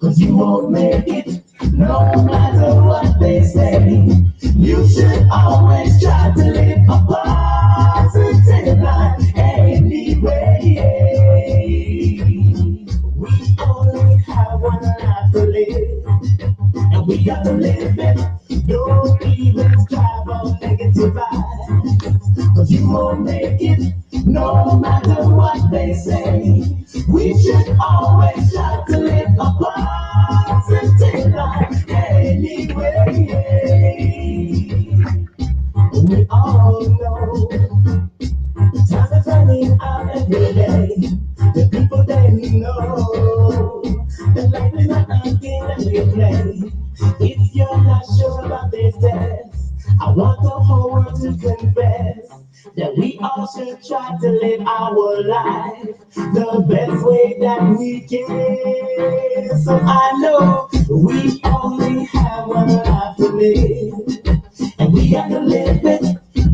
Cause you won't make it, no matter what they say. You should always try to live a positive life anyway. We only have one life to live, and we gotta live it. Don't even strive on negative vibes, cause you won't make it, no matter what they say. We should always try to live a positive life anyway. We all know time is running out every day. The people they know that life is not a game that we play. If you're not sure about this test, I want the whole world to confess that we all should try to live our life the best way that we can. So I know we only have one life to live, and we got to live it.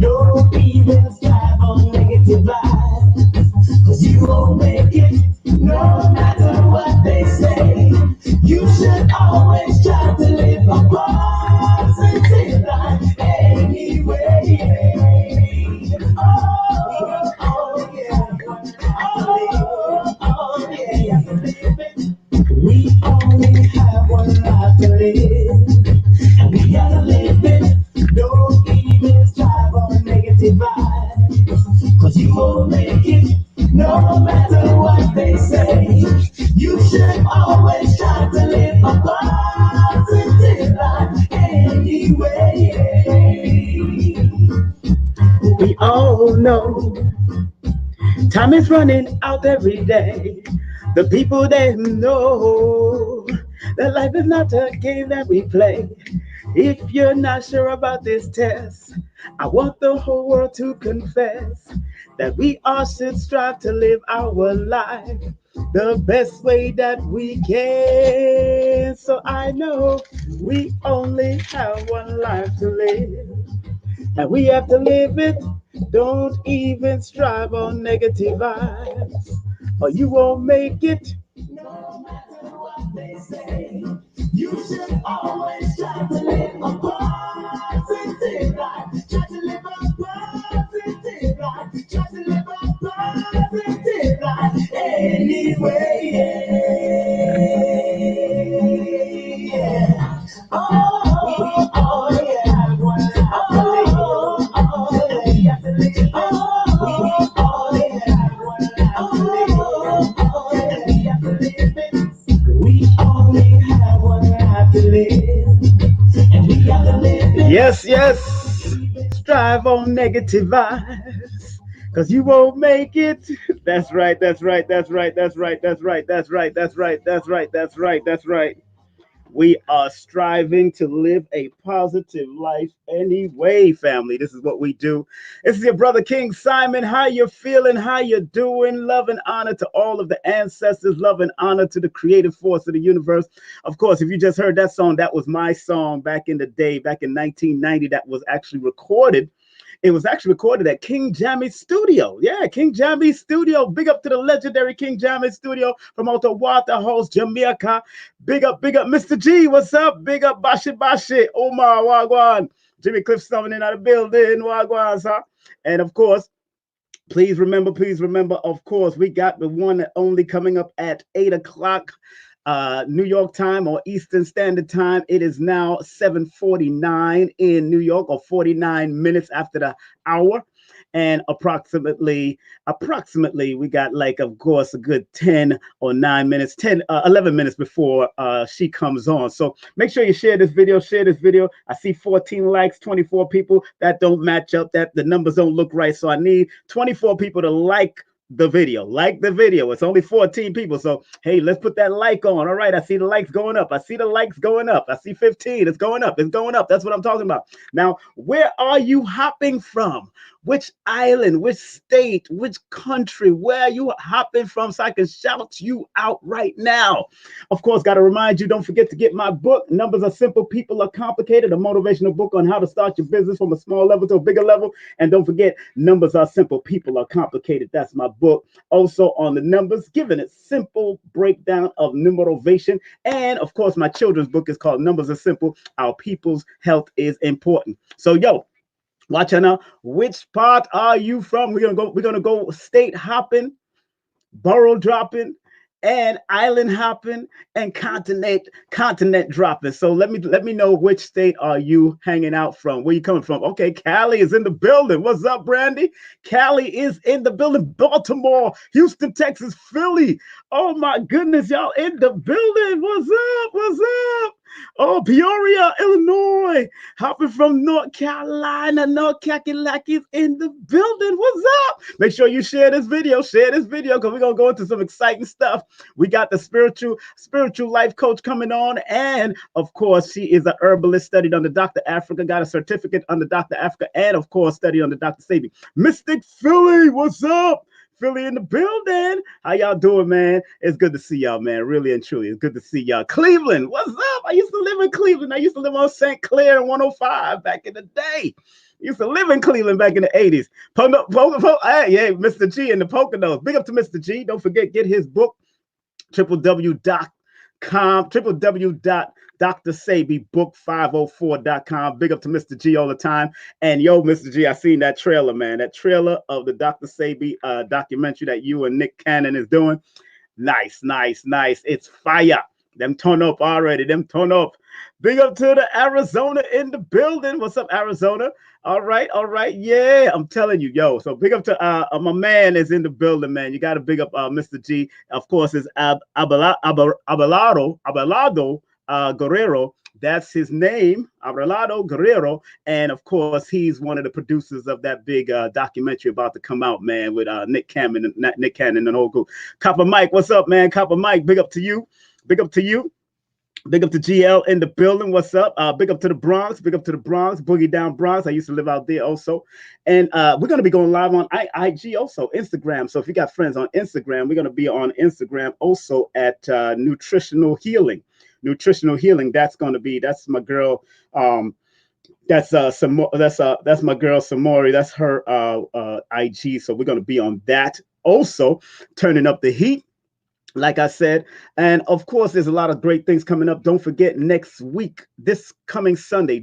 Don't even strive on negative vibes, cause you won't make it, no matter what they say. You should always try to live a positive life anyway. Oh, oh yeah. Oh yeah. We only have one life to live, and we gotta live it. Don't even strive on negative vibes, cause you won't make it, no matter what they say. You should always try to live a positive life anyway. We all know time is running out every day. The people they know that life is not a game that we play. If you're not sure about this test, I want the whole world to confess that we all should strive to live our life the best way that we can. So I know we only have one life to live, and we have to live it. Don't even strive on negative vibes, or you won't make it. No matter what they say, you should always try to live a positive life. Try to live a positive life. Try to live a positive life anyway. Yeah. Oh, oh, yeah. Oh, oh, yeah. We have to live it. Oh, oh, yeah. Oh, oh, yeah. We have to live it. We only have one life to live, and we gotta live it. Yes, yes. Strive on negative vibes, cause you won't make it. That's right, that's right, that's right, that's right, that's right, that's right, that's right, that's right, that's right, that's right. We are striving to live a positive life anyway, family. This is what we do. This is your brother King Simon. How you feeling? How you doing? Love and honor to all of the ancestors. Love and honor to the creative force of the universe. Of course, if you just heard that song, that was my song back in the day, back in 1990. That was actually recorded. It was actually recorded at King Jammy's studio. Yeah, King Jammy's studio. Big up to the legendary King Jammy's studio from Ottawa, House, Jamaica. Big up, Mr. G. What's up? Big up, Bashi Bashi. Omar, Wagwan. Jimmy Cliff Summon in the building. Wagwan, sir. And of course, please remember, of course, we got the one and only coming up at 8 o'clock. New York time or Eastern Standard Time. It is now 7:49 in New York, or 49 minutes after the hour. And approximately, we got, like, of course, a good 10 or 9 minutes, 11 minutes before she comes on. So make sure you share this video. I see 14 likes, 24 people. That don't match up. That the numbers don't look right. So I need 24 people to like the video. It's only 14 people, so hey, let's put that like on. All right, I see the likes going up. I see 15. It's going up. That's what I'm talking about. Now, where are you hopping from? which island, which state, which country, where you hopping from so I can shout you out right now. Of course, got to remind you, don't forget to get my book, Numbers Are Simple, People Are Complicated, a motivational book on how to start your business from a small level to a bigger level. And don't forget, Numbers Are Simple, People Are Complicated. That's my book. Also on the numbers, giving it simple breakdown of numerovation. And of course, my children's book is called Numbers Are Simple, Our People's Health is Important. So, yo, watch out now. Which part are you from? We're gonna go state hopping, borough dropping, and island hopping, and continent dropping. So let me know which state are you hanging out from. Where you coming from? Okay, Cali is in the building. What's up, Brandy? Cali is in the building. Baltimore, Houston, Texas, Philly. Oh my goodness, y'all in the building. What's up? What's up? Oh, Peoria, Illinois. Hopping from North Carolina. North Kakalakis in the building. What's up? Make sure you share this video. Share this video because we're going to go into some exciting stuff. We got the spiritual life coach coming on. And of course, she is a herbalist, studied under Dr. Africa, got a certificate under Dr. Africa, and of course, studied under Dr. Sabi. Mystic Philly, what's up? Philly in the building. How y'all doing, man? It's good to see y'all, man. Really and truly, it's good to see y'all. Cleveland, what's up? I used to live in Cleveland. I used to live on St. Clair and 105 back in the day. Used to live in Cleveland back in the 80s. Hey, Mr. G in the Poconos. Big up to Mr. G. Don't forget, get his book, www.drsabibook504.com. Big up to Mr. G all the time. And yo, Mr. G, I seen that trailer, man. That trailer of the Dr. Sabi documentary that you and Nick Cannon is doing. Nice. It's fire. Them turn up already. Them turn up. Big up to the Arizona in the building. What's up, Arizona? All right. Yeah, I'm telling you, yo. So big up to my man is in the building, man. You got to big up Mr. G. Of course, it's Abelardo Guerrero. That's his name, Abelardo Guerrero. And of course, he's one of the producers of that big documentary about to come out, man, with Nick Cannon and the whole group. Copper Mike, what's up, man? Copper Mike, big up to you. Big up to you. Big up to GL in the building. What's up? Big up to the Bronx. Big up to the Bronx. Boogie Down Bronx. I used to live out there also. And we're going to be going live on IG also, Instagram. So if you got friends on Instagram, we're going to be on Instagram also at Nutritional Healing. That's my girl. That's my girl Samory. That's her IG. So we're going to be on that also, turning up the heat. Like I said, and of course, there's a lot of great things coming up. Don't forget, next week, this coming Sunday,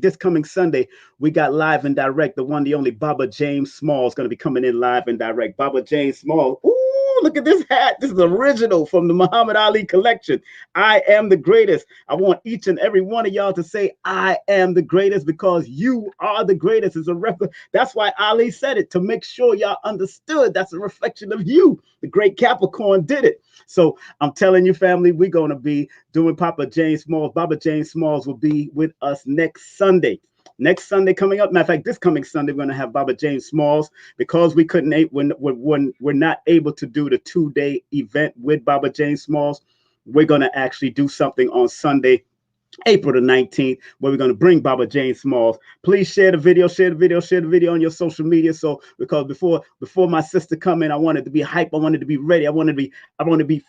we got live and direct. The one, the only Baba James Small is going to be coming in live and direct. Baba James Small. Ooh, look at this hat. This is original from the Muhammad Ali collection. I am the greatest. I want each and every one of y'all to say, I am the greatest, because you are the greatest. It's a reference. That's why Ali said it, to make sure y'all understood. That's a reflection of you. The great Capricorn did it. So I'm telling you, family, we're going to be doing Papa James Smalls. Baba James Smalls will be with us next Sunday. Next Sunday coming up. Matter of fact, this coming Sunday, we're going to have Baba James Smalls, because we're not able to do the 2-day event with Baba James Smalls. We're going to actually do something on Sunday, April the 19th, where we're going to bring Baba James Smalls. Please share the video on your social media. So, because before my sister come in, I wanted to be hype. I wanted to be ready. I want to be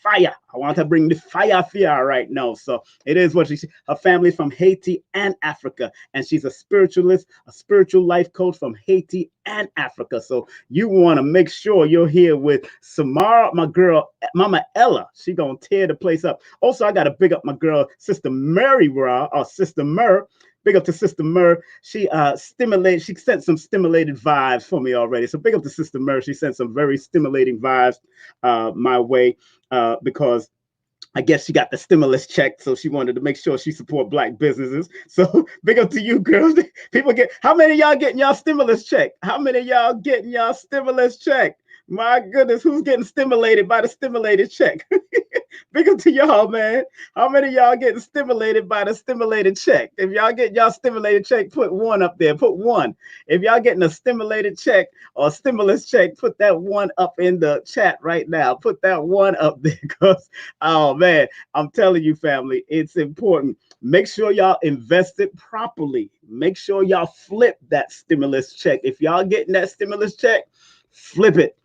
fire. I want to bring the fire right now. So it is what her family's from Haiti and Africa, and she's a spiritualist, a spiritual life coach from Haiti and Africa. So you want to make sure you're here with Samara, my girl, Mama Ella. She gonna tear the place up. Also, I got to big up my girl, Sister Mary, or Sister Mur. Big up to Sister Mur. She sent some stimulated vibes for me already. So big up to Sister Mur. She sent some very stimulating vibes my way because I guess she got the stimulus check, so she wanted to make sure she support Black businesses. So big up to you, girls. How many of y'all getting y'all stimulus check? My goodness, who's getting stimulated by the stimulated check? Big up to y'all, man. How many of y'all getting stimulated by the stimulated check? If y'all get y'all stimulated check, put one up there. Put one. If y'all getting a stimulated check or stimulus check, put that one up in the chat right now. Put that one up there because, oh man, I'm telling you, family, it's important. Make sure y'all invest it properly. Make sure y'all flip that stimulus check. If y'all getting that stimulus check, flip it.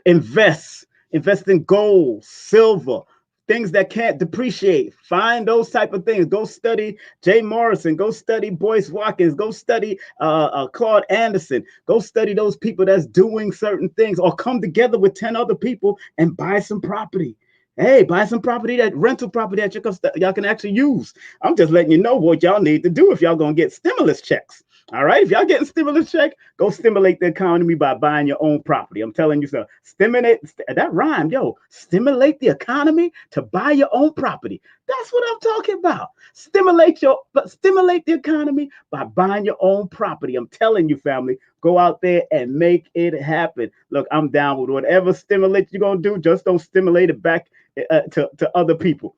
Invest in gold, silver, things that can't depreciate. Find those type of things. Go study Jay Morrison. Go study Boyce Watkins. Go study Claude Anderson. Go study those people that's doing certain things, or come together with 10 other people and buy some property. Hey, buy some property, that rental property that y'all can actually use. I'm just letting you know what y'all need to do if y'all gonna get stimulus checks. All right, if y'all getting stimulus check, go stimulate the economy by buying your own property. I'm telling you, so stimulate, that rhymed, yo. Stimulate the economy to buy your own property. That's what I'm talking about. Stimulate the economy by buying your own property. I'm telling you, family, go out there and make it happen. Look, I'm down with whatever stimulate you're gonna do. Just don't stimulate it back to other people.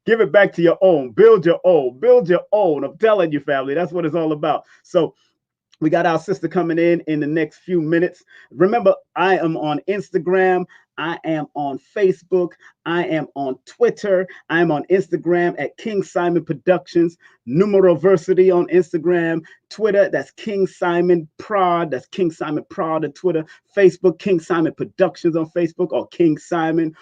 Give it back to your own. Build your own. Build your own. I'm telling you, family, that's what it's all about. So we got our sister coming in the next few minutes. Remember, I am on Instagram. I am on Facebook. I am on Twitter. I am on Instagram at King Simon Productions. Numeroversity on Instagram. Twitter, that's King Simon Prod. That's King Simon Prod on Twitter. Facebook, King Simon Productions on Facebook, or King Simon.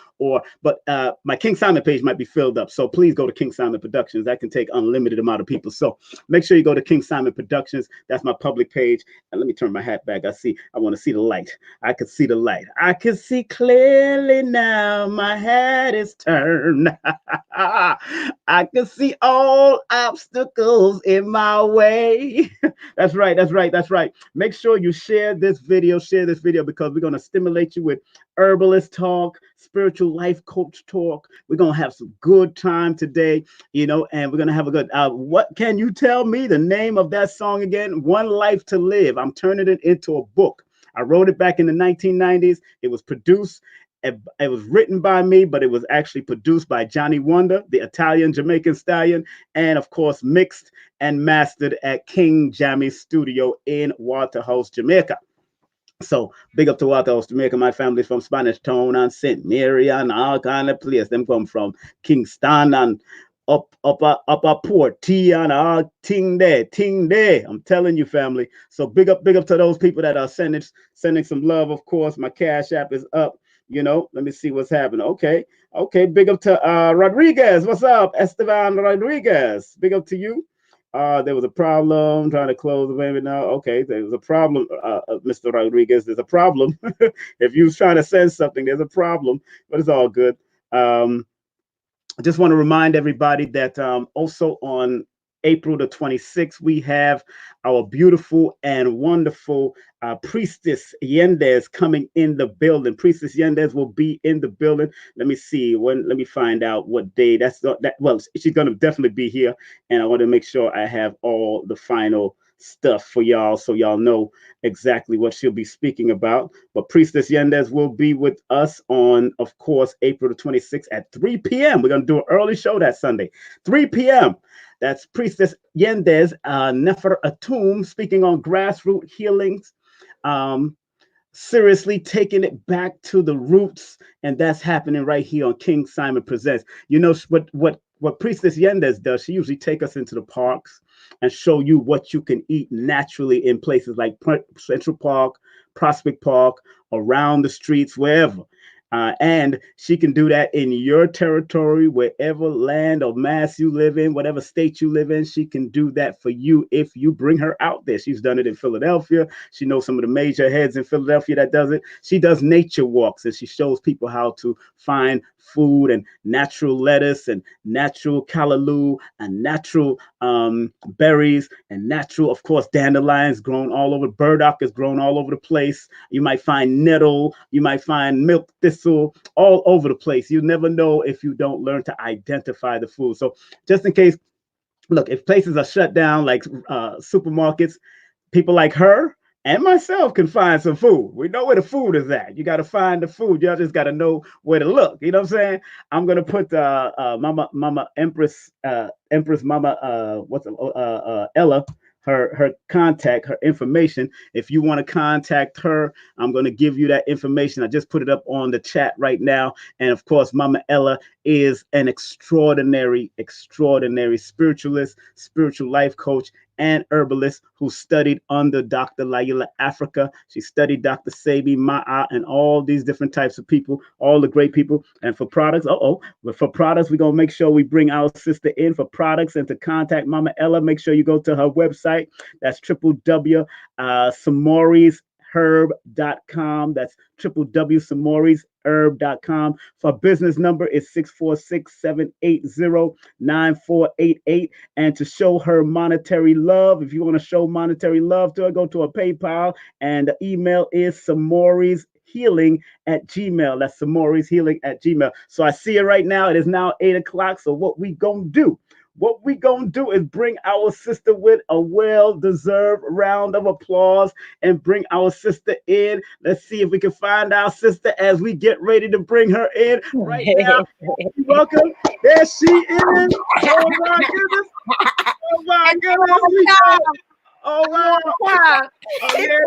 But my King Simon page might be filled up. So please go to King Simon Productions. That can take unlimited amount of people. So make sure you go to King Simon Productions. That's my public page. And let me turn my hat back. I want to see the light. I can see the light. I can see clearly now. My hat is turned. I can see all obstacles in my way. That's right. That's right. That's right. Make sure you share this video. Share this video because we're going to stimulate you with herbalist talk, spiritual life coach talk. We're going to have some good time today, and we're going to have a good, what can you tell me the name of that song again? One Life to Live. I'm turning it into a book. I wrote it back in the 1990s. It was produced. It was written by me, but it was actually produced by Johnny Wonder, the Italian Jamaican stallion, and of course mixed and mastered at King Jammy's studio in Waterhouse, Jamaica. So big up to Waterhouse, Jamaica. My family's from Spanish Town and St. Mary and all kind of place. Them come from Kingston and up Port T and all ting there. I'm telling you, family. So big up to those people that are sending some love. Of course, my Cash App is up. Let me see what's happening. Okay. Big up to Rodriguez. What's up, Esteban Rodriguez? Big up to you. There was a problem trying to close the baby now. Okay, there was a problem, Mr. Rodriguez. There's a problem. If you was trying to send something, there's a problem, but it's all good. I just want to remind everybody that also on April the 26th, we have our beautiful and wonderful Priestess Yendez coming in the building. Priestess Yendez will be in the building. Let me see when. Let me find out what day. Well, she's going to definitely be here, and I want to make sure I have all the final stuff for y'all so y'all know exactly what she'll be speaking about. But Priestess Yendez will be with us on, of course, April the 26th at 3 p.m. We're going to do an early show that Sunday, 3 p.m. That's Priestess Yendez Nefer Atum speaking on grassroots healings. Seriously taking it back to the roots, and that's happening right here on King Simon Presents. What Priestess Yendez does, she usually take us into the parks and show you what you can eat naturally in places like Central Park, Prospect Park, around the streets, wherever. And she can do that in your territory, wherever land or mass you live in, whatever state you live in. She can do that for you if you bring her out there. She's done it in Philadelphia. She knows some of the major heads in Philadelphia that does it. She does nature walks, and she shows people how to find food and natural lettuce and natural callaloo and natural berries and natural, of course, dandelions grown all over. Burdock is grown all over the place. You might find nettle. You might find milk thistle all over the place. You never know if you don't learn to identify the food. So just in case, look, if places are shut down like supermarkets, people like her and myself can find some food. We know where the food is at. You got to find the food. Y'all just got to know where to look. You know what I'm saying? I'm gonna put Mama Empress Mama Ella, her contact, her information. If you want to contact her, I'm going to give you that information. I just put it up on the chat right now. And of course, Mama Ella is an extraordinary spiritualist, spiritual life coach, and herbalist who studied under Dr. Laila Africa. She studied Dr. Sebi Ma'a and all these different types of people, all the great people. And for products, but for products, we're going to make sure we bring our sister in for products. And to contact Mama Ella, make sure you go to her website. That's www.samoriesherb.com. That's www.samoriesherb.com. For business number is 646-780-9488. And to show her monetary love, if you want to show monetary love to her, go to her PayPal, and the email is samorieshealing@gmail. That's samorieshealing@gmail. So I see it right now. It is now 8 o'clock. So what we gonna do? What we gonna do is bring our sister with a well-deserved round of applause and bring our sister in. Let's see if we can find our sister as we get ready to bring her in right now. Welcome. There she is. Oh my goodness. Oh my goodness. Oh wow. Oh yeah,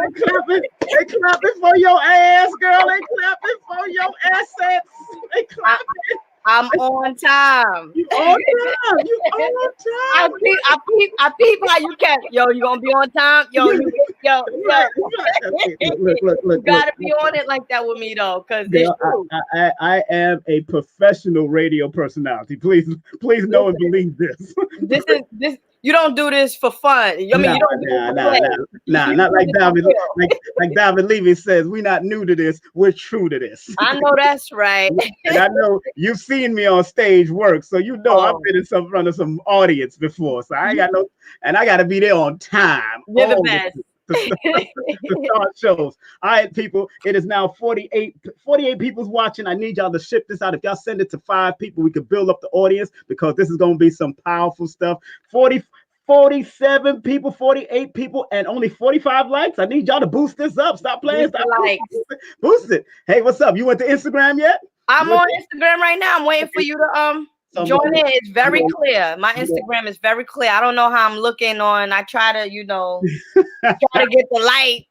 they clapping for your ass, girl. They clapping for your assets. They clapping. I'm on time. You on time. You on time. I peep how you can. Yo, you gonna be on time? Yo. Look. You gotta be on it like that with me though, because it's true. I am a professional radio personality. Please know and believe this. This. You don't do this for fun. I mean, you don't do it for play. Not like David. Like David Levy says, we're not new to this. We're true to this. I know that's right. And I know you've seen me on stage work, so you know I've been in front of some audience before. So I ain't got no, and I got to be there on time. You're the best. To start shows. All right, people, it is now 48 people's watching. I need y'all to ship this out. If y'all send it to 5 people, we could build up the audience, because this is going to be some powerful stuff. 47 people, 48 people, and only 45 likes. I need y'all to boost this up. Stop playing. Boost it. Hey, what's up? You went to Instagram yet? I'm on Instagram right now. I'm waiting for you to join in. It's very clear. My Instagram is very clear. I don't know how I'm looking on. I try to, try to get the lighting,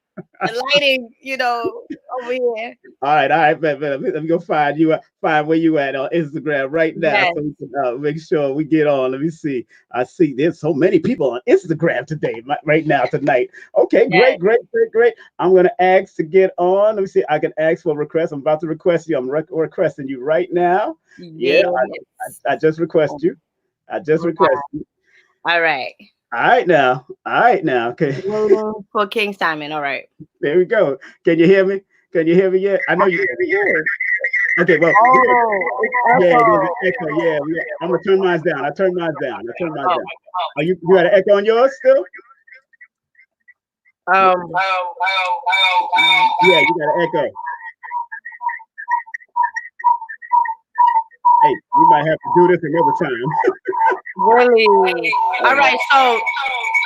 over here. All right. Let me go find where you at on Instagram right now. Yes. So we can make sure we get on. Let me see. I see there's so many people on Instagram today, tonight. Okay, yes. Great. I'm going to ask to get on. Let me see. I can ask for a request. I'm about to request you. I'm requesting you right now. Yes. Yeah, I just request you. All right. All right now. Okay. For King Simon. All right. There we go. Can you hear me? Yet? I know you hear me. Yeah. Okay. Well. Yeah. There's an echo. Yeah. I'm gonna turn mine down. I turn mine down. Are you got an echo on yours still? Yeah, you got an echo. Hey, we might have to do this another time. Really? All right, so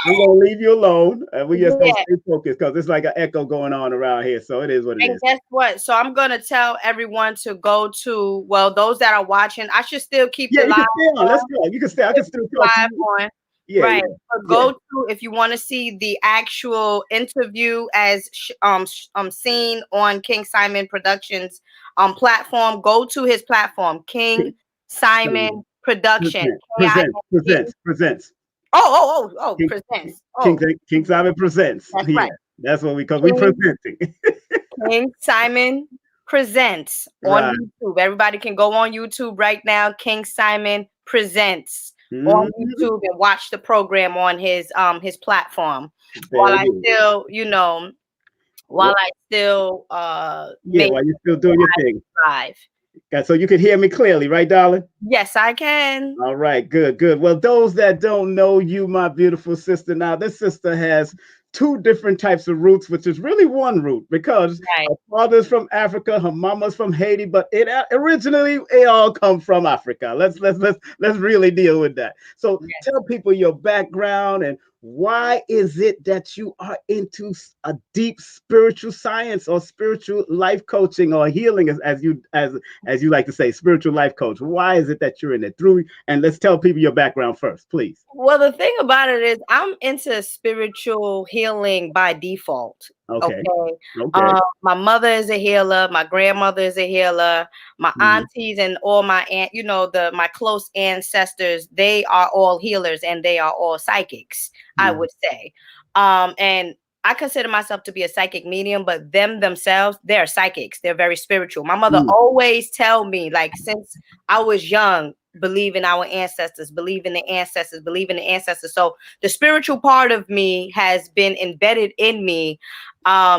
I'm gonna leave you alone, and we just gonna stay focused, because it's like an echo going on around here. So it is what it is. And guess what? So I'm gonna tell everyone to go to those that are watching. I should still keep the live on. Let's go. You can stay. I can still live on. Yeah, right. So go to, if you want to see the actual interview as seen on King Simon Productions platform, go to his platform, King Simon Production. Presents. Oh, presents. King Simon Presents. That's right. That's what we presenting. King Simon Presents on YouTube. Everybody can go on YouTube right now. King Simon Presents on YouTube and watch the program on his platform. While I still you're still doing your thing. Live. So you can hear me clearly, right, darling? Yes, I can. All right, good. Well, those that don't know you, my beautiful sister, now this sister has 2 different types of roots, which is really one root, because her father's from Africa, her mama's from Haiti, but it all come from Africa. Let's really deal with that. So tell people your background and why is it that you are into a deep spiritual science or spiritual life coaching or healing, as you like to say, spiritual life coach? Why is it that you're in it? And let's tell people your background first, please. Well, the thing about it is I'm into spiritual healing by default. Okay. Okay. Okay. My mother is a healer. My grandmother is a healer. My aunties and all my my close ancestors, they are all healers and they are all psychics, I would say. And I consider myself to be a psychic medium, but them themselves, they're psychics. They're very spiritual. My mother always tell me, like, since I was young, believe in our ancestors, believe in the ancestors, believe in the ancestors. So the spiritual part of me has been embedded in me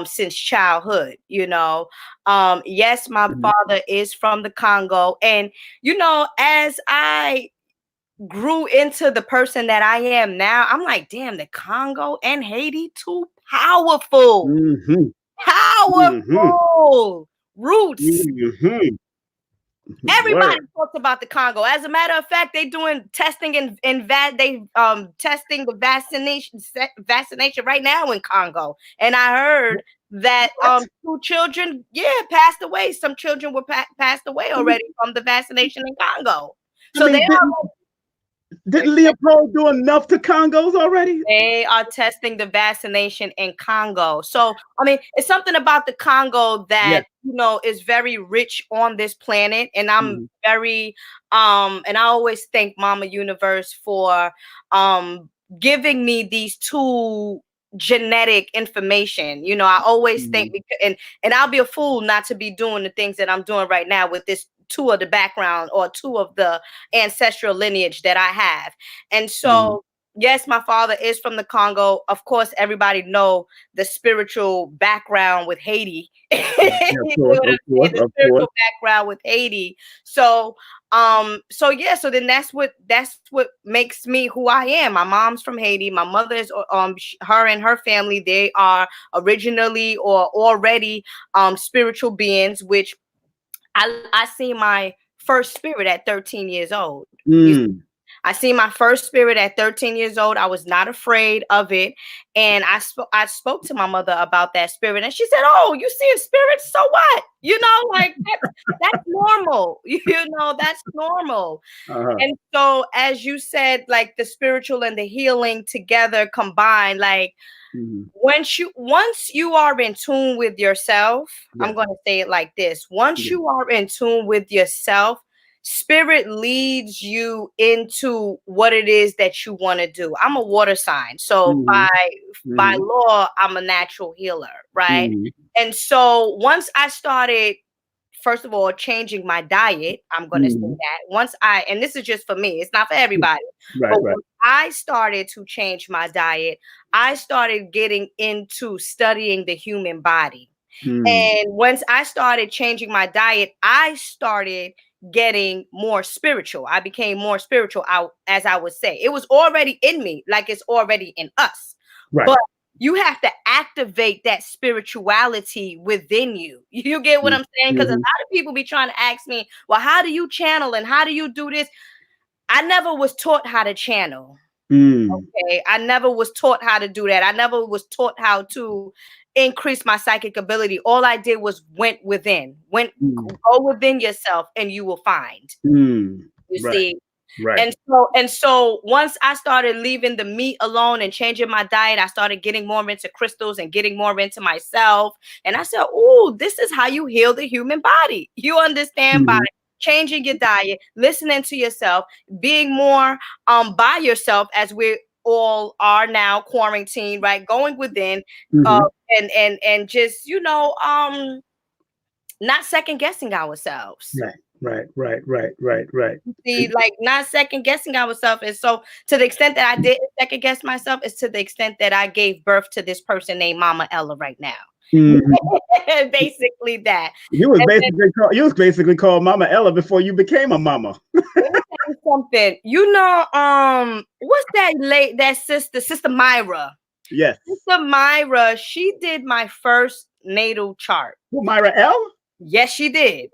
since childhood, yes, my father is from the Congo. And, as I grew into the person that I am now, I'm like, damn, the Congo and Haiti, too powerful. Powerful roots. Everybody talks about the Congo. As a matter of fact, they doing testing testing the vaccination right now in Congo. And I heard that 2 children, passed away. Some children were passed away already from the vaccination in Congo. So didn't Leopold do enough to Congos already? They are testing the vaccination in Congo. So, I mean, it's something about the Congo that, is very rich on this planet. And I'm very, and I always thank Mama Universe for giving me these 2 genetic information. I always think, and I'll be a fool not to be doing the things that I'm doing right now with this 2 of the background or 2 of the ancestral lineage that I have. And so, yes, my father is from the Congo. Of course, everybody know the spiritual background with Haiti. The spiritual background with Haiti. So then that's what makes me who I am. My mom's from Haiti. My mother is her and her family, they are originally or already spiritual beings, which I see my first spirit at 13 years old. I see my first spirit at 13 years old. I was not afraid of it. And I spoke to my mother about that spirit. And she said, oh, you seeing spirits? So what? That's normal. That's normal. And so, as you said, like the spiritual and the healing together combined, like, once you are in tune with yourself, I'm going to say it like this. Once you are in tune with yourself, spirit leads you into what it is that you want to do. I'm a water sign. So by law, I'm a natural healer, right? And so once I started, first of all, changing my diet, I'm going to say that. And this is just for me, it's not for everybody. But when I started to change my diet, I started getting into studying the human body. And once I started changing my diet, I started getting more spiritual. I became more spiritual, as I would say. It was already in me, like it's already in us. But you have to activate that spirituality within you. You get what I'm saying? Because a lot of people be trying to ask me, well, how do you channel and how do you do this? I never was taught how to channel. Okay. I never was taught how to do that. I never was taught how to increase my psychic ability. All I did was went within. Go within yourself and you will find. You see? Right. And so once I started leaving the meat alone and changing my diet, I started getting more into crystals and getting more into myself. And I said, oh, this is how you heal the human body. You understand? By changing your diet, listening to yourself, being more by yourself, as we all are now quarantined, right? Going within and just, not second guessing ourselves. Right. See, like not second guessing ourselves. And so to the extent that I didn't second guess myself is to the extent that I gave birth to this person named Mama Ella right now. Basically that. You was basically called Mama Ella before you became a mama. Let me tell you something. What's that Sister Myra? Yes. Sister Myra, she did my first natal chart. Who, Myra L? Yes, she did.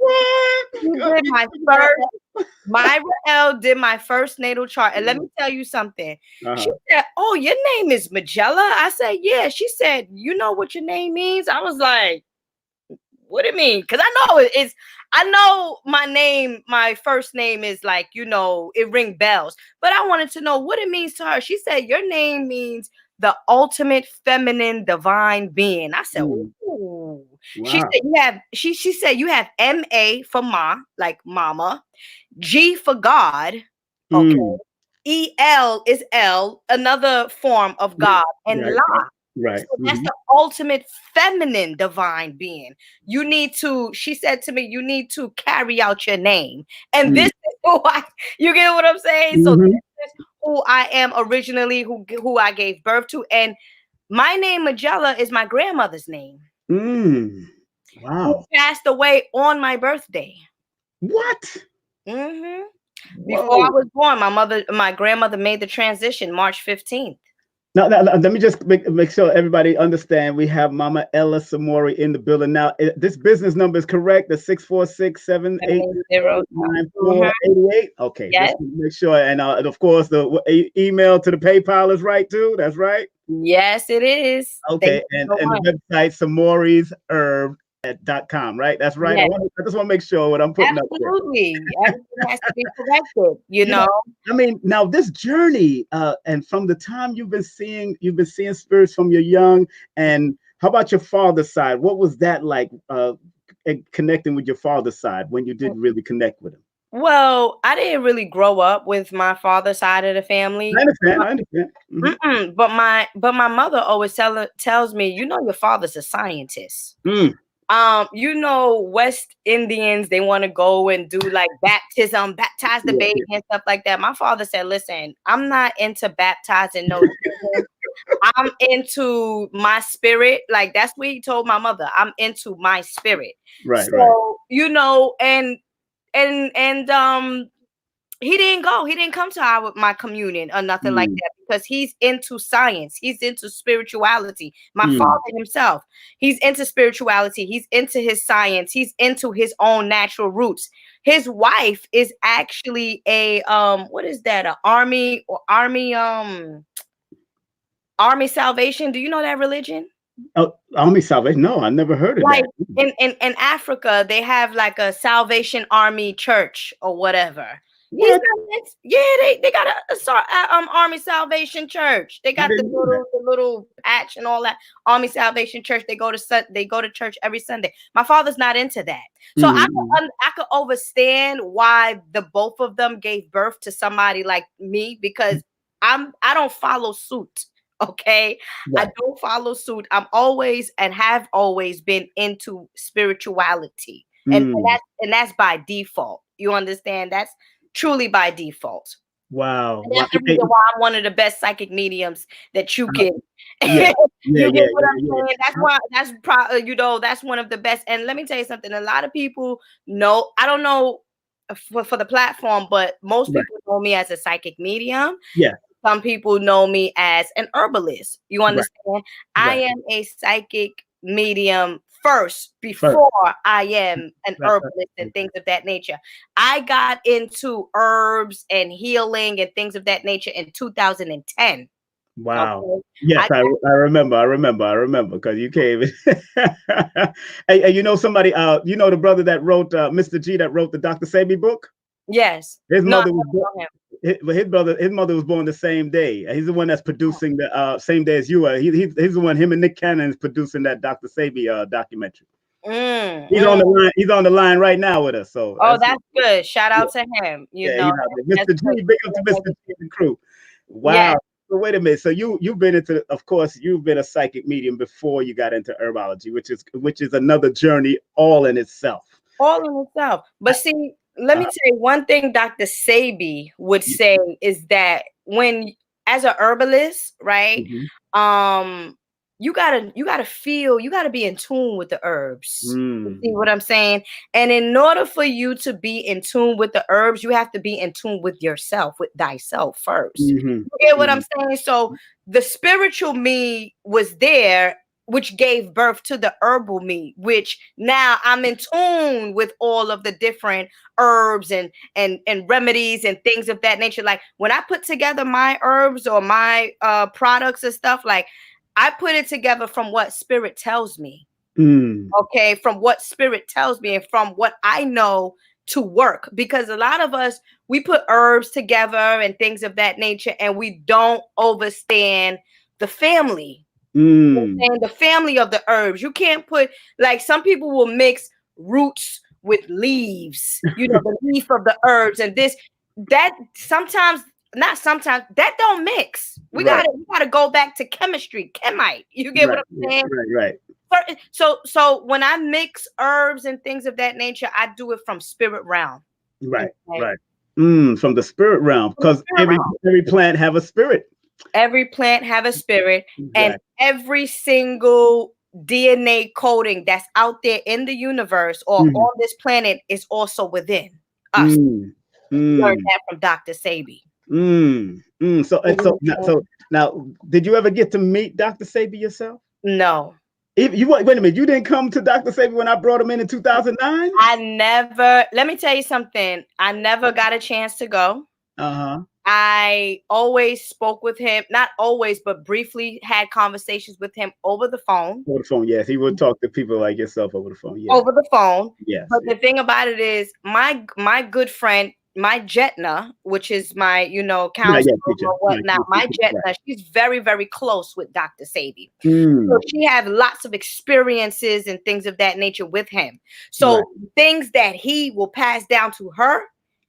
She did my first. Myra L did my first natal chart. And let me tell you something. She said, "Oh, your name is Magella?" I said, "Yeah." She said, "You know what your name means?" I was like, "What do you mean?" Because I know it's, I know my name, my first name is like, you know, it ring bells. But I wanted to know what it means to her. She said, "Your name means the ultimate feminine divine being." I said, "Ooh." Wow. She said you have, she said you have M-A for ma, like mama, G for God, okay. E-L is L, another form of God, and Right, La. right. So that's the ultimate feminine divine being. You need to, she said to me, you need to carry out your name. And this is who you get what I'm saying? So this is who I am originally, who I gave birth to. And my name, Magella, is my grandmother's name. Wow. Who passed away on my birthday. What? Before I was born, my grandmother made the transition March 15th. Now, let me just make sure everybody understand. We have Mama Ella Samory in the building now. This business number is correct. The 646-780-9488. Okay, yes. Just make sure. And of course, the email to the PayPal is right too. That's right. Yes, it is. Okay, and the website Samory'sHerb.com, right? That's right. Yes. I just want to make sure what I'm putting up there. Absolutely. Everything has to be corrected, you know. I mean, now this journey, and from the time you've been seeing spirits from your young, and how about your father's side? What was that like, connecting with your father's side when you did really connect with him? Well, I didn't really grow up with my father's side of the family. I understand. But my mother always tells me, you know, your father's a scientist. You know, West Indians, they want to go and do like baptize the baby and stuff like that. My father said, "Listen, I'm not into baptizing no I'm into my spirit." Like that's what he told my mother. I'm into my spirit. Right. You know, and he didn't go. He didn't come to my communion or nothing like that because he's into science. He's into spirituality. My father himself, he's into spirituality. He's into his science. He's into his own natural roots. His wife is actually a what is that? An army salvation. Do you know that religion? Oh, Army Salvation? No, I never heard of like that. In Africa, they have like a Salvation Army church or whatever. What? They got a Army Salvation Church. They got the little patch and all that. Army Salvation Church. They go to church every Sunday. My father's not into that, so I could understand why the both of them gave birth to somebody like me because I don't follow suit. Okay, I don't follow suit. I'm always and have always been into spirituality, and that's by default. You understand? That's truly by default. Wow. And that's the reason why I'm one of the best psychic mediums that you can. You get what I'm saying? That's why that's one of the best. And let me tell you something. A lot of people know. I don't know for the platform, but most people know me as a psychic medium. Yeah. Some people know me as an herbalist. You understand? I am a psychic medium first before I am an herbalist and things of that nature. I got into herbs and healing and things of that nature in 2010. Wow. Okay? Yes, I remember because you came. And you know somebody, you know the brother that wrote Mr. G that wrote the Dr. Sebi book? Yes. His mother was his mother was born the same day. He's the one that's producing the same day as you are. He's the one. Him and Nick Cannon is producing that Dr. Sebi documentary. He's on the line. He's on the line right now with us. So that's good. Shout out to him. You know, Mr. G. Big up to Mr. G and the crew. Wow. Yeah. So wait a minute. So you've been into, of course, you've been a psychic medium before you got into herbology, which is another journey all in itself. All in itself. But see, let me tell you one thing Dr. Sebi would say is that when, as a herbalist, right, you gotta feel, you gotta be in tune with the herbs. You see what I'm saying? And in order for you to be in tune with the herbs, you have to be in tune with yourself, with thyself first. You get what I'm saying? So the spiritual me was there which gave birth to the herbal me, which now I'm in tune with all of the different herbs and remedies and things of that nature. Like when I put together my herbs or my products and stuff, like I put it together from what spirit tells me. Okay, from what spirit tells me and from what I know to work, because a lot of us, we put herbs together and things of that nature, and we don't understand the family. And the family of the herbs. You can't put, like, some people will mix roots with leaves, you know, the leaf of the herbs, and this, that, sometimes, not sometimes, that don't mix. We gotta go back to chemistry, chemite. You get what I'm saying? Right. So when I mix herbs and things of that nature, I do it from spirit realm. Right. From the spirit realm, because every plant have a spirit. Every plant have a spirit, and every single DNA coding that's out there in the universe or on this planet is also within us. Learned that from Dr. Sabi. So now, did you ever get to meet Dr. Sabi yourself? No. Wait a minute, you didn't come to Dr. Sabi when I brought him in 2009? I never, let me tell you something. I never got a chance to go. I always spoke with him, not always, but briefly had conversations with him over the phone. Over the phone, yes. He would talk to people like yourself over the phone. Yes. Over the phone. Yes. But the thing about it is, my good friend, my Jetna, which is my, you know, counselor or whatnot, my Jetna, she's very, very close with Dr. Sabi. So she had lots of experiences and things of that nature with him. So things that he will pass down to her,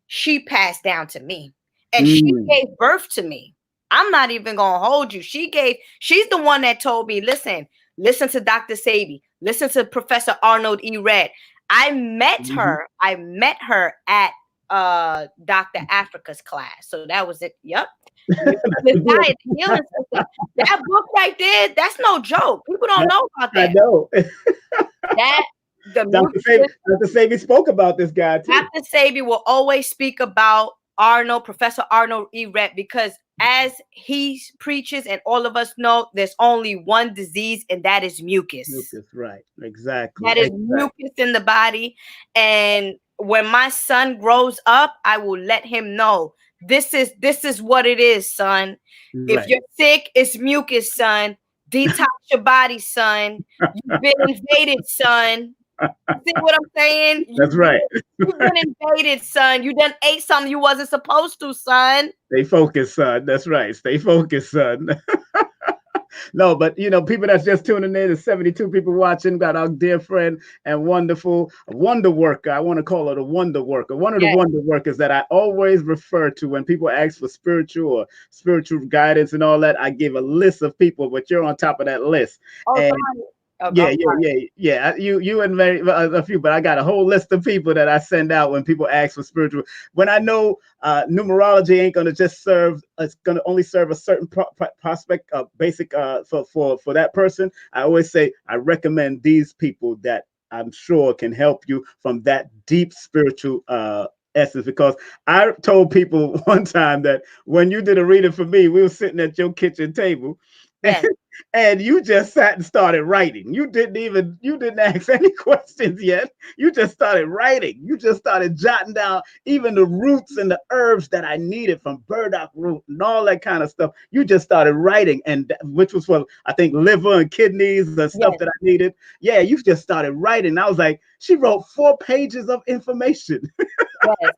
she passed down to me. And she gave birth to me. I'm not even going to hold you. She's the one that told me, listen to Dr. Sabi, listen to Professor Arnold E. Red. I met her at Dr. Africa's class. So that was it. Yep. That book right there, that's no joke. People don't know about that. I know. Dr. Sabi spoke about this guy too. Dr. Sabi will always speak about Professor Arnold E. Red, because as he preaches and all of us know, there's only one disease, and that is mucus. Mucus, right. Exactly. That is mucus in the body. And when my son grows up, I will let him know, this is what it is, son. If you're sick, it's mucus, son. Detox your body, son. You've been invaded, son. See what I'm saying? That's right. You've been invaded, son. You done ate something you wasn't supposed to, son. Stay focused, son. That's right. Stay focused, son. No, but you know, people that's just tuning in, there's 72 people watching. Got our dear friend and wonderful wonder worker. I want to call her a wonder worker. One of the wonder workers that I always refer to when people ask for spiritual guidance and all that. I give a list of people, but you're on top of that list. Yeah. You and a few, but I got a whole list of people that I send out when people ask for spiritual. When I know numerology ain't gonna just serve, it's gonna only serve a certain prospect, basic for that person. I always say I recommend these people that I'm sure can help you from that deep spiritual essence, because I told people one time that when you did a reading for me, we were sitting at your kitchen table. Yes. And you just sat and started writing. You didn't ask any questions yet. You just started writing. You just started jotting down even the roots and the herbs that I needed, from burdock root and all that kind of stuff. You just started writing, and which was for, I think, liver and kidneys and stuff that I needed. Yeah, you just started writing. I was like, she wrote 4 pages of information. Yes.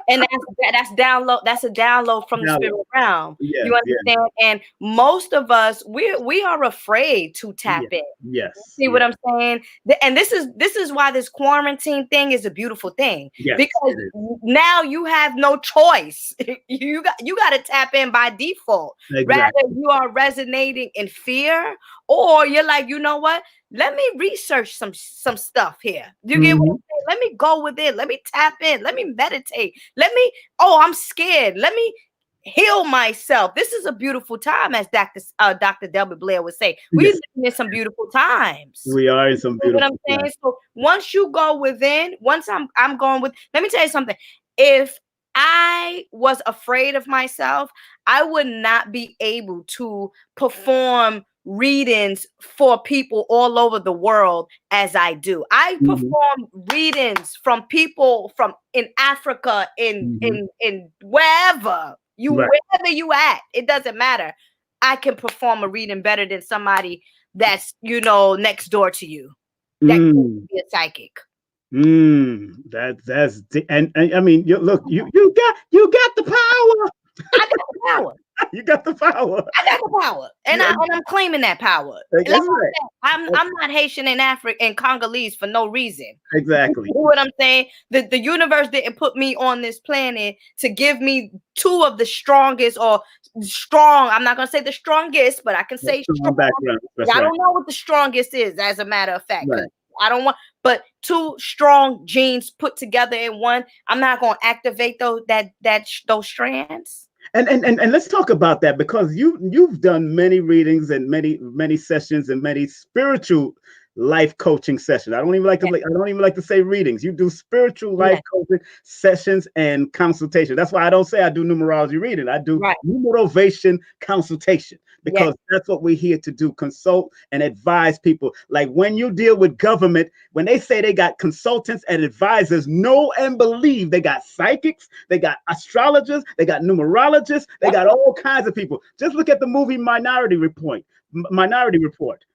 And that's download. That's a download from the spirit realm. Yeah, you understand? Yeah. And most of us, we are afraid to tap in. Yes. See what I'm saying? And this is why this quarantine thing is a beautiful thing. Yes, because now you have no choice. you got to tap in by default. Exactly. Rather you are resonating in fear, or you're like, you know what? Let me research some stuff here. You get what I'm saying? Let me go with it. Let me tap in. Let me meditate. I'm scared. Let me heal myself. This is a beautiful time, as Dr. Delbert Blair would say. We're living in some beautiful times. We are in some beautiful times. What I'm saying? So once you go within, once I'm going with, let me tell you something. If I was afraid of myself, I would not be able to perform readings for people all over the world as I do. I perform readings from people from in Africa, in wherever wherever you at. It doesn't matter. I can perform a reading better than somebody that's, you know, next door to you. That can be a psychic. That's and I mean, look, you got the power. I got the power. You got the power. I got the power, and I'm claiming that power. Like I'm not Haitian and African and Congolese for no reason. Exactly. You know what I'm saying? The universe didn't put me on this planet to give me two of the strongest or strong. I'm not gonna say the strongest, but I can say strong. Background. I don't know what the strongest is, as a matter of fact. Right. I don't want, but two strong genes put together in one. I'm not gonna activate those strands. And let's talk about that, because you've done many readings and many sessions and many spiritual life coaching sessions. I don't even like to say readings. You do spiritual life coaching sessions and consultation. That's why I don't say I do numerology reading. I do numerovation consultation, because that's what we're here to do: consult and advise people. Like when you deal with government, when they say they got consultants and advisors, know and believe they got psychics, they got astrologers, they got numerologists, they got all kinds of people. Just look at the movie Minority Report.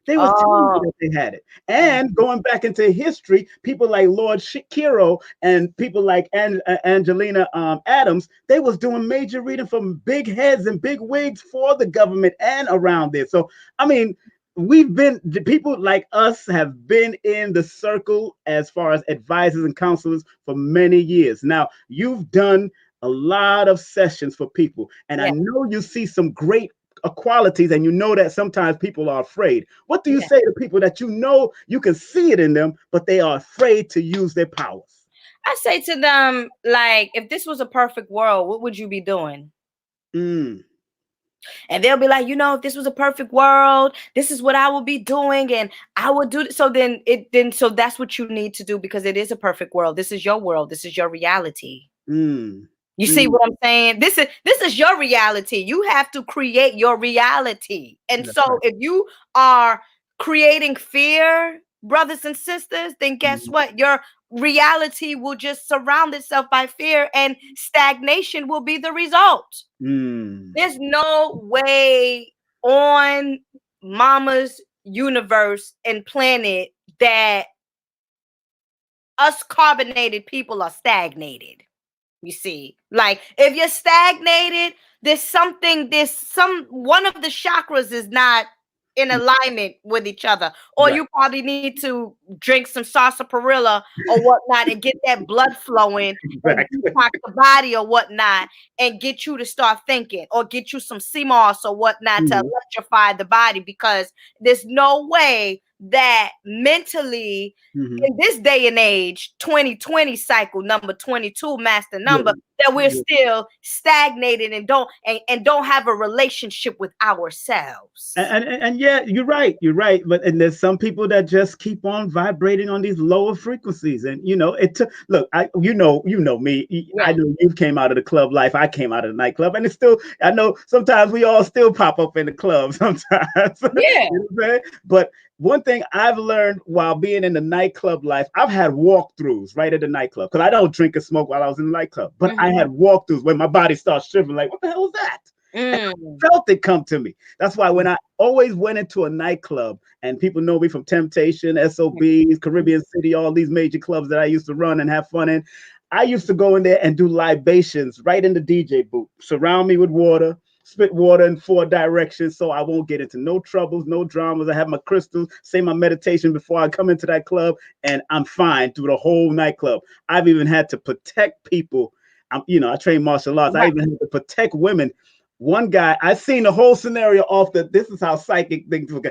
They was telling you that they had it. And going back into history, people like Lord Shikiro and people like Angelina Adams, they was doing major reading from big heads and big wigs for the government and around there. So, I mean, the people like us have been in the circle as far as advisors and counselors for many years. Now, you've done a lot of sessions for people, and I know you see some great qualities, and you know that sometimes people are afraid. What do you say to people that you know you can see it in them, but they are afraid to use their powers? I say to them, like, if this was a perfect world, what would you be doing? And they'll be like, you know, if this was a perfect world, this is what I would be doing, and I would do. So so that's what you need to do, because it is a perfect world. This is your world. This is your reality. You see what I'm saying? This is your reality. You have to create your reality. And so if you are creating fear, brothers and sisters, then guess what? Your reality will just surround itself by fear, and stagnation will be the result. There's no way on Mama's universe and planet that us carbonated people are stagnated. You see, like if you're stagnated, one of the chakras is not in alignment with each other, or you probably need to drink some sarsaparilla or whatnot and get that blood flowing, and detox the body or whatnot, and get you to start thinking, or get you some sea moss or whatnot to electrify the body, because there's no way that mentally in this day and age, 2020 cycle number 22 master number, that we're still stagnated and don't have a relationship with ourselves. And yeah, you're right. But there's some people that just keep on vibrating on these lower frequencies, and you know it. Look, you know me. I know you came out of the club life. I came out of the nightclub, and it's still. I know sometimes we all still pop up in the club sometimes. You know what I'm saying? But one thing I've learned while being in the nightclub life, I've had walkthroughs right at the nightclub, because I don't drink and smoke while I was in the nightclub. But I had walkthroughs where my body starts shivering, like, what the hell was that? And I felt it come to me. That's why when I always went into a nightclub, and people know me from Temptation, SOBs, Caribbean City, all these major clubs that I used to run and have fun in, I used to go in there and do libations right in the DJ booth. Surround me with water, spit water in 4 directions so I won't get into no troubles, no dramas. I have my crystals, say my meditation before I come into that club, and I'm fine through the whole nightclub. I've even had to protect people. I train martial arts. I even had to protect women. One guy, I seen the whole scenario off this is how psychic things look.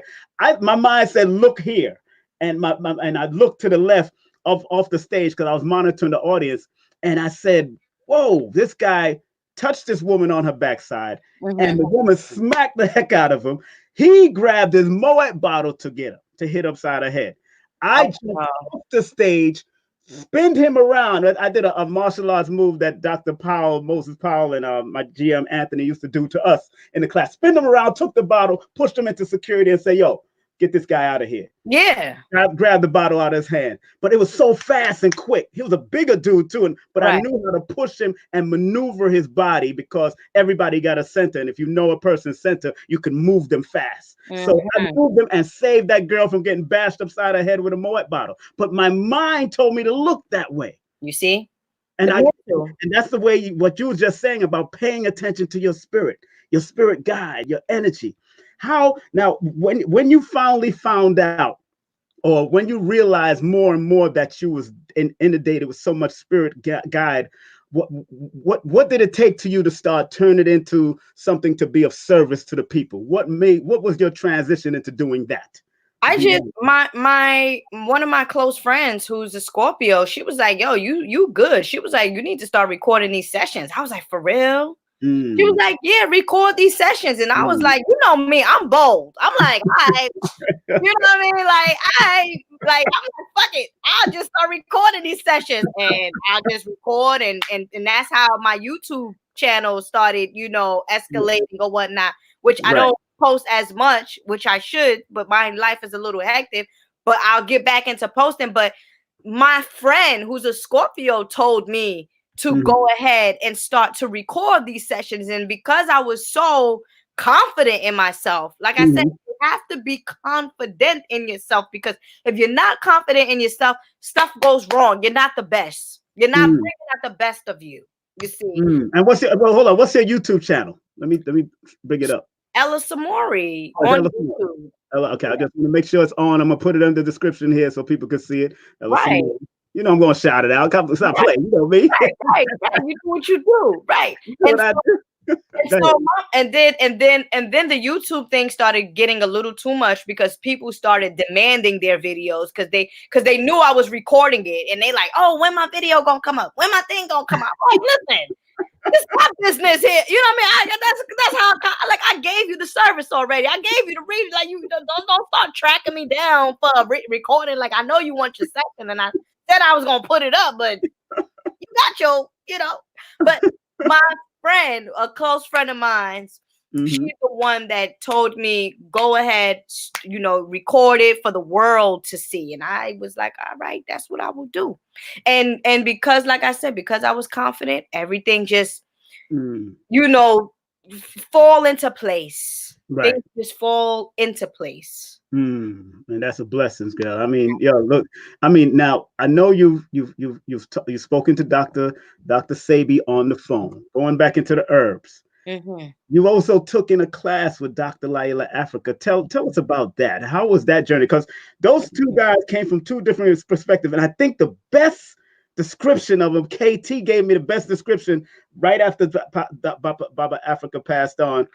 My mind said, look here. And and I looked to the left off the stage, because I was monitoring the audience. And I said, whoa, this guy touched this woman on her backside, and the woman smacked the heck out of him. He grabbed his Moet bottle to hit upside her head. I jumped off the stage, spin him around. I did a martial arts move that Dr. Powell, Moses Powell, and my GM Anthony used to do to us in the class. Spin him around, took the bottle, pushed him into security, and say, "Yo, get this guy out of here." Yeah. Grabbed the bottle out of his hand, but it was so fast and quick. He was a bigger dude too, but I knew how to push him and maneuver his body because everybody got a center, and if you know a person's center, you can move them fast. So I moved them and saved that girl from getting bashed upside her head with a Moet bottle. But my mind told me to look that way. You see, and that's the way what you were just saying about paying attention to your spirit guide, your energy. How now, when you finally found out, or when you realized more and more that you was inundated with so much spirit guide, what did it take to you to start turning it into something to be of service to the people? What was your transition into doing that? I just my one of my close friends who's a Scorpio, she was like, "Yo, you good." She was like, "You need to start recording these sessions." I was like, "For real?" She was like, "Yeah, record these sessions." And I was like, "You know me, I'm bold." I'm like, you know what I mean? I'm like, fuck it. I'll just start recording these sessions, and I'll just record, and that's how my YouTube channel started, escalating or whatnot, which I don't post as much, which I should, but my life is a little hectic, but I'll get back into posting. But my friend who's a Scorpio told me to go ahead and start to record these sessions. And because I was so confident in myself, like I said, you have to be confident in yourself, because if you're not confident in yourself, stuff goes wrong. You're not the best. You're not bringing out the best of you. You see. And what's your YouTube channel? Let me bring it up. Ella Samory on YouTube. Okay, I just want to make sure it's on. I'm gonna put it in the description here so people can see it. Ella right. Samory. You know I'm gonna shout it out. Stop playing. You know me. Right. You do what you do. Right. And then the YouTube thing started getting a little too much, because people started demanding their videos because they knew I was recording it, and they like, "Oh, when my video gonna come up? When my thing gonna come up?" Like, listen, this is my business here. You know what I mean? That's how I gave you the service already. I gave you the read. Like, you don't start tracking me down for recording. Like, I know you want your section, and I said I was gonna put it up, but you got your, But my friend, a close friend of mine, she's the one that told me, go ahead, record it for the world to see. And I was like, all right, that's what I will do. And because, like I said, because I was confident, everything just, fall into place. Right. Things just fall into place. And that's a blessing, girl. I mean, look. I mean, now I know you've spoken to Dr. Sabi on the phone. Going back into the herbs, you also took in a class with Dr. Laila Africa. Tell us about that. How was that journey? Because those two guys came from two different perspectives, and I think the best description of them, KT gave me the best description right after Baba Africa passed on.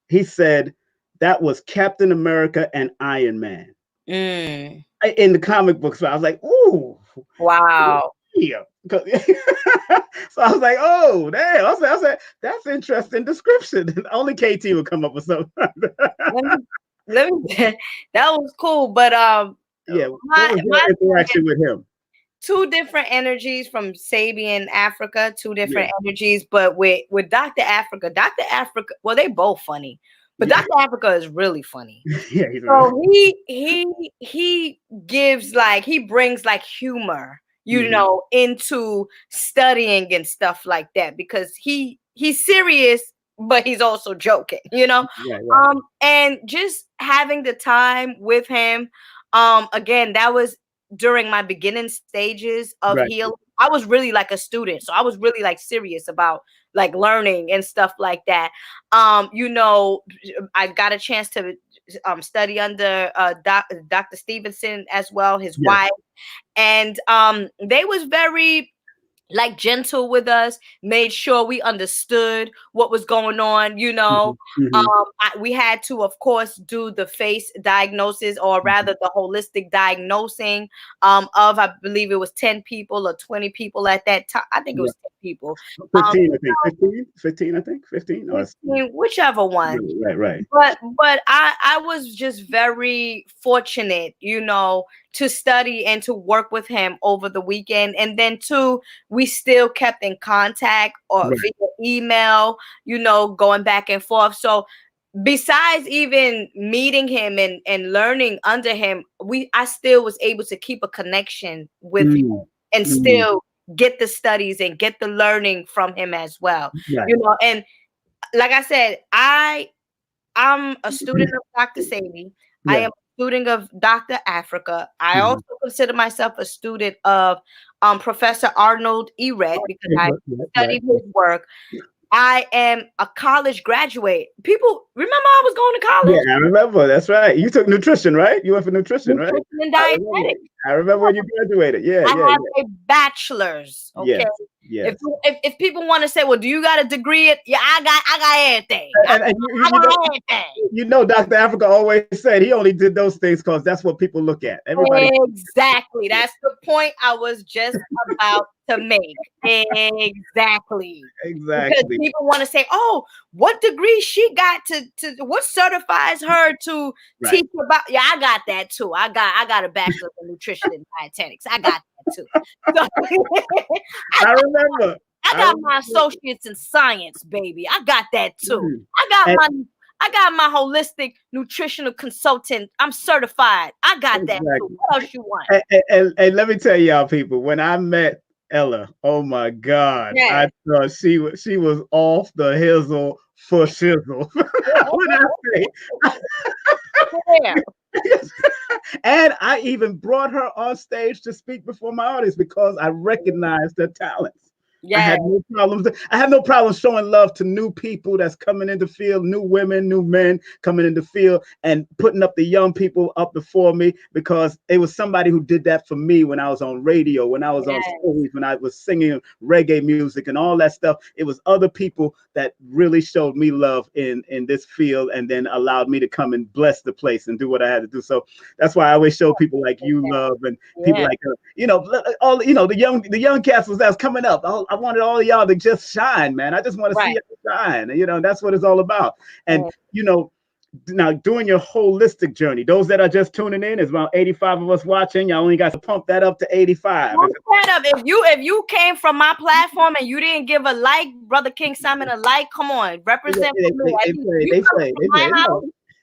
He said that was Captain America and Iron Man in the comic books. So I was like, ooh, wow, yeah. So I was like, oh, damn. I said that's interesting description. Only KT would come up with something. let me, that was cool, but what was your interaction with him? Two different energies from Sabi and Africa, two different energies, but with Dr. Africa, well, they both funny. But Dr. Africa is really funny. Yeah, so he gives he brings humor, into studying and stuff like that, because he's serious, but he's also joking, and just having the time with him. Again, that was during my beginning stages of healing. I was really like a student, so I was really serious about learning and stuff like that. I got a chance to study under Dr. Stevenson as well, his wife, and they was very gentle with us, made sure we understood what was going on. We had to, of course, do the face diagnosis, or rather the holistic diagnosing of, I believe it was 10 people or 20 people at that time. I think it was 10 people. 15, I think. 15, I think. 15. 15, whichever one. Right. But I was just very fortunate, you know, to study and to work with him over the weekend. And then too, we still kept in contact or via email, you know, going back and forth. So besides even meeting him and learning under him, I still was able to keep a connection with him and still get the studies and get the learning from him as well. You know, and like I said, I'm a student of Dr. Sadie. I am a student of Dr. Africa. I also consider myself a student of Professor Arnold E. Red because I studied his work. I am a college graduate. People remember I was going to college? Yeah, I remember. That's right. You took nutrition, right? You went for nutrition, right? And dietetics. I remember when you graduated. I have a bachelor's. Okay. Yes. If people want to say, well, do you got a degree? Yeah, I got everything. You know, Dr. Africa always said he only did those things because that's what people look at. Everybody. Exactly. That's the point I was just about to make. Exactly. Because people want to say, oh, what degree she got to what certifies her to teach about? Yeah, I got that too. I got a bachelor's in nutrition and dietetics. I got that too. So, I remember. I got my associates in science, baby. I got that too. I got my holistic nutritional consultant. I'm certified. I got that too. What else you want? And let me tell y'all, people, when I met Ella, oh my God, I thought she was off the hizzle for shizzle. What I say? And I even brought her on stage to speak before my audience because I recognized her talents. I had no problems. I have no problem showing love to new people that's coming into field, new women, new men coming into field, and putting up the young people up before me because it was somebody who did that for me when I was on radio, when I was on stage, when I was singing reggae music and all that stuff. It was other people that really showed me love in this field and then allowed me to come and bless the place and do what I had to do. So that's why I always show people like you love and people like you know, all the young cats that's coming up. I wanted all of y'all to just shine, man. I just want to see you shine. You know, that's what it's all about. And, you know, now doing your holistic journey, those that are just tuning in, is about 85 of us watching. Y'all only got to pump that up to 85. Pump that up. If you came from my platform and you didn't give a like, Brother King Simon, a like, come on, represent for me. They play.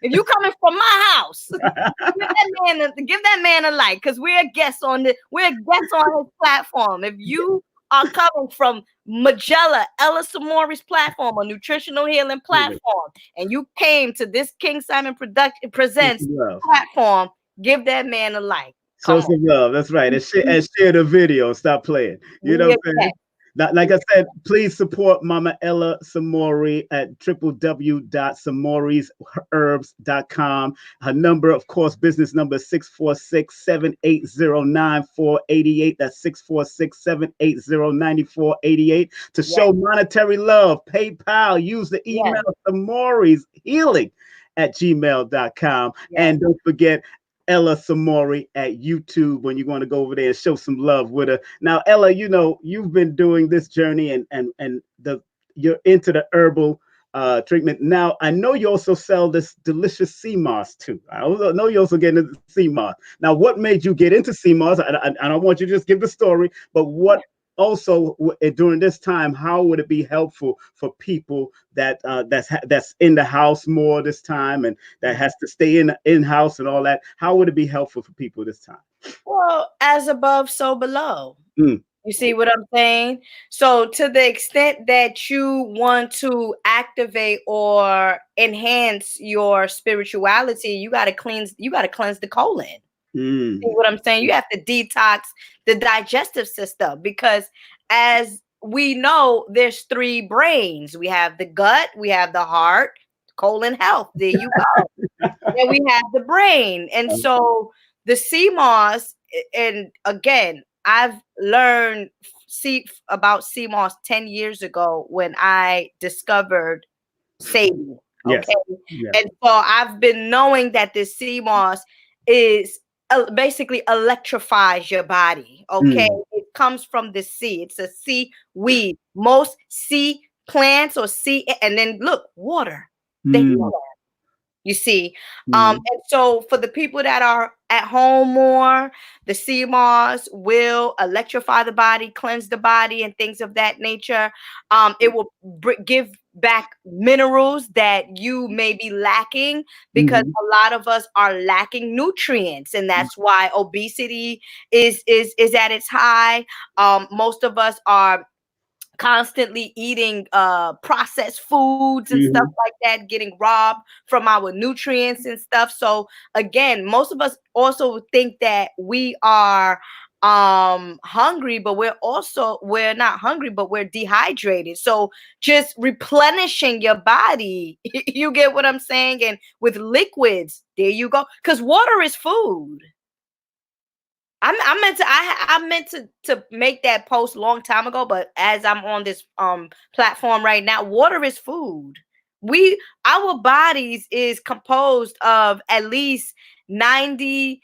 If you coming from my house, give that man a like, because we're guests on his platform. If you are coming from Magella, Ella Samory's platform, a nutritional healing platform, and you came to this King Simon Presents platform, give that man a like. Show some love. That's right. And share the video. Stop playing. You know what I'm saying? Like I said, please support Mama Ella Samory at www.samory'sherbs.com. Her number, of course, business number is 646-780-9488. That's 646-780-9488. To show monetary love, PayPal, use the email samory'shealing@gmail.com. And don't forget, Ella Samory at YouTube when you want to go over there and show some love with her. Now, Ella, you know, you've been doing this journey and you're into the herbal treatment. Now, I know you also sell this delicious sea moss too. I know you also get into sea moss. Now, what made you get into sea moss? I don't want you to just give the story, but what also during this time, how would it be helpful for people that's in the house more this time and that has to stay in house and all that? How would it be helpful for people this time? Well, as above, so below. You see what I'm saying? So to the extent that you want to activate or enhance your spirituality, you got to cleanse the colon. See what I'm saying? You have to detox the digestive system because, as we know, there's 3 brains. We have the gut, we have the heart, colon health. There you go. And we have the brain. And so the sea moss, and again, I've learned about sea moss 10 years ago when I discovered Sadie. Okay. And so I've been knowing that this sea moss is basically electrifies your body. Okay. It comes from the sea. It's a sea weed. Most sea plants or sea, and then look, water. They know that. You see, and so for the people that are at home more, the sea moss will electrify the body, cleanse the body, and things of that nature. It will give back minerals that you may be lacking, because a lot of us are lacking nutrients, and that's why obesity is at its high. Most of us are constantly eating processed foods and stuff like that, getting robbed from our nutrients and stuff. So again, most of us also think that we are hungry, but we're not hungry, but we're dehydrated. So just replenishing your body, you get what I'm saying? And with liquids, there you go, because water is food. I meant to make that post a long time ago, but as I'm on this platform right now, water is food. Our bodies is composed of at least 97%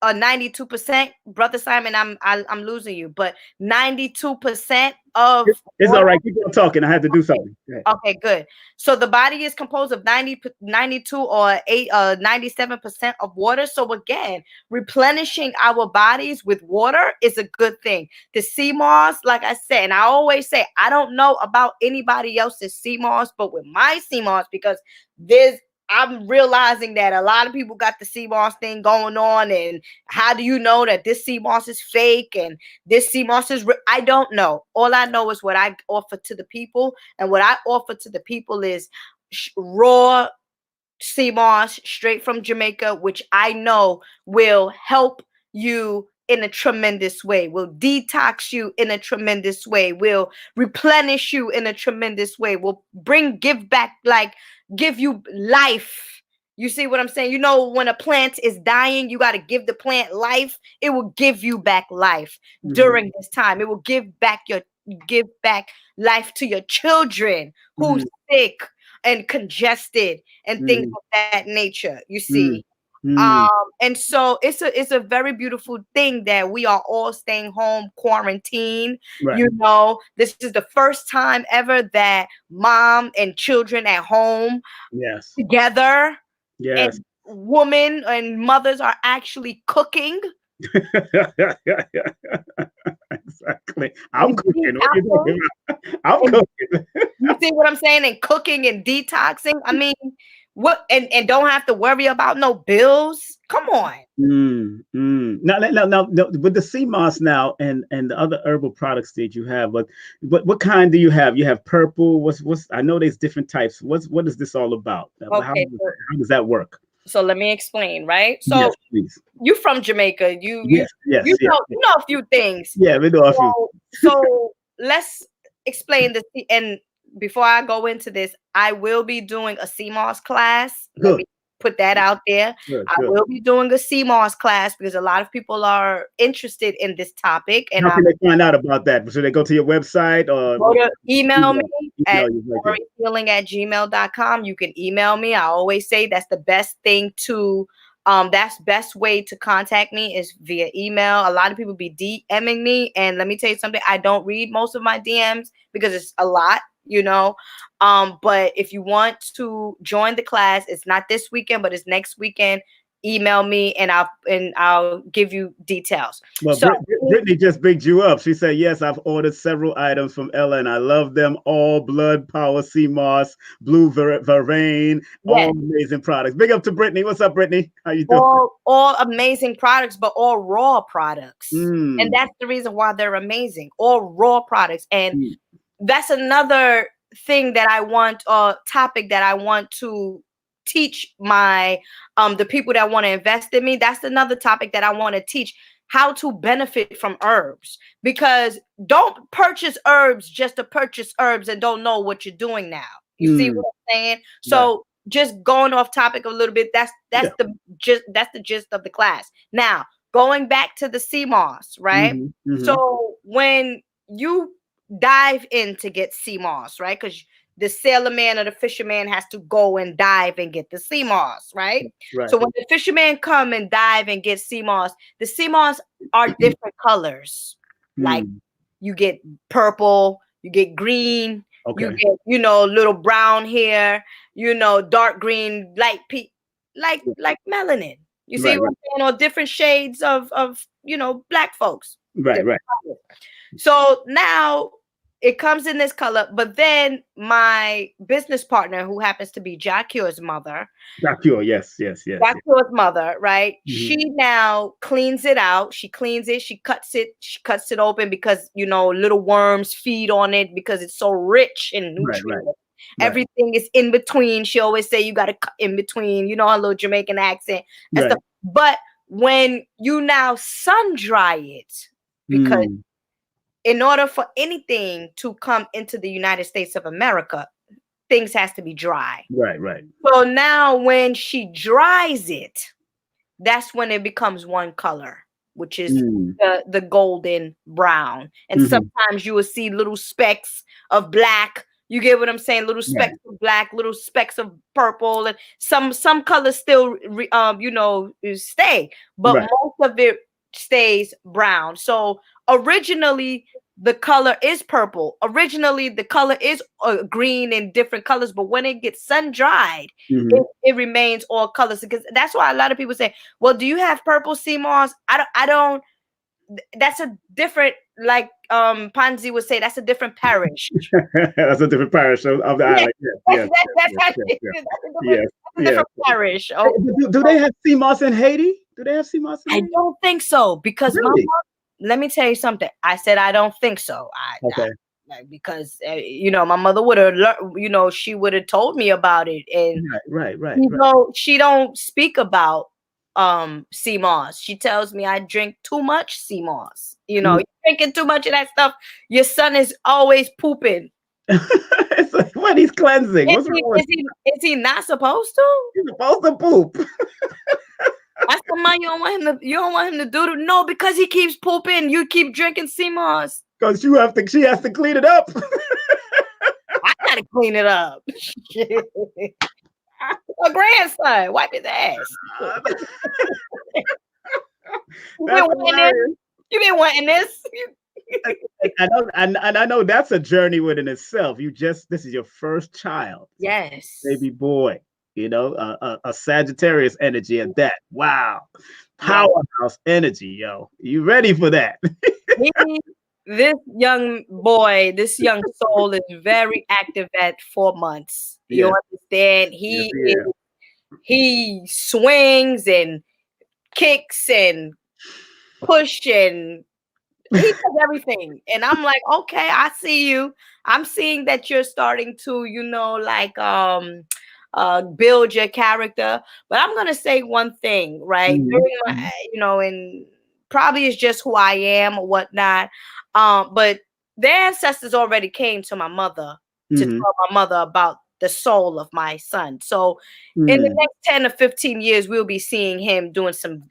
or 92%. Brother Simon, I'm losing you, but 92% of it's all right. Keep on talking. I had to do something. Okay, good. So the body is composed of 92 or 97% of water. So again, replenishing our bodies with water is a good thing. The sea moss, like I said, and I always say, I don't know about anybody else's sea moss, but with my sea moss, because I'm realizing that a lot of people got the sea moss thing going on, and how do you know that this sea moss is fake and this sea moss is I don't know. All I know is what I offer to the people, and what I offer to the people is raw sea moss straight from Jamaica, which I know will help you in a tremendous way, will detox you in a tremendous way, will replenish you in a tremendous way, will give you life. You see what I'm saying? You know, when a plant is dying, you got to give the plant life. It will give you back life during this time. It will give back life to your children who's sick and congested and things of that nature. You see. And so it's a very beautiful thing that we are all staying home, quarantine. Right. You know, this is the first time ever that mom and children at home together. Yes. And women and mothers are actually cooking. Exactly. I'm cooking. What are you talking about? I'm cooking. You see what I'm saying? And cooking and detoxing. I mean, what and don't have to worry about no bills. Come on. Now, with the sea moss now and the other herbal products that you have, but what kind do you have? You have purple. What's I know there's different types. What is this all about? Okay, how does that work? So let me explain, right? So yes, please. You from Jamaica. You know a few things. Yeah, we know a few. So let's explain this. And before I go into this, I will be doing a sea moss class. Let me put that out there. I will be doing a sea moss class because a lot of people are interested in this topic. And how can they find out about that? Should they go to your website or email me at samory@gmail.com? You can email me. I always say that's the best thing to that's best way to contact me is via email. A lot of people be DMing me, and let me tell you something, I don't read most of my DMs because it's a lot, you know. But if you want to join the class, it's not this weekend, but it's next weekend. Email me and I'll give you details. Well, so, Brittany just bigged you up. She said, yes, I've ordered several items from Ella and I love them all. Blood Power, Sea Moss, Blue Vervain, all amazing products. Big up to Brittany. What's up, Brittany? How you doing? All amazing products, but all raw products. And that's the reason why they're amazing. All raw products. And that's another thing that I want, topic that I want to teach my the people that want to invest in me. That's another topic that I want to teach, how to benefit from herbs, because don't purchase herbs just to purchase herbs and don't know what you're doing now. You see what I'm saying? So just going off topic a little bit, that's the gist of the class. Now going back to the sea moss, right? So when you dive in to get sea moss, right, because the sailor man or the fisherman has to go and dive and get the sea moss, right? Right. So when the fisherman come and dive and get sea moss, the sea moss are different colors. Like you get purple, you get green, you get, you know, little brown hair, you know, dark green, light pink, like melanin. You see what I'm saying? Or different shades of you know, black folks. Right. So now it comes in this color, but then my business partner, who happens to be Jacure's mother, yes. Jacure's mother, right? She now cleans it out. She cleans it. She cuts it open because, you know, little worms feed on it because it's so rich in nutrients. Everything is in between. She always say you got to cut in between. You know, her little Jamaican accent and stuff. But when you now sun dry it, because in order for anything to come into the United States of America, things has to be dry. Right. So now when she dries it, that's when it becomes one color, which is the golden brown. And sometimes you will see little specks of black. You get what I'm saying? Little specks of black, little specks of purple, and some colors still you know, stay, but most of it stays brown. So originally the color is purple. Originally the color is green in different colors, but when it gets sun dried, it remains all colors. Because that's why a lot of people say, well, do you have purple sea moss? I don't. That's a different, like Panzi would say, that's a different parish. That's a different parish of the island. That's a different parish. Oh. Do they have sea moss in Haiti? Do they have sea moss in Haiti? I don't think so, because let me tell you something. I said I don't think so. Because you know, my mother would have, you know, she would have told me about it, and you know, she don't speak about sea moss. She tells me I drink too much sea moss. You know, you're drinking too much of that stuff, your son is always pooping. It's like, what, he's cleansing? Is he not supposed to? He's supposed to poop. That's the man you don't want him to do. No, because he keeps pooping. You keep drinking sea moss. Because she has to clean it up. I gotta clean it up. A grandson, wipe his ass. You been wanting this. I know that's a journey within itself. This is your first child. Yes. Baby boy. You know, a Sagittarius energy at that. Wow. Powerhouse energy, yo. You ready for that? This young boy, this young soul is very active at 4 months. You understand? He swings and kicks and push and he does everything. And I'm like, okay, I see you. I'm seeing that you're starting to, you know, like build your character. But I'm gonna say one thing, right? During my, you know, and probably it's just who I am or whatnot. But their ancestors already came to my mother to tell my mother about the soul of my son. So in the next 10 or 15 years, we'll be seeing him doing some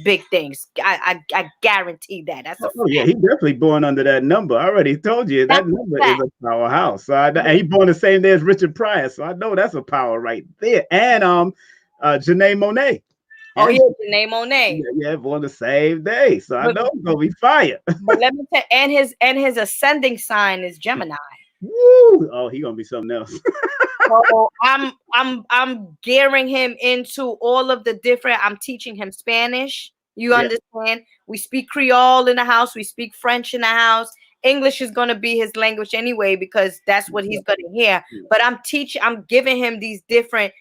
big things. I guarantee that. That's he's definitely born under that number. I already told you that number is a powerhouse. So and he born the same day as Richard Pryor. So I know that's a power right there. And Janae Monet. Oh yeah, Janae Monet. Yeah, born the same day. So I know it's gonna be fire. But let me tell you, and his ascending sign is Gemini. Woo! Oh, he gonna be something else. So I'm gearing him into all of the different. I'm teaching him Spanish. You understand? We speak Creole in the house. We speak French in the house. English is gonna be his language anyway because that's what he's gonna hear. But I'm giving him these different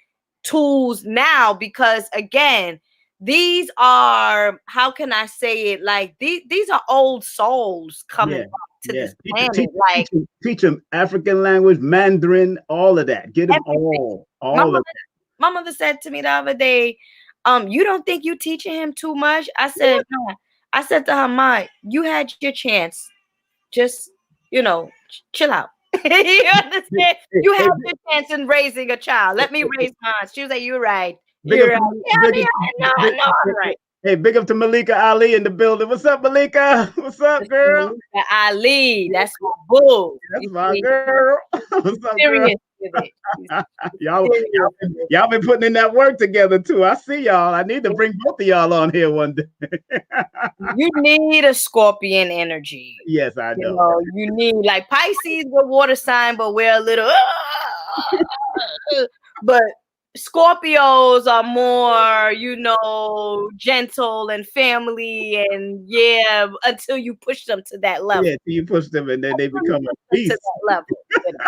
tools now because again, these are, how can I say it? Like these are old souls coming to this planet. Teach them African language, Mandarin, all of that. Get them all of that. My mother said to me the other day, you don't think you teaching him too much? I said, no. I said to her, Ma, you had your chance. Just, you know, chill out. You understand? You have your chance in raising a child. Let me raise mine. She was like, you're right. You're right. I know, I'm right. Hey, big up to Malika Ali in the building. What's up, Malika? What's up, girl? Ali, that's my boo. That's You my see, girl. What's up, girl? serious with it. She's y'all, serious with it. y'all been putting in that work together too. I see y'all. I need to bring both of y'all on here one day. You need a Scorpion energy. Yes, I You know. know, you need like Pisces, we're water sign, but we're a little but Scorpios are more, you know, gentle and family, and yeah, until you push them to that level. Yeah, you push them and then they become a To beast. that level, you know.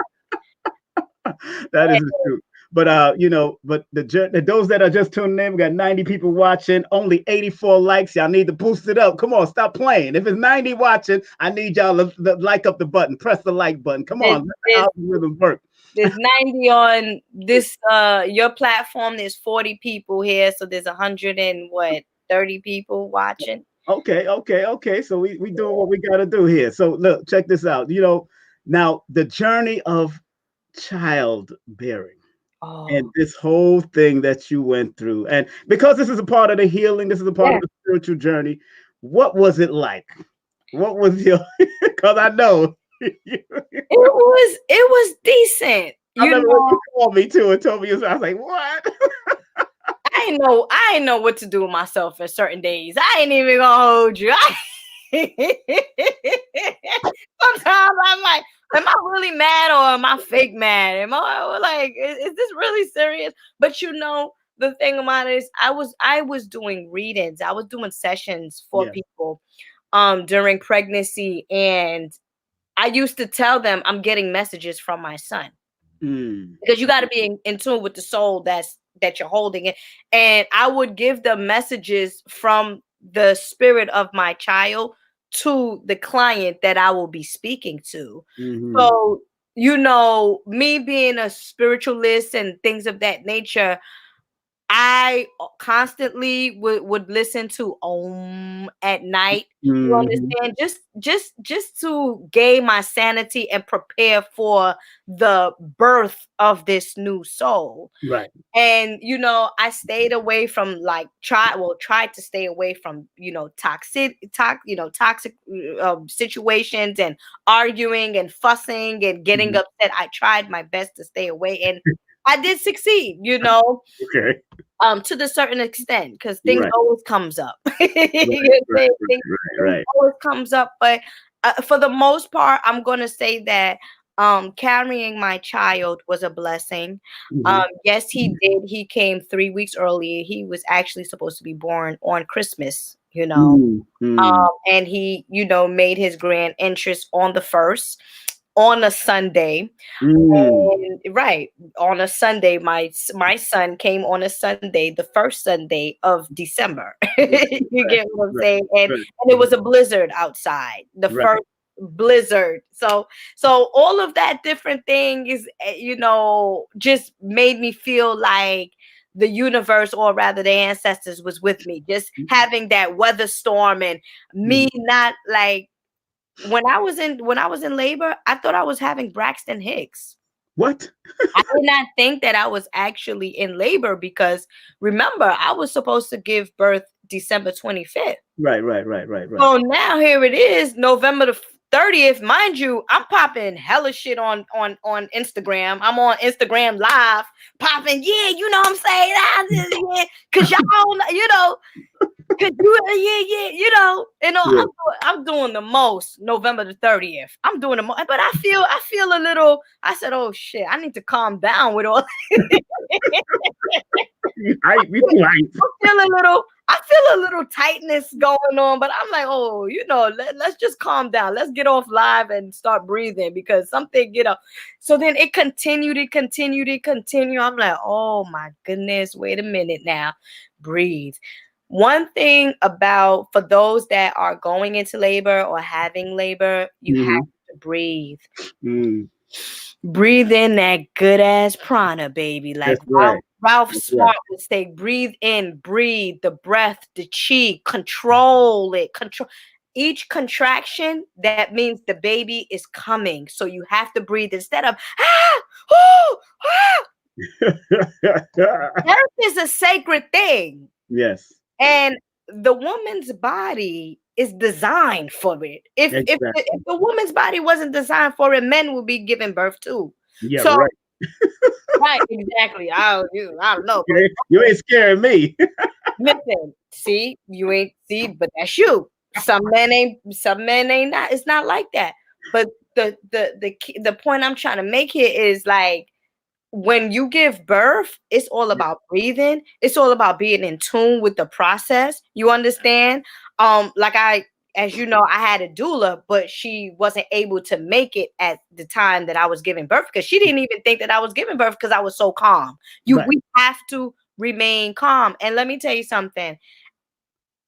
That is true. But you know, but those that are just tuning in, we got 90 people watching, only 84 likes. Y'all need to boost it up. Come on, stop playing. If it's 90 watching, I need y'all to like up the button, press the like button. Come on, let the algorithm work. There's 90 on this your platform. There's 40 people here, so there's 30 people watching. Okay. So we doing what we gotta do here. So look, check this out. You know, now the journey of childbearing. And this whole thing that you went through, and because this is a part of the healing, this is a part of the spiritual journey. What was it like? What was your? Because I know it was decent. I remember when you called me too and told me, I was like, what? I ain't know what to do with myself at certain days. I ain't even gonna hold you. Sometimes I'm like, am I really mad or am I fake mad? Am I like, is this really serious? But you know, the thing about it is I was doing readings, I was doing sessions for people during pregnancy, and I used to tell them I'm getting messages from my son. Because you got to be in tune with the soul that you're holding it. And I would give the messages from the spirit of my child to the client that I will be speaking to. So, you know, me being a spiritualist and things of that nature, I constantly would listen to Om at night. You understand? Just to gain my sanity and prepare for the birth of this new soul. Right. And you know, I stayed away from like tried to stay away from, you know, toxic situations and arguing and fussing and getting upset. I tried my best to stay away, and I did succeed, you know. Okay. To the certain extent, because things always comes up. Right. Always comes up, but for the most part, I'm gonna say that carrying my child was a blessing. Yes, he did. He came 3 weeks early. He was actually supposed to be born on Christmas, you know. And he, you know, made his grand entrance on the 1st. On a Sunday, and, right on a Sunday, my son came on a Sunday, the first Sunday of December. You get what I'm saying? And it was a blizzard outside, the first blizzard. So all of that different thing is, you know, just made me feel like the universe, or rather the ancestors, was with me. Just having that weather storm and me not like. When I was in labor, I thought I was having Braxton Hicks. What? I did not think that I was actually in labor, because remember, I was supposed to give birth December 25th. Right. So now here it is, November the 30th. Mind you, I'm popping hella shit on Instagram. I'm on Instagram live, popping, you know what I'm saying? Because y'all, you know. Cause you know, I'm doing the most November the 30th. I'm doing the most, but I feel a little. I said, oh shit, I need to calm down with all. I feel a little tightness going on, but I'm like, oh, you know, let's just calm down. Let's get off live and start breathing, because something, you know. So then it continued. I'm like, oh my goodness, wait a minute now, breathe. One thing about, for those that are going into labor or having labor, you have to breathe. Breathe in that good ass prana, baby. Like Ralph Smart would say, breathe in, breathe the breath, the chi, control it. Control each contraction. That means the baby is coming. So you have to breathe instead of Birth is a sacred thing. Yes. And the woman's body is designed for it. If the woman's body wasn't designed for it, men would be giving birth too. Yeah, So, right. Right, exactly. I don't know. But You ain't scaring me. listen, see, you ain't see, but that's you. Some men ain't not. It's not like that. But the point I'm trying to make here is like, when you give birth, it's all about breathing. It's all about being in tune with the process. You understand? As you know, I had a doula, but she wasn't able to make it at the time that I was giving birth because she didn't even think that I was giving birth because I was so calm. We have to remain calm. And let me tell you something.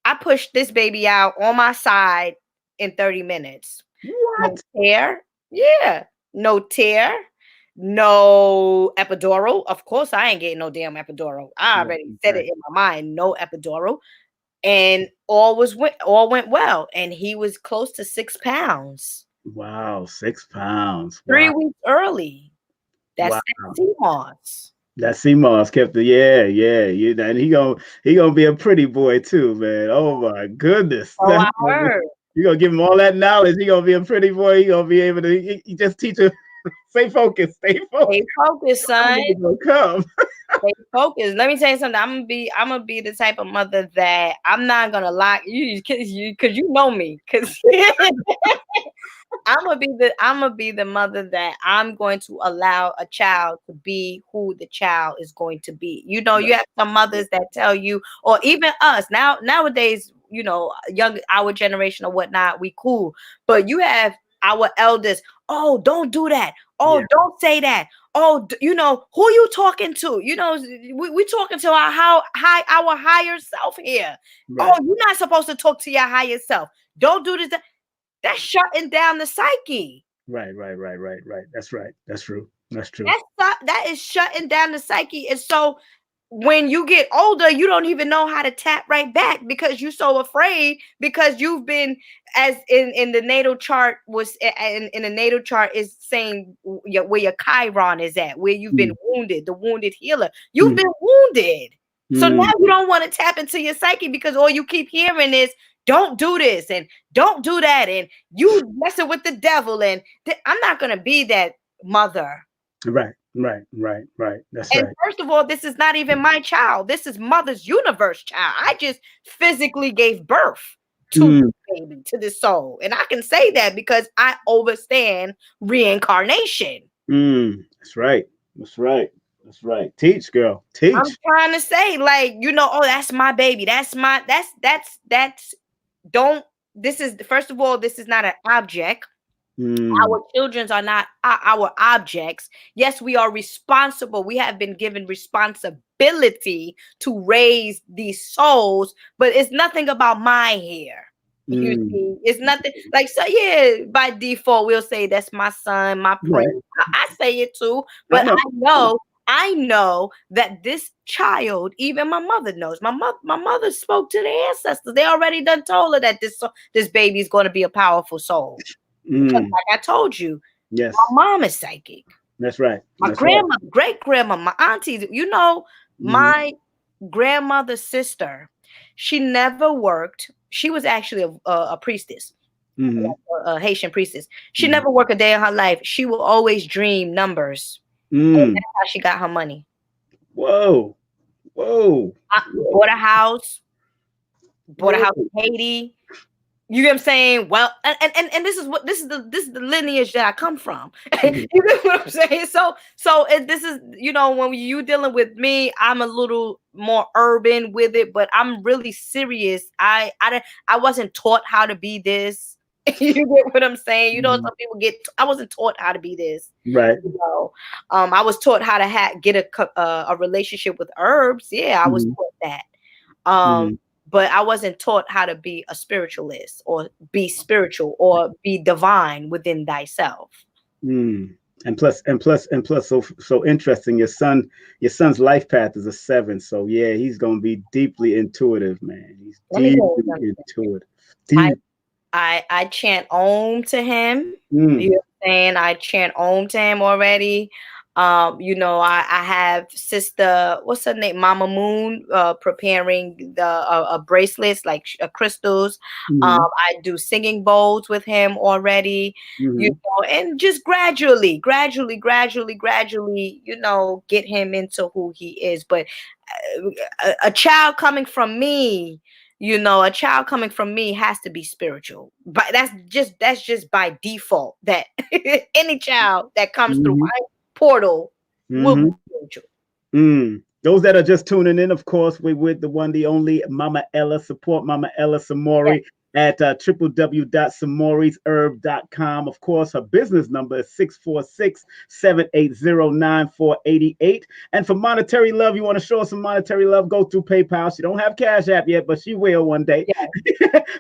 I pushed this baby out on my side in 30 minutes. What? No tear. Yeah. No tear. No epidural. Of course, I ain't getting no damn epidural. I already said it in my mind. No epidural. And all went well. And he was close to 6 pounds. Wow, 6 pounds. 3 weeks early. That's CMOS. That CMOS kept the and he gonna be a pretty boy too, man. Oh my goodness. Oh, I heard. You gonna give him all that knowledge. He gonna be a pretty boy. He gonna be able to. He just teach him. Stay focused. Stay focused. Stay focused, son. Gonna come. Stay focused. Let me tell you something. I'm gonna be the type of mother that I'm not gonna lie you because you know me. Because I'm gonna be the mother that I'm going to allow a child to be who the child is going to be. You know, you have some mothers that tell you, or even us nowadays, you know, our generation or whatnot, we cool. But you have our elders. Oh, don't do that. Oh, don't say that. Oh, you know, who you talking to? You know, we talking to our higher self here. Right. Oh, you're not supposed to talk to your higher self. Don't do this. That's shutting down the psyche. Right. That's right. That's true. That is shutting down the psyche. And so when you get older, you don't even know how to tap right back because you're so afraid, because you've been, as in the natal chart was in the natal chart is saying where your Chiron is at, where you've been wounded, the wounded healer. You've been wounded. So now you don't want to tap into your psyche because all you keep hearing is, don't do this and don't do that, and you messing with the devil. And I'm not going to be that mother. Right. That's and right. First of all, this is not even my child. This is Mother's universe child. I just physically gave birth to this baby, to this soul. And I can say that because I understand reincarnation. That's right. Teach, girl. Teach. I'm trying to say, like, you know, oh, that's my baby. This is, first of all, this is not an object. Our children are not our objects. Yes, we are responsible. We have been given responsibility to raise these souls, but it's nothing about my hair. You see, it's nothing like, so yeah, by default, we'll say that's my son, my prince. Right. I say it too, but I know that this child, even my mother knows. My mother spoke to the ancestors. They already done told her that this baby is going to be a powerful soul. Because like I told you, my mom is psychic. That's right. My grandma, great grandma, my aunties, you know, my grandmother's sister, she never worked. She was actually a priestess, a Haitian priestess. She never worked a day in her life. She will always dream numbers. And that's how she got her money. Whoa. Bought a house in Haiti. You know what I'm saying? Well, and this is the lineage that I come from. You know what I'm saying? So this is, you know, when you dealing with me, I'm a little more urban with it, but I'm really serious. I wasn't taught how to be this. You get what I'm saying? You know, some people I wasn't taught how to be this. Right. You know, I was taught how to get a relationship with herbs. Yeah, I was taught that. But I wasn't taught how to be a spiritualist or be spiritual or be divine within thyself. And plus, so interesting. Your son's life path is a 7. So yeah, he's gonna be deeply intuitive, man. He's deeply intuitive. I chant Om to him. You know what I'm saying? I chant Om to him already. You know, I have sister, what's her name, Mama Moon, preparing the bracelets, like crystals. I do singing bowls with him already. You know, and just gradually, you know, get him into who he is. But a child coming from me, you know, a child coming from me has to be spiritual. But that's just by default, that any child that comes through my portal will be spiritual. Those that are just tuning in, of course, we're with the one, the only Mama Ella. Support Mama Ella Samory at www.samorysherb.com. Of course, her business number is 646-780-9488. And for monetary love, you want to show us some monetary love, go through PayPal. She don't have Cash App yet, but she will one day.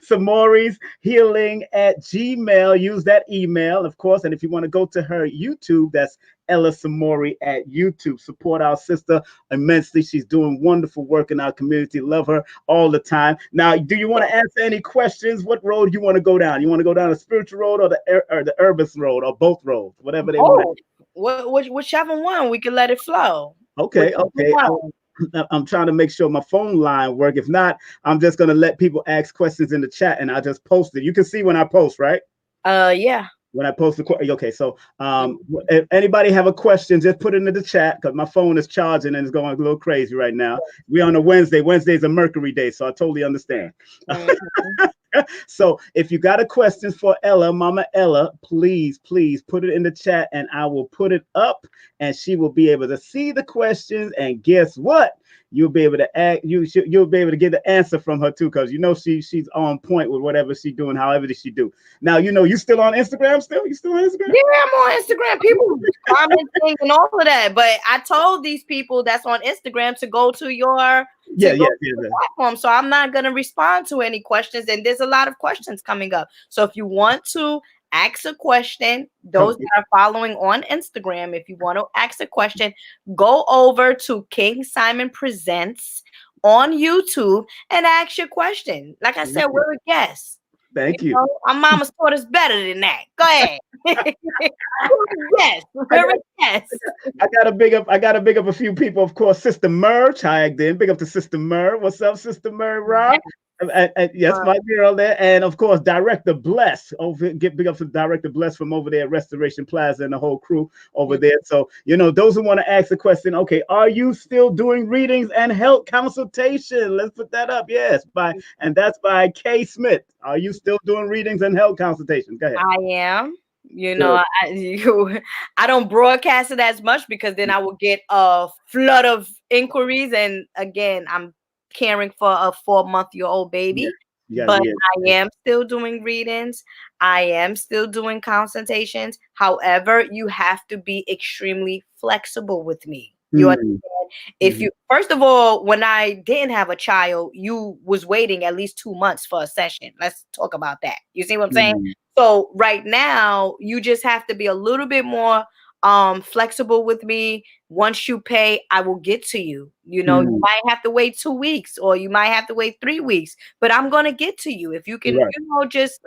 Samorys Healing at Gmail. Use that email, of course. And if you want to go to her YouTube, that's Ella Samory at YouTube. Support our sister immensely. She's doing wonderful work in our community. Love her all the time. Now, do you want to answer any questions? What road you want to go down? You want to go down the spiritual road or the Herbalist road, or both roads, whatever they want. Whichever one, we can let it flow. Okay. I'm trying to make sure my phone line work. If not, I'm just going to let people ask questions in the chat, and I'll just post it. You can see when I post, right? Yeah. When I post the question. Okay, so if anybody have a question, just put it into the chat, because my phone is charging and it's going a little crazy right now. We're on a Wednesday. Wednesday's a Mercury day, so I totally understand. So if you got a question for Ella, Mama Ella, please put it in the chat, and I will put it up, and she will be able to see the questions. And guess what? You'll be able to you'll be able to get the answer from her too, because you know she's on point with whatever she's doing, however she do. Now, you know, you still on Instagram still? You still on Instagram? Yeah, I'm on Instagram. People commenting and all of that. But I told these people that's on Instagram to go to your platform. So I'm not gonna respond to any questions. And there's a lot of questions coming up. So if you want to ask a question, those that are following on Instagram, if you want to ask a question, go over to King Simon Presents on YouTube and ask your question. Like I said, we're a guest. Thank you. Know, our mama's taught us better than that. Go ahead. Yes, we're a guest. I gotta big up a few people, of course. Sister Mer tagged in. Big up to Sister Mer. What's up, Sister Mer? Rob? Yes, my girl there. And of course, Director Bless. Big up to Director Bless from over there at Restoration Plaza and the whole crew over there. So, you know, those who want to ask the question, okay, are you still doing readings and health consultation? Let's put that up. Yes, and that's by K. Smith. Are you still doing readings and health consultation? Go ahead. I am. You know, I don't broadcast it as much, because then I will get a flood of inquiries. And again, I'm caring for a 4-month-old baby. But I am still doing readings. I am still doing consultations. However, you have to be extremely flexible with me. You understand? If you, first of all, when I didn't have a child, you was waiting at least 2 months for a session. Let's talk about that. You see what I'm saying? So right now, you just have to be a little bit more flexible with me. Once you pay, I will get to you. You know, you might have to wait 2 weeks, or you might have to wait 3 weeks, but I'm going to get to you. If you can, you know, just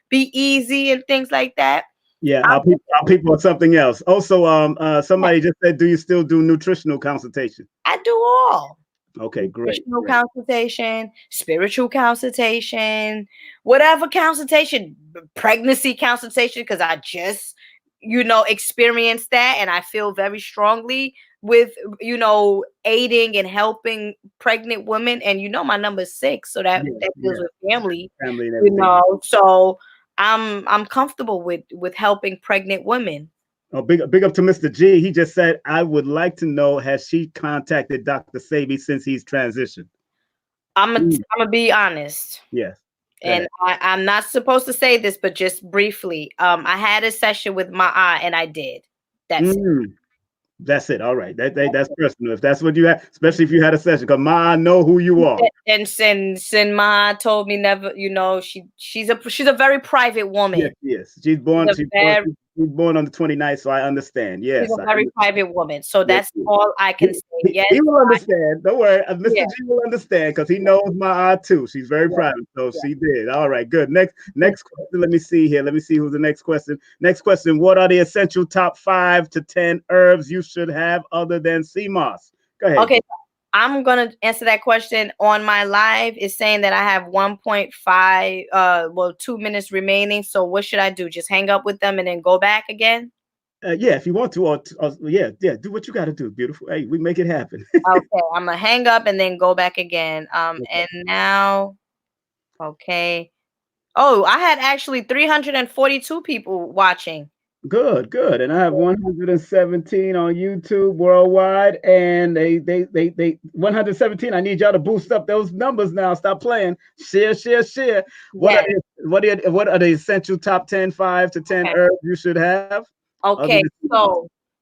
be easy and things like that. Yeah, I'll people on something else. Also, somebody just said, do you still do nutritional consultation? I do all. Okay, great. Nutritional consultation, spiritual consultation, whatever consultation, pregnancy consultation, because I just, you know, experienced that, and I feel very strongly with, you know, aiding and helping pregnant women. And you know, my number is 6, so that deals with family and everything. You know, so I'm comfortable with helping pregnant women. Oh, big up to Mr. G. He just said, I would like to know, has she contacted Dr. Sabi since he's transitioned? I'm gonna be honest. Yes. And I'm not supposed to say this, but just briefly, I had a session with my aunt, and I did. That's it. That's it. All right. That's personal. If that's what you had, especially if you had a session, because Ma know who you are. And since Ma told me never, you know, she's a very private woman. Yes. She's born. He's born on the 29th, so I understand. She's Yes. a very private woman. So Yes, that's all I can say. Yes. He will understand. Don't worry. Mr. Yeah. G will understand because he knows my art too. She's very Yeah. private. So Yeah. she did. All right, good. Next question. Let me see here. Let me see who's the next question. Next question. What are the essential top 5 to 10 herbs you should have other than sea moss? Go ahead. Okay. I'm going to answer that question on my live. It's saying that I have 1.5, 2 minutes remaining. So what should I do? Just hang up with them and then go back again? Yeah, if you want to, or yeah, do what you got to do. Beautiful. Hey, we make it happen. Okay, I'm gonna hang up and then go back again. Okay. And now, okay. Oh, I had actually 342 people watching. Good. And I have 117 on YouTube worldwide, and they 117. I need y'all to boost up those numbers now. Stop playing. Share. What are the essential top 10, 5 to 10 herbs you should have? Okay,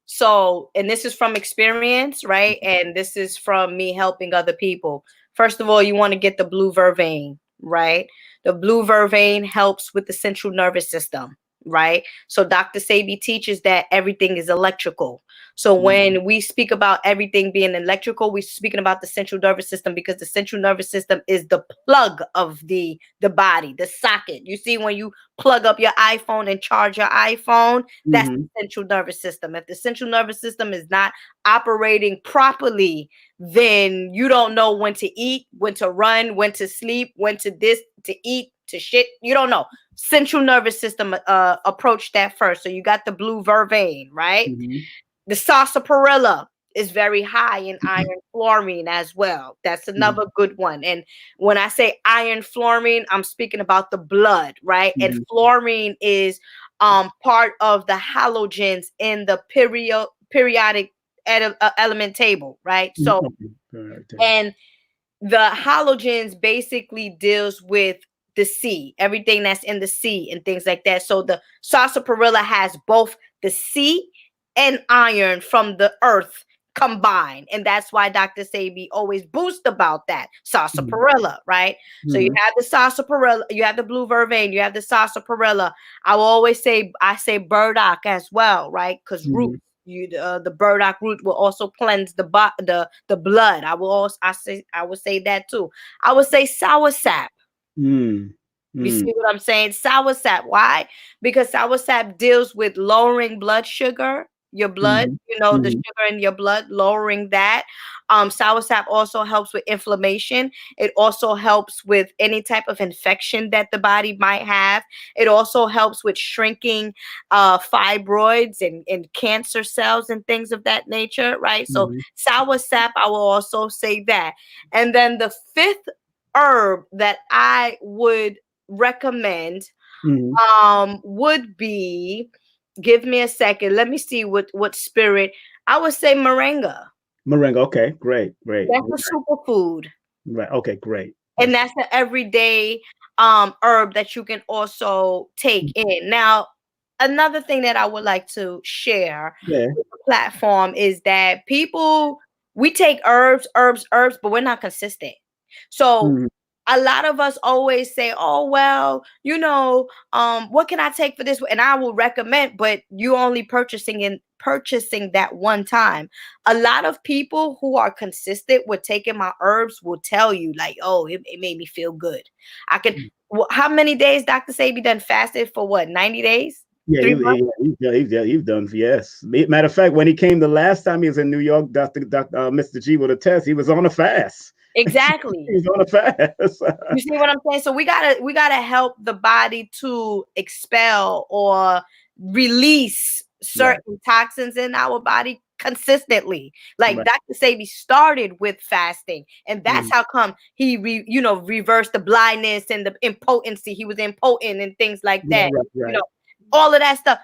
so and this is from experience, right? And this is from me helping other people. First of all, you want to get the blue vervain, right? The blue vervain helps with the central nervous system, right? So Dr. Sebi teaches that everything is electrical. So when we speak about everything being electrical, we're speaking about the central nervous system, because the central nervous system is the plug of the body, the socket. You see, when you plug up your iPhone and charge your iPhone, that's the central nervous system. If the central nervous system is not operating properly, then you don't know when to eat, when to run, when to sleep, when to eat, to shit. You don't know. Central nervous system approach that first. So you got the blue vervain, right? The sarsaparilla is very high in iron fluorine as well. That's another good one. And when I say iron fluorine, I'm speaking about the blood, right? And fluorine is part of the halogens in the periodic element table, right? So, and the halogens basically deals with the sea, everything that's in the sea and things like that. So the sarsaparilla has both the sea and iron from the earth combined, and that's why Dr. Sebi always boosts about that sarsaparilla, right? So you have the sarsaparilla, you have the blue vervain, you have the sarsaparilla. I will always say, I say burdock as well, right? Because root, the burdock root will also cleanse the blood. I would say that too. I would say soursap. You see what I'm saying? Soursap. Why? Because soursap deals with lowering blood sugar, your blood, the sugar in your blood, lowering that. Soursap also helps with inflammation. It also helps with any type of infection that the body might have. It also helps with shrinking fibroids and cancer cells and things of that nature, right? So soursap, I will also say that. And then the fifth herb that I would recommend would be, give me a second, let me see what spirit. I would say moringa. Okay, great. That's a superfood, right? Okay, great. And that's an everyday herb that you can also take in. Now, another thing that I would like to share with the platform is that we take herbs, but we're not consistent. So a lot of us always say, oh, well, what can I take for this? And I will recommend, but you only purchasing that one time. A lot of people who are consistent with taking my herbs will tell you, like, oh, it made me feel good. I can, how many days Dr. Sebi done fasted for? What, 90 days? Yeah, he's done. Yes. Matter of fact, when he came the last time he was in New York, Mr. G would attest, he was on a fast. Exactly. He's on a fast. You see what I'm saying? So we gotta help the body to expel or release certain toxins in our body consistently. Like Dr. Sebi started with fasting, and that's how come he reversed the blindness and the impotency. He was impotent and things like that. All of that stuff.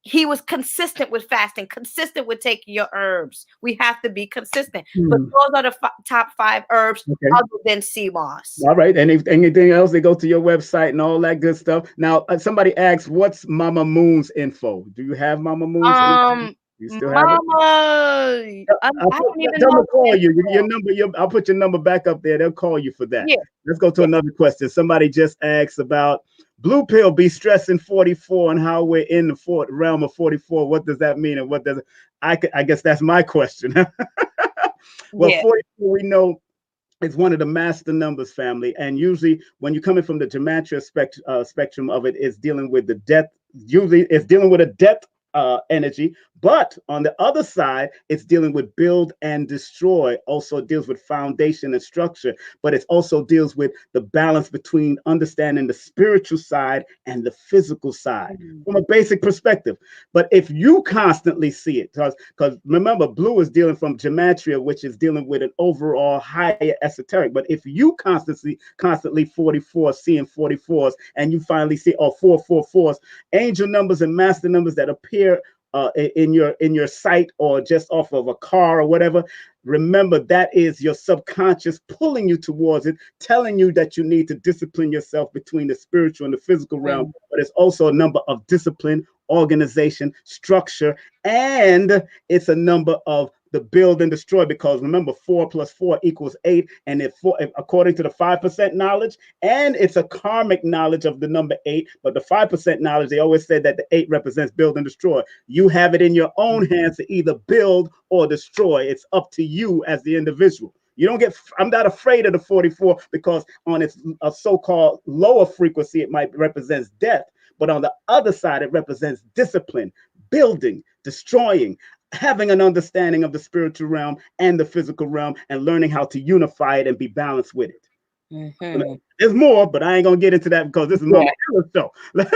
He was consistent with fasting, consistent with taking your herbs. We have to be consistent. But those are the top 5 herbs other than sea moss. All right. And if anything else, they go to your website and all that good stuff. Now, somebody asks, what's Mama Moon's info? Do you have Mama Moon's info? You still have it? I don't even know. Call you. Your number. I'll put your number back up there. They'll call you for that. Yeah. Let's go to another question. Somebody just asked about Blue pill be stressing 44 and how we're in the realm of 44. What does that mean? And what does it? I guess that's my question. Well, Yeah. 44 we know is one of the master numbers, family, and usually when you're coming from the gematria spectrum of it, is dealing with the death. Usually, it's dealing with a death energy, but on the other side, it's dealing with build and destroy. Also deals with foundation and structure, but it also deals with the balance between understanding the spiritual side and the physical side from a basic perspective. But if you constantly see it, because remember, blue is dealing from gematria, which is dealing with an overall higher esoteric. But if you constantly 44, seeing 44s, and you finally see 444s, angel numbers and master numbers that appear in your sight or just off of a car or whatever, remember that is your subconscious pulling you towards it, telling you that you need to discipline yourself between the spiritual and the physical realm. But it's also a number of discipline, organization, structure, and it's a number of the build and destroy, because remember 4 + 4 = 8, and if according to the 5% knowledge, and it's a karmic knowledge of the number 8, but the 5% knowledge, they always said that the 8 represents build and destroy. You have it in your own hands to either build or destroy. It's up to you as the individual. You don't get, I'm not afraid of the 44 because on its so-called lower frequency, it might represent death, but on the other side, it represents discipline, building, destroying, having an understanding of the spiritual realm and the physical realm, and learning how to unify it and be balanced with it. There's more, but I ain't gonna get into that because this is my show. Look,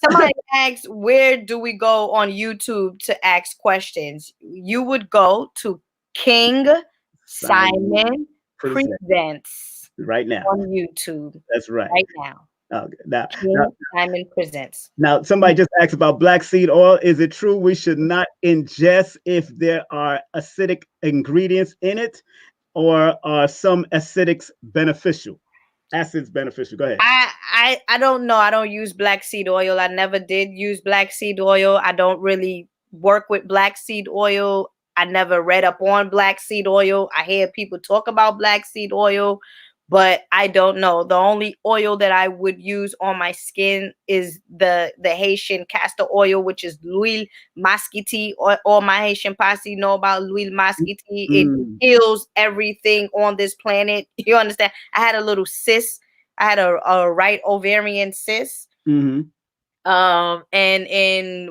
somebody asked, where do we go on YouTube to ask questions? You would go to King Simon Presents right now on YouTube. That's right. Right now. Now, Simon Presents. Now, somebody just asked about black seed oil. Is it true we should not ingest if there are acidic ingredients in it, or are some acidics beneficial? Acids beneficial? Go ahead. I don't know. I don't use black seed oil. I never did use black seed oil. I don't really work with black seed oil. I never read up on black seed oil. I hear people talk about black seed oil, but I don't know. The only oil that I would use on my skin is the Haitian castor oil, which is l'huile masquiti. All my Haitian posse know about l'huile masquiti. It heals everything on this planet. You understand? I had a little cyst. I had a right ovarian cyst. And in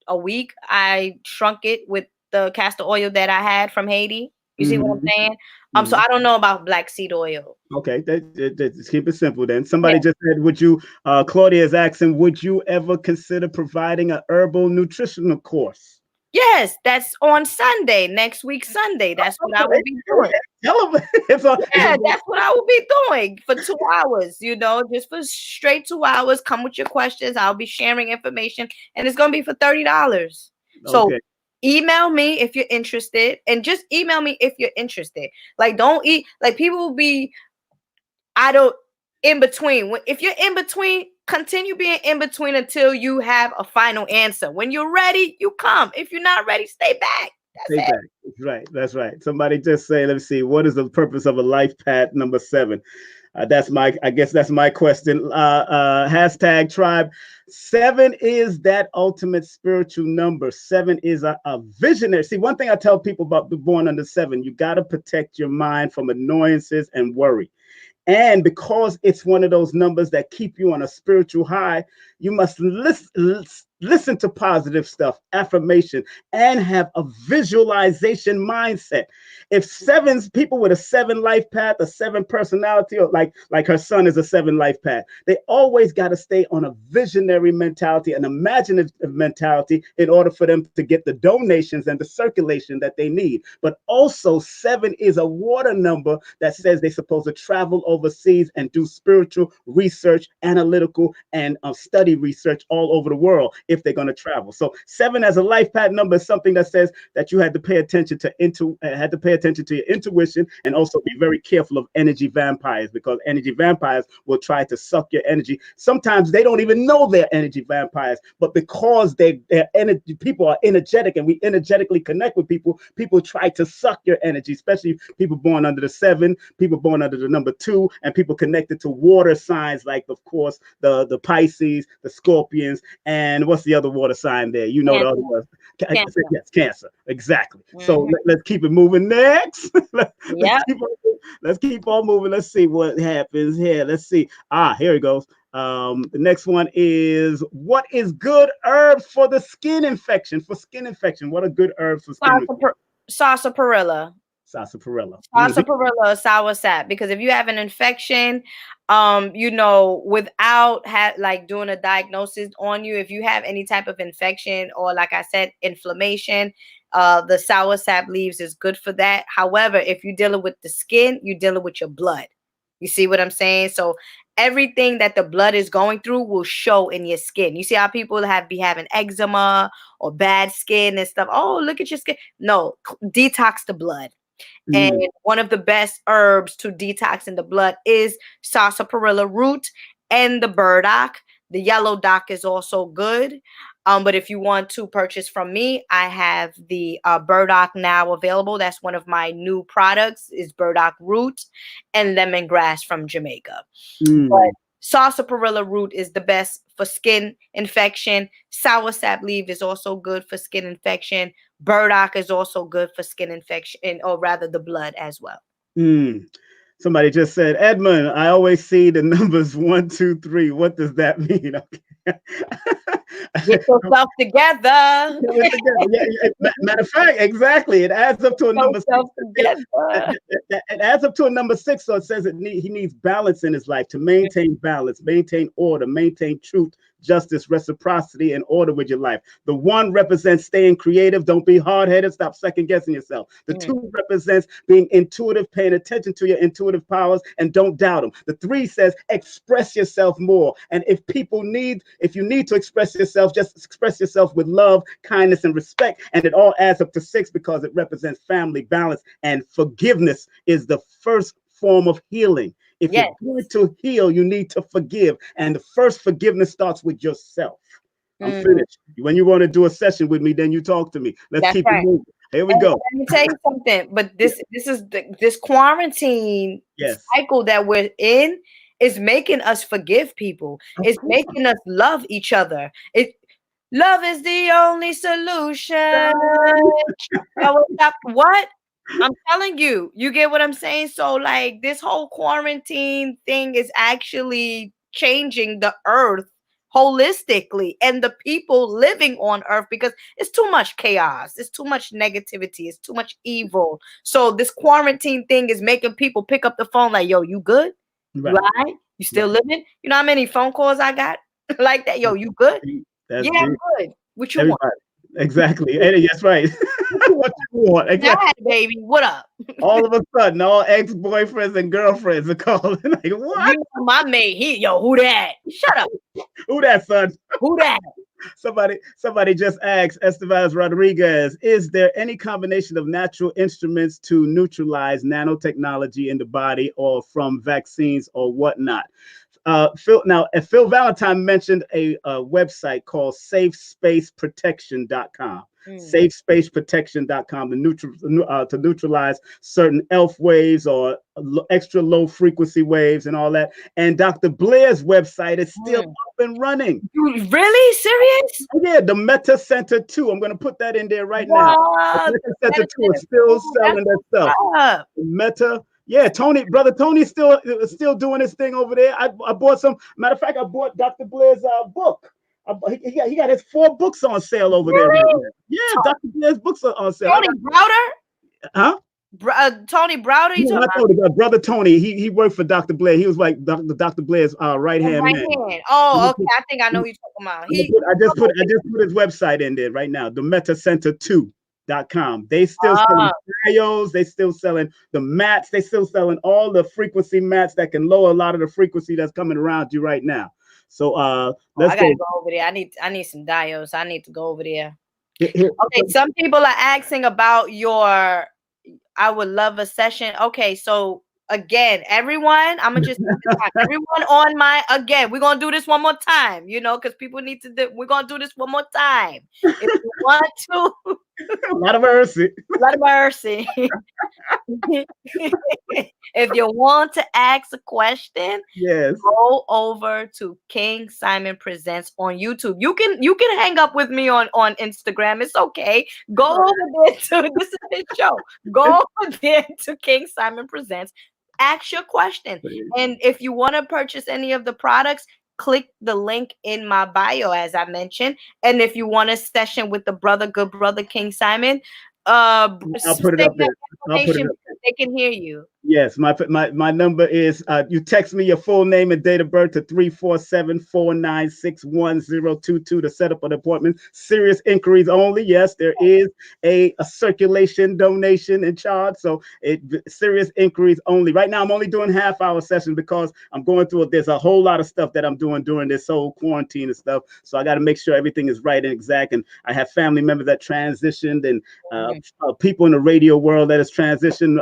a week, I shrunk it with the castor oil that I had from Haiti. You see what I'm saying? So I don't know about black seed oil. Okay, just keep it simple then. Somebody just said, would you, Claudia is asking, would you ever consider providing an herbal nutritional course? Yes, that's on Sunday, next week Sunday. That's what I will be doing. That's what I will be doing for 2 hours, just for straight 2 hours. Come with your questions. I'll be sharing information, and it's going to be for $30. So email me if you're interested, and just email me if you're interested. Like, don't eat, like people will be, in between. If you're in between, continue being in between until you have a final answer. When you're ready, you come. If you're not ready, stay back. That's it. That's right. Somebody just say, let me see, what is the purpose of a life path number 7? I guess that's my question. Hashtag tribe. 7 is that ultimate spiritual number. 7 is a visionary. See, one thing I tell people about the born under 7, you got to protect your mind from annoyances and worry. And because it's one of those numbers that keep you on a spiritual high, you must listen to positive stuff, affirmation, and have a visualization mindset. If people with a 7 life path, a 7 personality, or like her son is a 7 life path, they always got to stay on a visionary mentality, an imaginative mentality, in order for them to get the donations and the circulation that they need. But also 7 is a water number that says they're supposed to travel overseas and do spiritual research, analytical, and study research all over the world. if they're going to travel. So 7 as a life path number is something that says that you had to pay attention to your intuition, and also be very careful of energy vampires, because energy vampires will try to suck your energy. Sometimes they don't even know they're energy vampires, but because they're energy, people are energetic, and we energetically connect with people. People try to suck your energy, especially people born under the 7, people born under the number 2, and people connected to water signs, like of course the Pisces, the Scorpions, and what's the other water sign there? You know, Cancer. the other one. Cancer. Yes, Cancer. Exactly. So let's keep it moving. Next, let's keep on moving. Let's see what happens here. Let's see. Here it goes. The next one is, what is good herb for the skin infection? For skin infection, what are good herbs for skin infection? Sarsaparilla. Sarsaparilla. Sarsaparilla, soursop. Because if you have an infection, you know, without like doing a diagnosis on you, if you have any type of infection or, like I said, inflammation, the soursop leaves is good for that. However, if you're dealing with the skin, you're dealing with your blood. You see what I'm saying? So everything that the blood is going through will show in your skin. You see how people be having eczema or bad skin and stuff. Oh, look at your skin. No, detox the blood. And one of the best herbs to detox in the blood is sarsaparilla root and the burdock. The yellow dock is also good. But if you want to purchase from me, I have the burdock now available. That's one of my new products, is burdock root and lemongrass from Jamaica. But sarsaparilla root is the best for skin infection. Soursop leaf is also good for skin infection. Burdock is also good for skin infection, or rather the blood as well. Somebody just said, Edmund, I always see the numbers 1, 2, 3. What does that mean? Get yourself together. Matter of fact, exactly. It adds up to a number 6. It adds up to a number 6. So it says he needs balance in his life, to maintain balance, maintain order, maintain truth, justice, reciprocity, and order with your life. The 1 represents staying creative. Don't be hard-headed. Stop second-guessing yourself. The 2 represents being intuitive, paying attention to your intuitive powers, and don't doubt them. The 3 says express yourself more. And if you need to express yourself, just express yourself with love, kindness, and respect. And it all adds up to 6 because it represents family, balance, and forgiveness is the first form of healing. If you're going to heal, you need to forgive. And the first forgiveness starts with yourself. I'm finished. When you want to do a session with me, then you talk to me. Let's keep it moving. Here we go. Let me tell you something. But this is this quarantine cycle that we're in is making us forgive people. It's making us love each other. Love is the only solution. What? I'm telling you, you get what I'm saying? So like this whole quarantine thing is actually changing the earth holistically and the people living on earth, because it's too much chaos. It's too much negativity. It's too much evil. So this quarantine thing is making people pick up the phone like, yo, you good? Right? You all right? You still living? You know how many phone calls I got like that? Yo, you good? I'm good. What you want? Exactly. That's right. What you want? Exactly. Yeah, baby. What up? All of a sudden, all ex-boyfriends and girlfriends are calling. Like, what? You know, my mate, who that? Shut up. Who that, son? Who that? Somebody just asked Estevez Rodriguez, is there any combination of natural instruments to neutralize nanotechnology in the body, or from vaccines or whatnot? Phil Valentine mentioned a website called safespaceprotection.com. Safespaceprotection.com to neutralize certain ELF waves or extra low frequency waves and all that. And Dr. Blair's website is still up and running. Really? Serious? Yeah, the Meta Center 2. I'm going to put that in there right now. The Meta Center 2 is still selling that stuff. Meta. Yeah, brother Tony's still doing his thing over there. I bought some. Matter of fact, I bought Dr. Blair's book. He got his 4 books on sale over there. Right now. Yeah, Dr. Blair's books are on sale. Tony Browder? Huh? Tony Browder? Brother Tony. He worked for Dr. Blair. He was like Dr. Blair's right-hand man. Oh, okay. I think I know who you're talking about. I just put his website in there right now. The metacenter2.com. They still selling bios, they still selling the mats, they still selling all the frequency mats that can lower a lot of the frequency that's coming around you right now. So I let's gotta go. go over there. I need some diodes. I need to go over there. Here. Okay, some people are asking about your I would love a session. Okay, so again, everyone, I'm gonna just everyone on my again, we're gonna do this one more time, you know, because people need to do we're gonna do this one more time. If you want to, A lot of mercy. a lot of mercy. If you want to ask a question, Yes. go over to King Simon Presents on YouTube. You can hang up with me on Instagram. It's okay. Go over there to this is his show. Go over there to King Simon Presents. Ask your question. And if you want to purchase any of the products, click the link in my bio, as I mentioned. And if you want a session with the good brother King Simon, I'll put it up there. I'll put it up there. They can hear you. Yes, my number is you text me your full name and date of birth to 347-496-1022 to set up an appointment. Serious inquiries only. Yes, there is a circulation donation in charge, so serious inquiries only. Right now, I'm only doing half-hour sessions because I'm going through there's a whole lot of stuff that I'm doing during this whole quarantine and stuff. So I got to make sure everything is right and exact. And I have family members that transitioned and people in the radio world that has transitioned.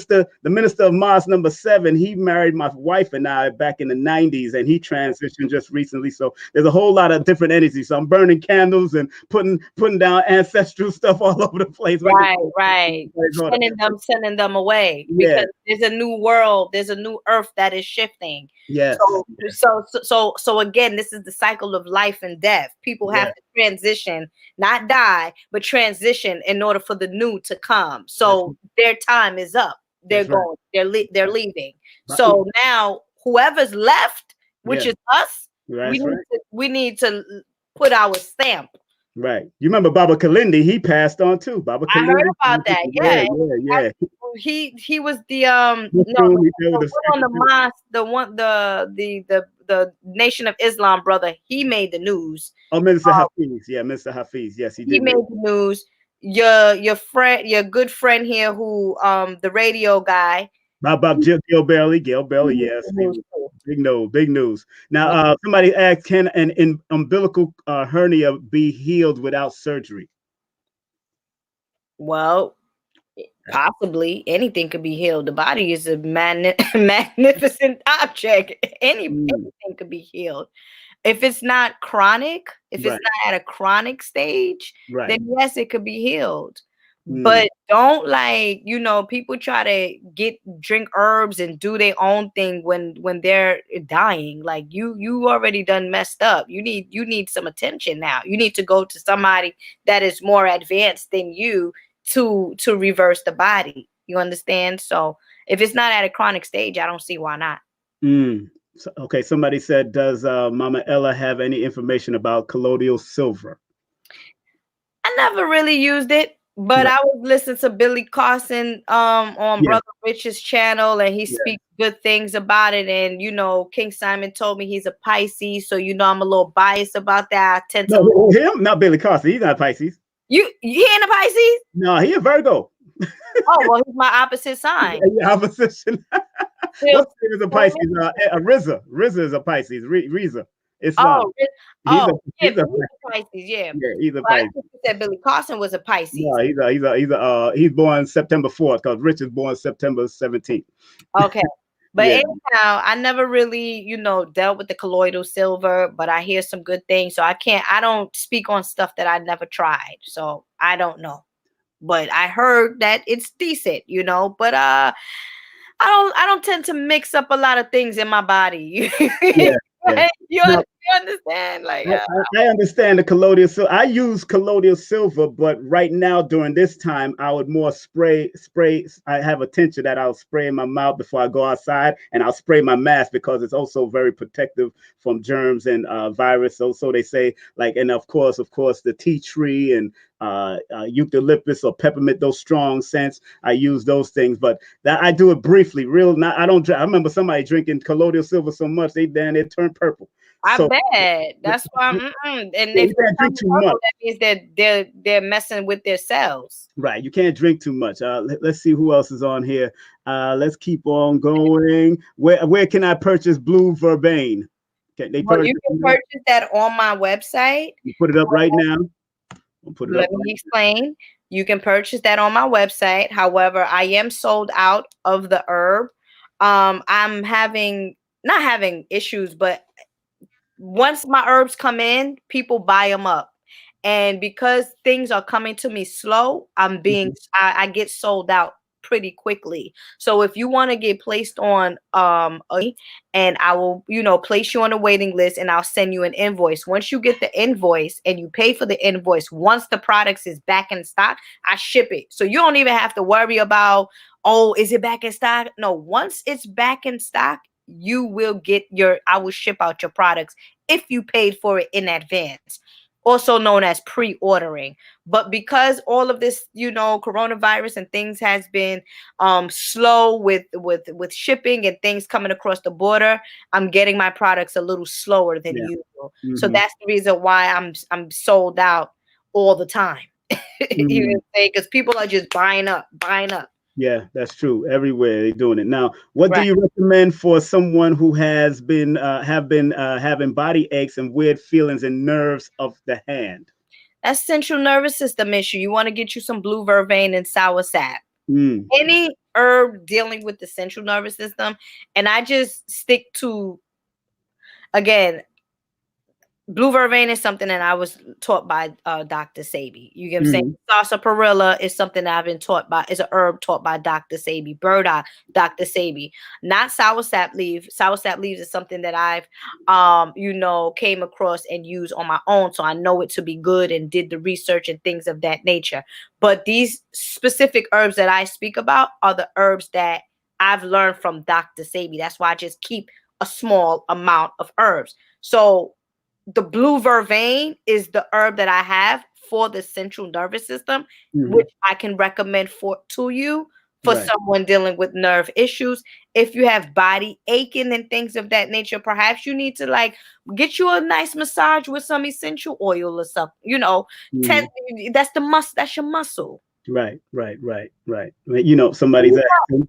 The minister of Mars number 7, he married my wife and I back in the 90s, and he transitioned just recently. So there's a whole lot of different energies. So I'm burning candles and putting down ancestral stuff all over the place. Right. Sending them away because there's a new world, there's a new earth that is shifting. Yes. So again, this is the cycle of life and death. People have to transition, not die, but transition in order for the new to come. So their time is up. They're going. They're leaving. So now whoever's left, which is us, we need to put our stamp. Right. You remember Baba Kalindi? He passed on too. Baba Kalindi. I heard about that. Yeah. He was the on the mosque, the Nation of Islam brother. He made the news. Oh, Minister Hafiz. Yeah, Mr. Hafiz. Yes, he did. He made the news. Your friend, your good friend here, who the radio guy. About Gail Bailey, yes. Big news. Now, somebody asked, can an umbilical hernia be healed without surgery? Well, possibly anything could be healed. The body is a magnificent object. Anything could be healed. If it's not chronic, if it's not at a chronic stage, then yes, it could be healed. But don't people try to drink herbs and do their own thing when they're dying. Like you already done messed up. You need some attention now. You need to go to somebody that is more advanced than you to reverse the body. You understand? So if it's not at a chronic stage, I don't see why not. Okay, somebody said, does Mama Ella have any information about colloidal silver? I never really used it. But I was listening to Billy Carson on Brother Rich's channel, and he speaks good things about it. And King Simon told me he's a Pisces, so I'm a little biased about that. I tend to him, not Billy Carson. He's not a Pisces. You ain't a Pisces? No, he a Virgo. Oh well, he's my opposite sign. Opposition. What's is a Pisces? Riza. Riza is a Pisces. Riza. He's a Pisces. Yeah, he's a Pisces. I said Billy Carson was a Pisces. No, he's born September 4th because Rich is born September 17th. Okay, but anyhow, I never really dealt with the colloidal silver, but I hear some good things, so I don't speak on stuff that I never tried, so I don't know. But I heard that it's decent, but I don't tend to mix up a lot of things in my body. You understand? Like I understand the colloidal silver. I use colloidal silver, but right now during this time, I would more spray. I have a tincture that I'll spray in my mouth before I go outside, and I'll spray my mask because it's also very protective from germs and virus. So they say, and of course, the tea tree and eucalyptus or peppermint, those strong scents. I use those things, but that I do it briefly. I don't. I remember somebody drinking colloidal silver so much they turned purple. I bet that's why. And if they drink too much, that means that they're messing with their cells. Right. You can't drink too much. Let's see who else is on here. Let's keep on going. Where can I purchase blue vervain? They Well, purchase you can it? purchase that on my website. You put it up right now. I'll put it up Let me explain. You can purchase that on my website. However, I am sold out of the herb. I'm not having issues, but once my herbs come in, people buy them up. And because things are coming to me slow, I get sold out pretty quickly. So if you want to get placed on and I will, place you on a waiting list and I'll send you an invoice. Once you get the invoice and you pay for the invoice, once the products is back in stock, I ship it. So you don't even have to worry about, oh, is it back in stock? No, once it's back in stock, you will get I will ship out your products if you paid for it in advance, also known as pre-ordering. But because all of this, coronavirus and things has been slow with shipping and things coming across the border, I'm getting my products a little slower than usual. So that's the reason why I'm sold out all the time. You know, because people are just buying up. Yeah, that's true. Everywhere they're doing it now. What do Right. you recommend for someone who has been having body aches and weird feelings and nerves of the hand? That's central nervous system issue. You want to get you some blue vervain and sour sap. Any herb dealing with the central nervous system, and I just stick to, again, blue vervain is something that I was taught by Dr. Sabi. You get what I'm saying? Sarsaparilla is something that I've been taught by, is an herb taught by Dr. Sabi. Burdock, Dr. Sabi. Not sour sap leaf. Sour sap leaves is something that I've, came across and used on my own. So I know it to be good and did the research and things of that nature. But these specific herbs that I speak about are the herbs that I've learned from Dr. Sabi. That's why I just keep a small amount of herbs. So the blue vervain is the herb that I have for the central nervous system, which I can recommend to you for someone dealing with nerve issues. If you have body aching and things of that nature, perhaps you need to get you a nice massage with some essential oil or something. That's that's your muscle. Right. Somebody's asking.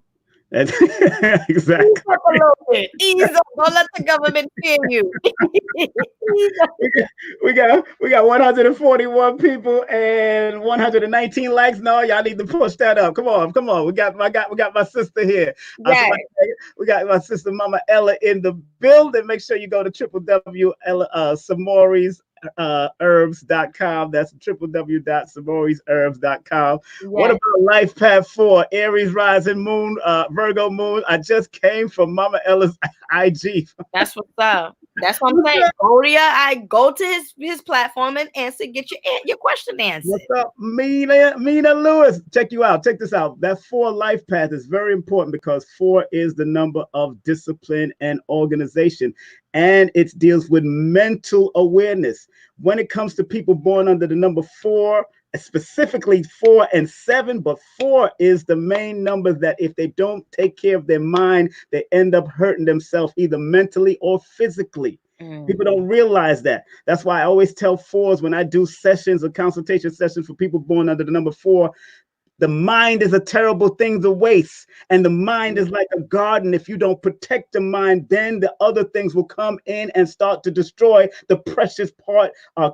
Exactly. Ease up a little bit. Ease up. Don't let the government fear you. we got 141 people and 119 likes. No, y'all need to push that up. Come on. We got my sister here. Yes. We got my sister Mama Ella in the building. Make sure you go to www.samorysherbs.com. That's www.samorysherbs.com. Yes. What about Life Path 4, Aries rising moon, Virgo moon? I just came from Mama Ella's IG. That's what's up. That's what I'm saying. Go to his platform and get your question answered. What's up, Mina Lewis? Check you out. Check this out. That 4 life path is very important because 4 is the number of discipline and organization, and it deals with mental awareness. When it comes to people born under the number 4, specifically 4 and 7, but 4 is the main number that if they don't take care of their mind, they end up hurting themselves either mentally or physically. People don't realize that. That's why I always tell 4s when I do sessions or consultation sessions for people born under the number 4, the mind is a terrible thing to waste. And the mind is like a garden. If you don't protect the mind, then the other things will come in and start to destroy the precious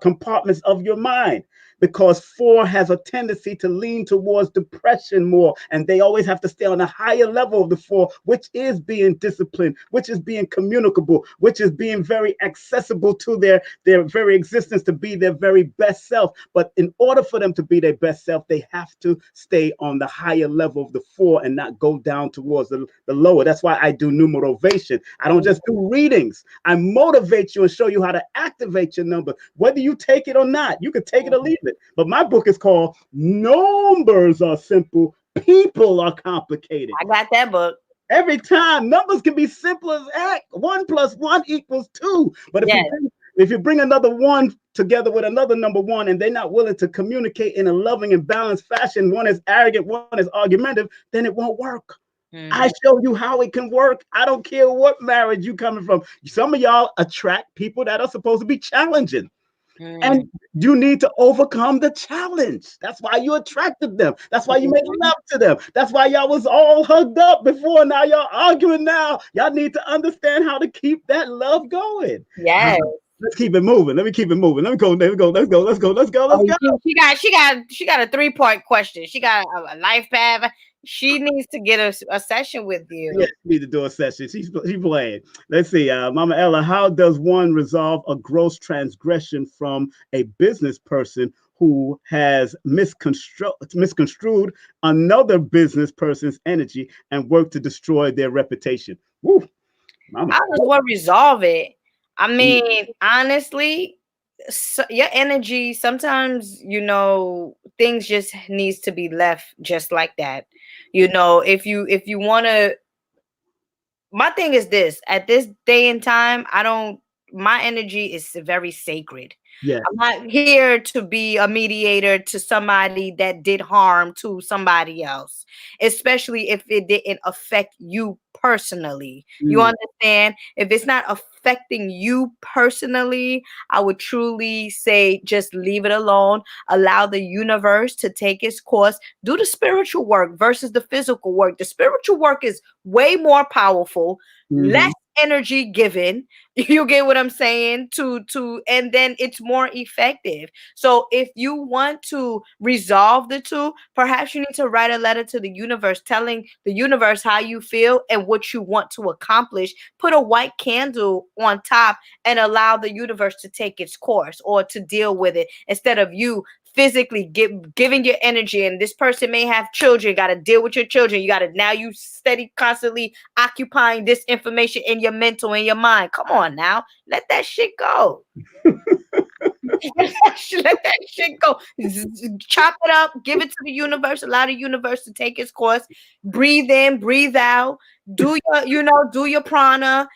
compartments of your mind. Because 4 has a tendency to lean towards depression more. And they always have to stay on a higher level of the 4, which is being disciplined, which is being communicable, which is being very accessible to their very existence, to be their very best self. But in order for them to be their best self, they have to stay on the higher level of the 4 and not go down towards the lower. That's why I do numerovation. I don't just do readings. I motivate you and show you how to activate your number, whether you take it or not. You can take it or leave it. But my book is called Numbers Are Simple, People Are Complicated. I got that book. Every time numbers can be simple as heck. 1 + 1 = 2. But if you bring another 1 together with another number 1 and they're not willing to communicate in a loving and balanced fashion, one is arrogant, one is argumentative, then it won't work. I show you how it can work. I don't care what marriage you coming from. Some of y'all attract people that are supposed to be challenging. And you need to overcome the challenge. That's why you attracted them. That's why you made love to them. That's why y'all was all hugged up before. Now y'all arguing now. Y'all need to understand how to keep that love going. Yes. Let's keep it moving. Let me keep it moving. Let me go. Let's go. Let's go. Let's go. Let's go. Let's go. She got a 3-point question. She got a life path. She needs to get a session with you. Yeah, she need to do a session. She's playing. Let's see, Mama Ella. How does one resolve a gross transgression from a business person who has misconstrued another business person's energy and work to destroy their reputation? Woo, Mama. How does one resolve it? I mean, honestly, your energy, sometimes, things just needs to be left just like that. If you want to, my thing is this, at this day and time, my energy is very sacred. Yeah. I'm not here to be a mediator to somebody that did harm to somebody else, especially if it didn't affect you personally. You understand? If it's not affecting you personally, I would truly say just leave it alone. Allow the universe to take its course. Do the spiritual work versus the physical work. The spiritual work is way more powerful, less energy given. You get what I'm saying? And then it's more effective. So if you want to resolve the two, perhaps you need to write a letter to the universe telling the universe how you feel and what you want to accomplish. Put a white candle on top and allow the universe to take its course or to deal with it instead of you physically giving your energy. And this person may have children, got to deal with your children. You steady constantly occupying this information in your mental, in your mind. Come on now, let that shit go. Let that shit go. Chop it up, give it to the universe, allow the universe to take its course. Breathe in, breathe out. Do your prana.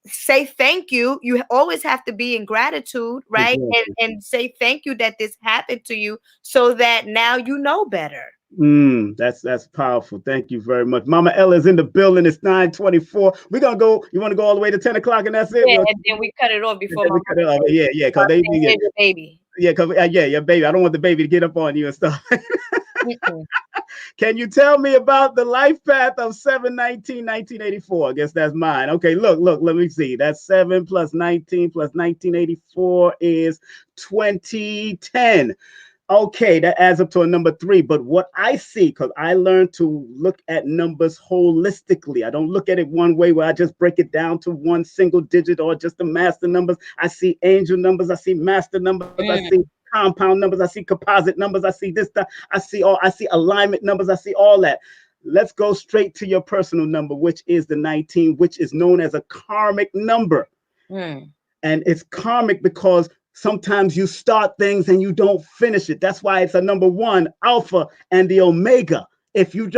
Say thank you. You always have to be in gratitude, right? And say thank you that this happened to you so that now you know better. That's powerful. Thank you very much. Mama Ella is in the building. It's 9:24. We're gonna go. You want to go all the way to 10 o'clock and that's it? Yeah, and then we cut it off before we cut it off. Yeah, because they here's your baby. Yeah, because your baby. I don't want the baby to get up on you and stuff. Can you tell me about the life path of 7/19/1984? I guess that's mine. Okay, look, let me see. That's 7 plus 19 plus 1984 is 2010. Okay, that adds up to a number 3. But what I see, because I learned to look at numbers holistically. I don't look at it one way where I just break it down to one single digit or just the master numbers. I see angel numbers. I see master numbers. I see compound numbers. I see composite numbers. I see this stuff. I see alignment numbers. I see all that. Let's go straight to your personal number, which is the 19, which is known as a karmic number. And it's karmic because sometimes you start things and you don't finish it. That's why it's a number 1, alpha and the omega. If you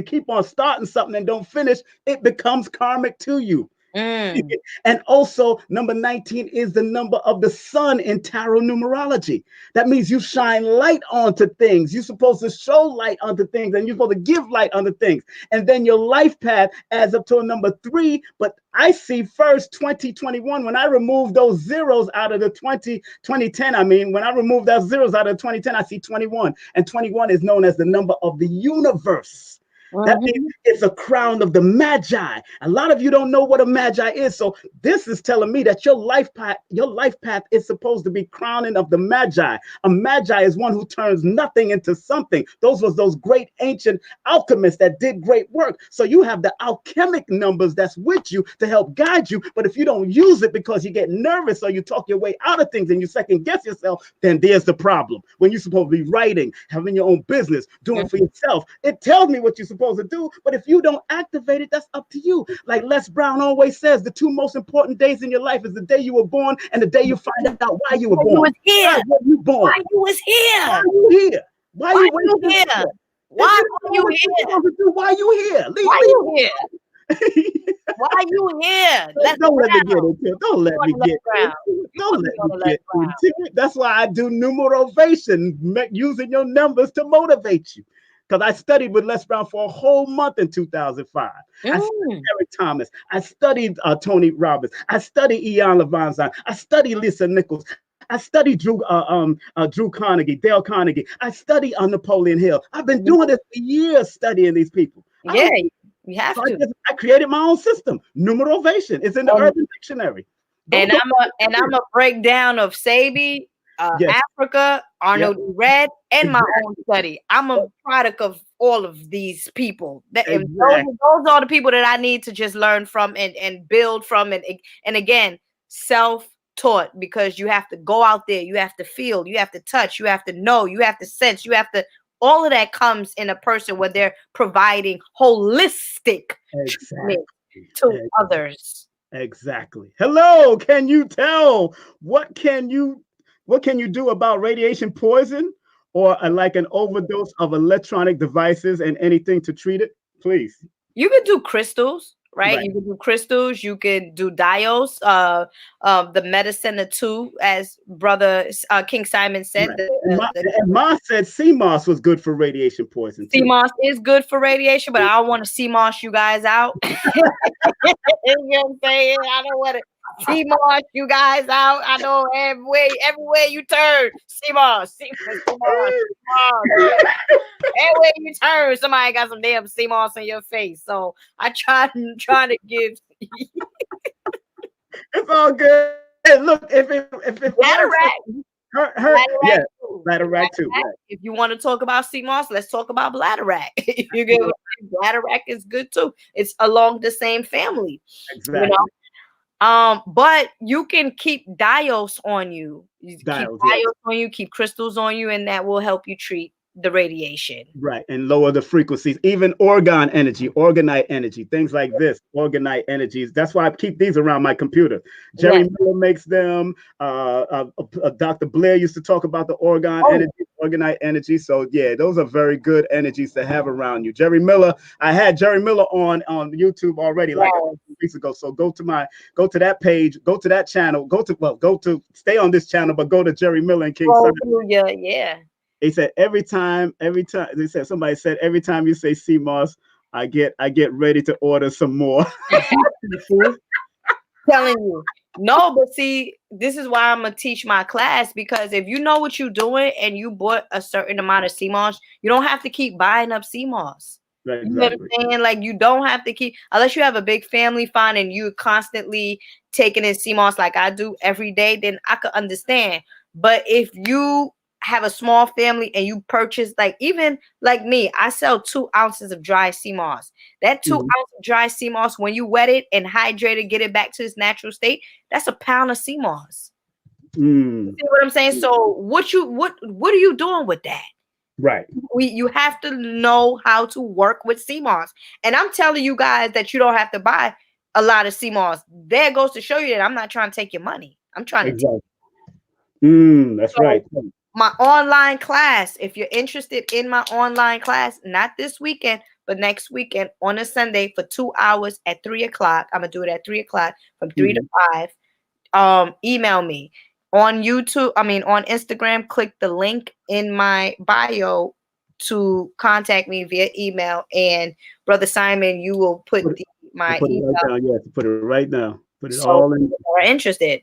keep on starting something and don't finish, it becomes karmic to you. And also, number 19 is the number of the sun in tarot numerology. That means you shine light onto things. You're supposed to show light onto things, and you're supposed to give light onto things. And then your life path adds up to a number 3. But I see first 2021. When I remove those zeros out of the 2010, when I remove those zeros out of 2010, I see 21. And 21 is known as the number of the universe. That means it's a crown of the magi. A lot of you don't know what a magi is. So this is telling me that your life path is supposed to be crowning of the magi. A magi is one who turns nothing into something. Those great ancient alchemists that did great work. So you have the alchemic numbers that's with you to help guide you. But if you don't use it because you get nervous or you talk your way out of things and you second guess yourself, then there's the problem. When you're supposed to be writing, having your own business, doing for yourself, it tells me what you're supposed to do, but if you don't activate it, that's up to you. Like Les Brown always says, the 2 most important days in your life is the day you were born and the day you find out why you were born. You was here. Why you born? Why you was here? Why you here? Why you here? Why you here? Why you here? Why you here? Why you here? Don't let me get into it. Don't let me get into it. That's why I do numerovation, using your numbers to motivate you. Because I studied with Les Brown for a whole month in 2005. I studied Eric Thomas. I studied Tony Robbins. I studied Ian Levanzine. I studied Lisa Nichols. I study Drew Carnegie, Dale Carnegie. I study on Napoleon Hill. I've been doing this for years, studying these people. Yeah, you have to. I created my own system. Numerovation. It's in the Urban Dictionary. I'm a breakdown of Sabi, Yes. Africa, Arnold Red, and my own study. I'm a product of all of these people. And those are the people that I need to just learn from and build from. And again, self-taught, because you have to go out there, you have to feel, you have to touch, you have to know, you have to sense, you have to. All of that comes in a person when they're providing holistic treatment to others. Exactly. Hello, can you tell what can you do about radiation poison or like an overdose of electronic devices and anything to treat it? Please. You can do crystals, right? You can do crystals. You can do diodes. The medicine too, as brother King Simon said. Right. And Ma said sea moss was good for radiation poison. Sea moss is good for radiation, but I don't want to sea moss you guys out. You know what I'm saying? I don't want to sea moss you guys out. I know everywhere you turn, sea moss. Everywhere you turn, somebody got some damn sea moss in your face. So I'm trying to give. It's all good. Hey, look, if bladder too. Right. If you want to talk about sea moss, let's talk about bladder. You get bladder is good too. It's along the same family. Exactly. You know? But you can keep diodes on you. Keep crystals on you, and that will help you treat the radiation. Right, and lower the frequencies, even orgone energy, orgonite energy, things like this, orgonite energies. That's why I keep these around my computer. Jerry Miller makes them. Dr. Blair used to talk about the orgonite energy. So yeah, those are very good energies to have around you. Jerry Miller, I had Jerry Miller on YouTube already like a few weeks ago. So go to that page, go to that channel, stay on this channel, but go to Jerry Miller and King Simon. Yeah. He said every time somebody said every time you say sea moss, I get ready to order some more. Telling you. No, but see, this is why I'm gonna teach my class, because if you know what you're doing and you bought a certain amount of sea moss, you don't have to keep buying up sea moss. Right, you know what I'm saying? Like, you don't have to keep, unless you have a big family fund and you constantly taking in sea moss like I do every day, then I could understand. But if you have a small family and you purchase, like, even like me, I sell 2 ounces of dry sea moss. That 2 ounces of dry sea moss, when you wet it and hydrate it, get it back to its natural state, that's a pound of sea moss. You see what I'm saying? So what are you doing with that? Right. You have to know how to work with sea moss. And I'm telling you guys that you don't have to buy a lot of sea moss. There goes to show you that I'm not trying to take your money. I'm trying to that's right. My online class, if you're interested in my online class, not this weekend, but next weekend on a Sunday for 2 hours at 3 o'clock. I'm going to do it at 3 o'clock from 3 to 5. Email me on YouTube. On Instagram, click the link in my bio to contact me via email. And Brother Simon, you will put my email. Put it right now. Put it so all in. Are interested.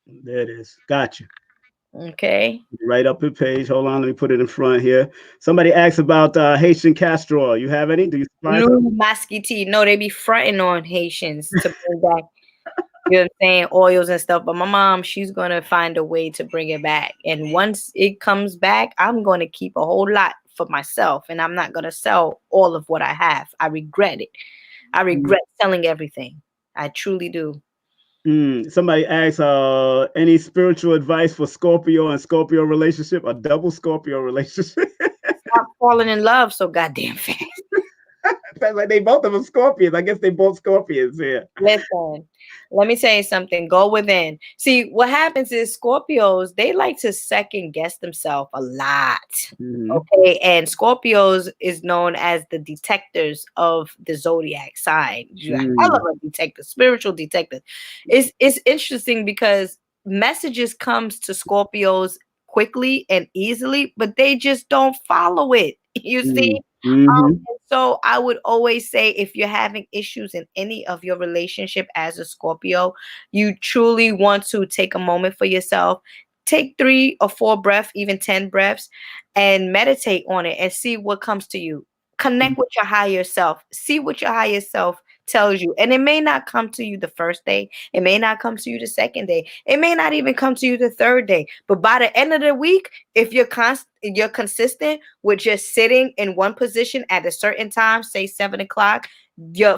There it is. Gotcha. Okay. Right up the page. Hold on, let me put it in front here. Somebody asked about Haitian castor oil. You have any? Do you supply? No, they be fronting on Haitians to bring back, you know what I'm saying, oils and stuff. But my mom, she's gonna find a way to bring it back. And once it comes back, I'm gonna keep a whole lot for myself, and I'm not gonna sell all of what I have. I regret it. I regret selling everything. I truly do. Somebody asked, any spiritual advice for Scorpio and Scorpio relationship, a double Scorpio relationship? Stop falling in love so goddamn fast. That's like they both of them Scorpions. I guess they both Scorpions here. Listen, let me tell you something. Go within. See, what happens is Scorpios, they like to second guess themselves a lot. Okay. And Scorpios is known as the detectors of the zodiac sign. I love a detective, spiritual detective. It's interesting because messages comes to Scorpios quickly and easily, but they just don't follow it. You see? So I would always say, if you're having issues in any of your relationship as a Scorpio, you truly want to take a moment for yourself. Take 3 or 4 breaths, even 10 breaths, and meditate on it and see what comes to you. Connect with your higher self. See what your higher self tells you. And it may not come to you the first day. It may not come to you the second day. It may not even come to you the third day. But by the end of the week, if you're consistent with just sitting in one position at a certain time, say 7 o'clock,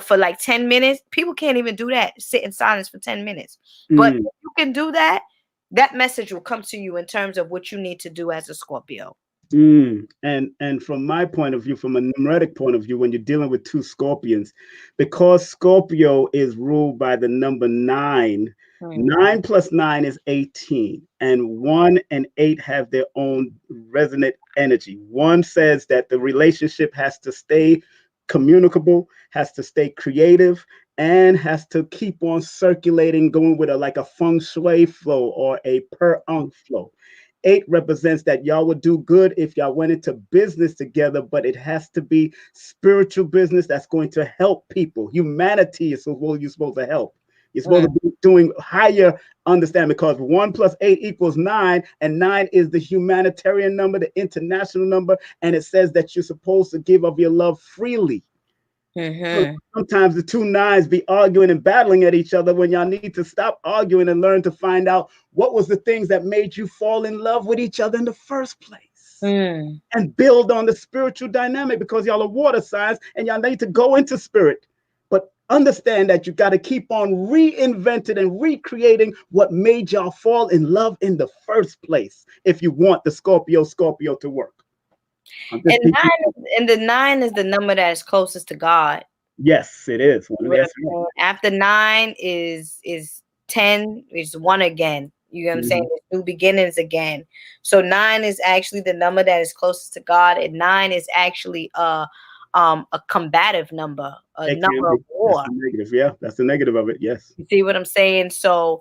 for like 10 minutes. People can't even do that. Sit in silence for 10 minutes. But if you can do that, that message will come to you in terms of what you need to do as a Scorpio. And from my point of view, from a numeric point of view, when you're dealing with 2 scorpions, because Scorpio is ruled by the number 9, 9 plus 9 is 18, and 1 and 8 have their own resonant energy. 1 says that the relationship has to stay communicable, has to stay creative, and has to keep on circulating, going with like a feng shui flow or a per unk flow. 8 represents that y'all would do good if y'all went into business together, but it has to be spiritual business that's going to help people. Humanity is what you're supposed to help. You're supposed to be doing higher understanding, because 1 plus 8 equals 9, and 9 is the humanitarian number, the international number, and it says that you're supposed to give of your love freely. So sometimes the 2 9s be arguing and battling at each other when y'all need to stop arguing and learn to find out what was the things that made you fall in love with each other in the first place, and build on the spiritual dynamic, because y'all are water signs and y'all need to go into spirit. But understand that you got to keep on reinventing and recreating what made y'all fall in love in the first place if you want the Scorpio to work. And the 9 is the number that is closest to God. Yes, it is. After 9 is 10, is 1 again. You know what I'm saying? There's new beginnings again. So 9 is actually the number that is closest to God, and 9 is actually a combative number, a number of war. That's the negative. Yeah, that's the negative of it. Yes. You see what I'm saying? So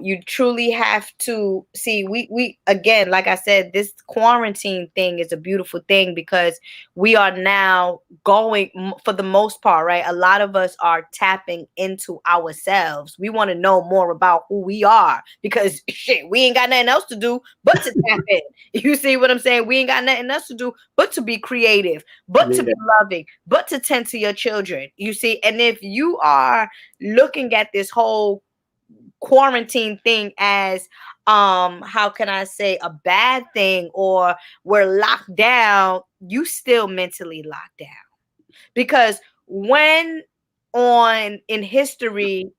you truly have to see, we again, like I said, this quarantine thing is a beautiful thing, because we are now going, for the most part, right? A lot of us are tapping into ourselves. We want to know more about who we are, because shit, we ain't got nothing else to do but to tap in. You see what I'm saying? We ain't got nothing else to do but to be creative, but to be loving, but to tend to your children. You see, and if you are looking at this whole quarantine thing as how can I say, a bad thing, or we're locked down, you still mentally locked down. Because when in history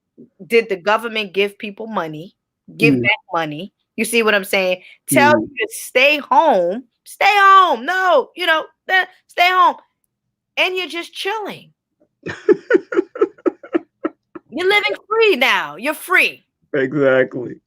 did the government give people money, give back money? You see what I'm saying? Tell you to stay home. No, stay home, and you're just chilling. You're living free now. You're free. Exactly.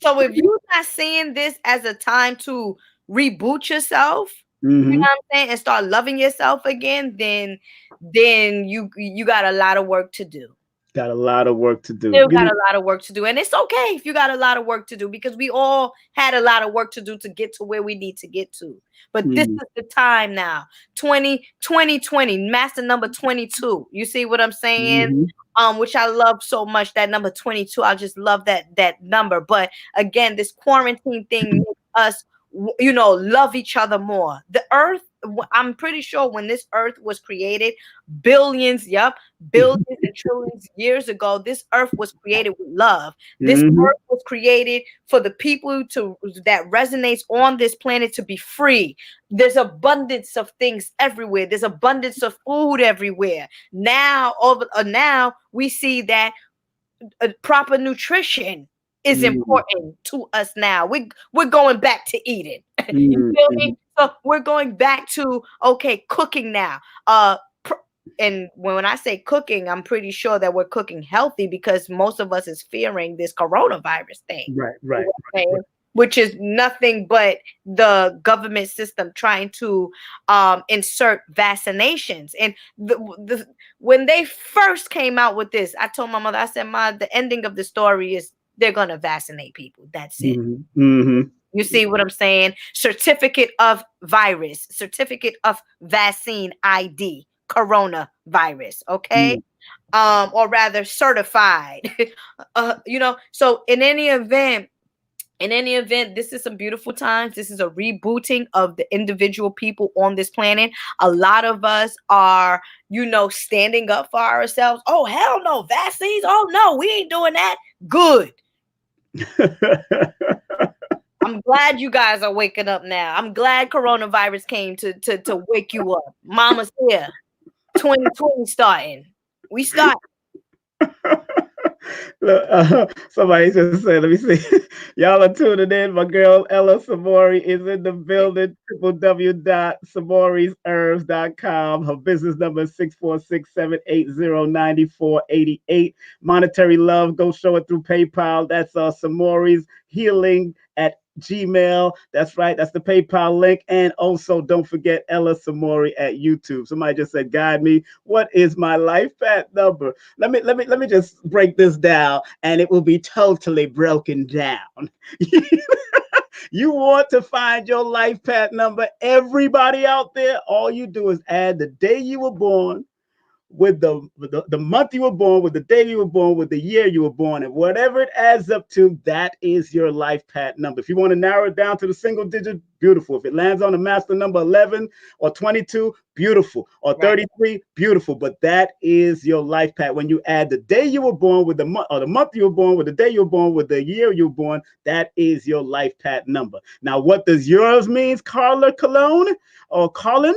So if you're not seeing this as a time to reboot yourself, you know what I'm saying, and start loving yourself again, then you got a lot of work to do. Got a lot of work to do. Still got a lot of work to do. And it's okay if you got a lot of work to do, because we all had a lot of work to do to get to where we need to get to. But this is the time now. 2020, master number 22. You see what I'm saying? Which I love so much, that number 22. I just love that number. But again, this quarantine thing makes us, love each other more. The earth, I'm pretty sure when this earth was created, billions and trillions years ago, this earth was created with love. This earth was created for the people that resonates on this planet to be free. There's abundance of things everywhere. There's abundance of food everywhere. Now we see that proper nutrition is important to us now. We're going back to Eden. You feel me? So we're going back to cooking now. And when I say cooking, I'm pretty sure that we're cooking healthy, because most of us is fearing this coronavirus thing. Right. Which is nothing but the government system trying to insert vaccinations. And when they first came out with this, I told my mother, I said, Ma, the ending of the story is they're going to vaccinate people. That's it. You see what I'm saying? Certificate of virus, certificate of vaccine ID, coronavirus. Okay. Or rather certified. So in any event, this is some beautiful times. This is a rebooting of the individual people on this planet. A lot of us are, standing up for ourselves. Oh, hell no, vaccines. Oh no, we ain't doing that. Good. I'm glad you guys are waking up now. I'm glad coronavirus came to wake you up. Mama's here. 2020 starting. We start. Look, somebody just said, let me see. Y'all are tuning in. My girl Ella Samory is in the building. www.samory'sherbs.com. Her business number is 646-780-9488. Monetary love, go show it through PayPal. That's Samory's Healing at Gmail. That's right. That's the PayPal link. And also don't forget Ella Samory at YouTube. Somebody just said, guide me. What is my life path number? Let me just break this down, and it will be totally broken down. You want to find your life path number? Everybody out there, all you do is add the day you were born with the month you were born, with the day you were born, with the year you were born, and whatever it adds up to, that is your life path number. If you want to narrow it down to the single digit, beautiful. If it lands on the master number 11 or 22, beautiful. Or 33, beautiful. But that is your life path. When you add the day you were born with the month, or the month you were born with the day you were born with the year you were born, that is your life path number. Now, what does yours mean? Carla Cologne or Colin?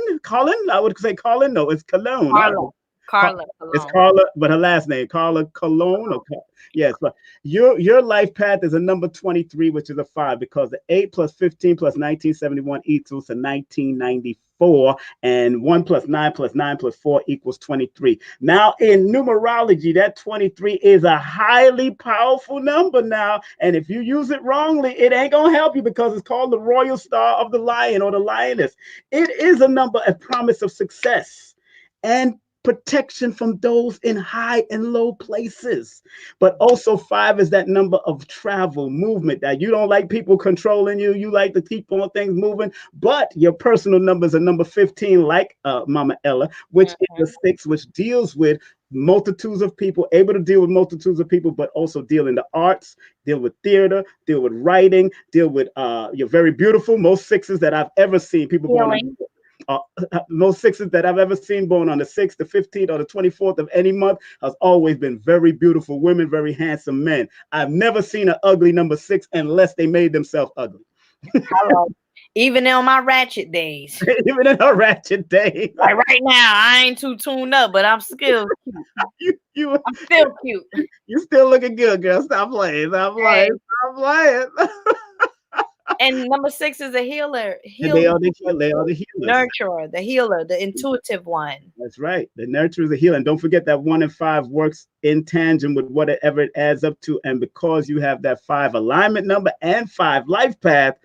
I would say Colin. No, it's Cologne. Carla It's Carla, but her last name, Carla Cologne. Okay. Yes, but your life path is a number 23, which is a 5, because the 8 plus 15 plus 1971 equals to 1994, and 1 plus 9 plus 9 plus 4 equals 23. Now, in numerology, that 23 is a highly powerful number now, and if you use it wrongly, it ain't gonna help you, because it's called the royal star of the lion or the lioness. It is a number, a promise of success and protection from those in high and low places. But also 5 is that number of travel, movement, that you don't like people controlling you. You like to keep on things moving. But your personal number is a number 15, like Mama Ella, which is a 6, which deals with multitudes of people, able to deal with multitudes of people, but also deal in the arts, deal with theater, deal with writing, deal with you're very beautiful. Most 6s that I've ever seen, people born most 6s that I've ever seen born on the 6th, the 15th, or the 24th of any month has always been very beautiful women, very handsome men. I've never seen an ugly number 6 unless they made themselves ugly. Even on my ratchet days. Even in our ratchet days. Like right now, I ain't too tuned up, but I'm still cute. I'm still cute. You still looking good, girl. Stop playing. Stop playing. Stop playing. And number 6 is a healer. They are the healers. Nurturer, the healer, the intuitive one. That's right. The nurturer is a healer. And don't forget that 1 and 5 works in tangent with whatever it adds up to. And because you have that 5 alignment number and 5 life path,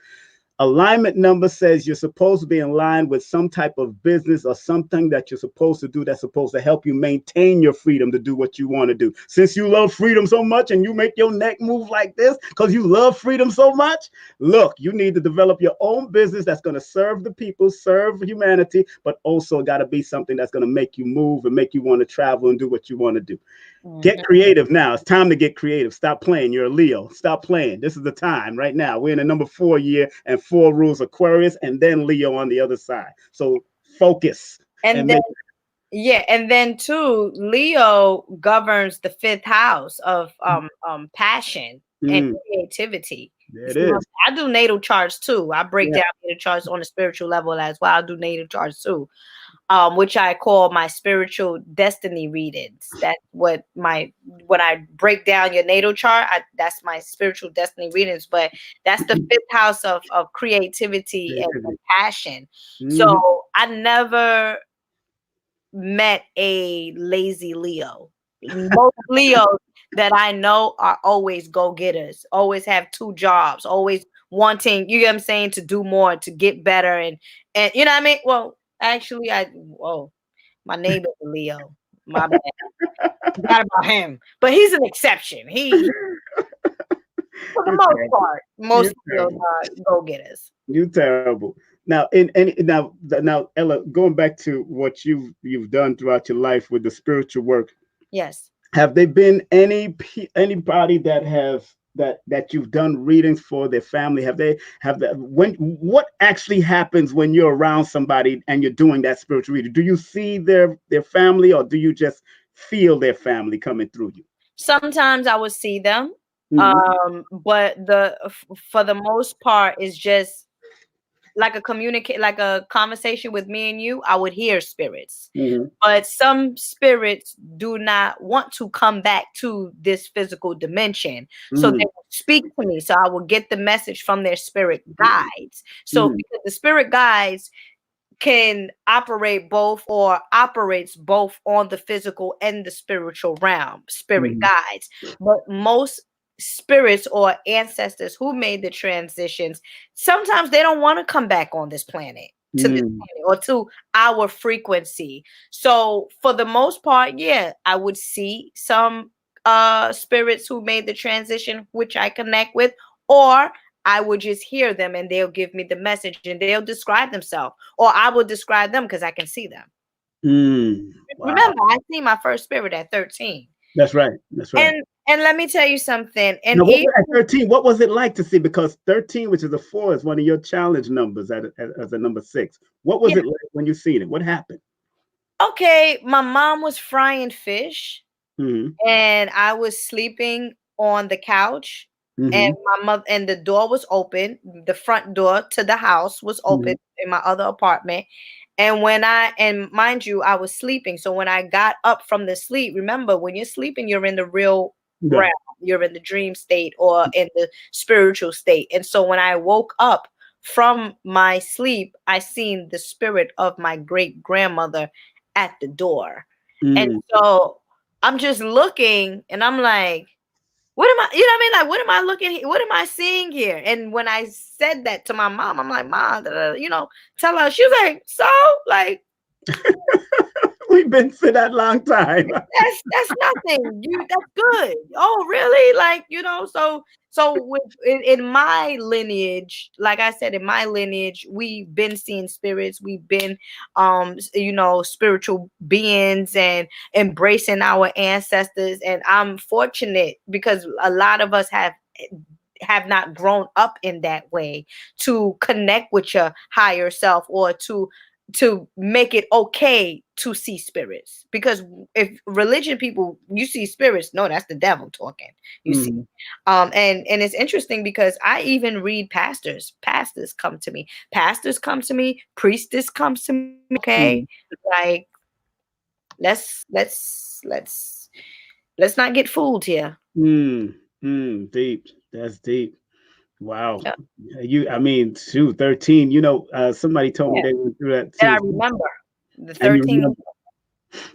alignment number says you're supposed to be in line with some type of business or something that you're supposed to do that's supposed to help you maintain your freedom to do what you want to do. Since you love freedom so much and you make your neck move like this because you love freedom so much, look, you need to develop your own business that's going to serve the people, serve humanity, but also got to be something that's going to make you move and make you want to travel and do what you want to do. Get creative now. It's time to get creative. Stop playing. You're a Leo. Stop playing. This is the time right now. We're in a number 4 year and 4 rules Aquarius and then Leo on the other side. So focus. And then too, Leo governs the 5th house of passion and creativity. There it is. I do natal charts too. I break down natal charts on a spiritual level as well. I do natal charts too. Which I call my spiritual destiny readings. That's when I break down your natal chart, that's my spiritual destiny readings. But that's the 5th house of creativity and passion. So I never met a lazy Leo. Most Leos that I know are always go-getters, always have 2 jobs, always wanting, you know what I'm saying, to do more, to get better, and you know what I mean? Well, actually, my neighbor's a Leo. My bad. Not about him, but he's an exception. For the You're most terrible. part, most You're of terrible. go getters. You're terrible. Now, now, Ella, going back to what you've done throughout your life with the spiritual work, Yes. have there been anybody that have that you've done readings for their family? Have that when what actually happens when you're around somebody and you're doing that spiritual reading? Do you see their family, or do you just feel their family coming through you? Sometimes I would see them, Hmm. but for the most part, it's just like like a conversation with me and you. I would hear spirits, Hmm. but some spirits do not want to come back to this physical dimension, so they Hmm. will speak to me. So I will get the message from their spirit guides. So Hmm. because the spirit guides can operate both or operates both on the physical and the spiritual realm, spirit Hmm. guides. But most spirits or ancestors who made the transitions, sometimes they don't want to come back on this planet, to this Hmm. planet or to our frequency. So for the most part, yeah, I would see some spirits who made the transition, which I connect with, or I would just hear them and they'll give me the message and they'll describe themselves, or I will describe them because I can see them. Hmm. Wow. Remember, I see my first spirit at 13. That's right. That's right. And let me tell you something. And Now, even at 13, what was it like to see? Because 13, which is a 4, is one of your challenge numbers as a number 6. What was yeah, it like when you seen it? What happened? okay, my mom was frying fish Hmm. and I was sleeping on the couch and Hmm. my mother and the door was open. The front door to the house was open Hmm. in my other apartment. And and mind you, I was sleeping. So when I got up from the sleep, remember when you're sleeping, you're in the real Yeah. realm, you're in the dream state or in the spiritual state. And so when I woke up from my sleep, I seen the spirit of my great grandmother at the door. And Mm. so I'm just looking and I'm like, what am I, you know what I mean? Like, what am I looking, what am I seeing here? And when I said that to my mom, I'm like, Mom, tell her. She was like, so, like, We've been for that long time. that's nothing. That's good. Oh, really? Like, so in my lineage, like I said, in my lineage, we've been seeing spirits, we've been spiritual beings and embracing our ancestors. And I'm fortunate because a lot of us have not grown up in that way to connect with your higher self or to make it okay to see spirits. Because if religion people, you see spirits, no, that's the devil talking, you see. Mhm. And it's interesting because I even read pastors come to me, priestess comes to me, okay, Mhm. like let's not get fooled here. Mm. Mm. Deep. That's deep. Wow. Yeah, I mean, shoot, 13. Somebody told me yeah. they went through that And I too. remember the And you 13. remember.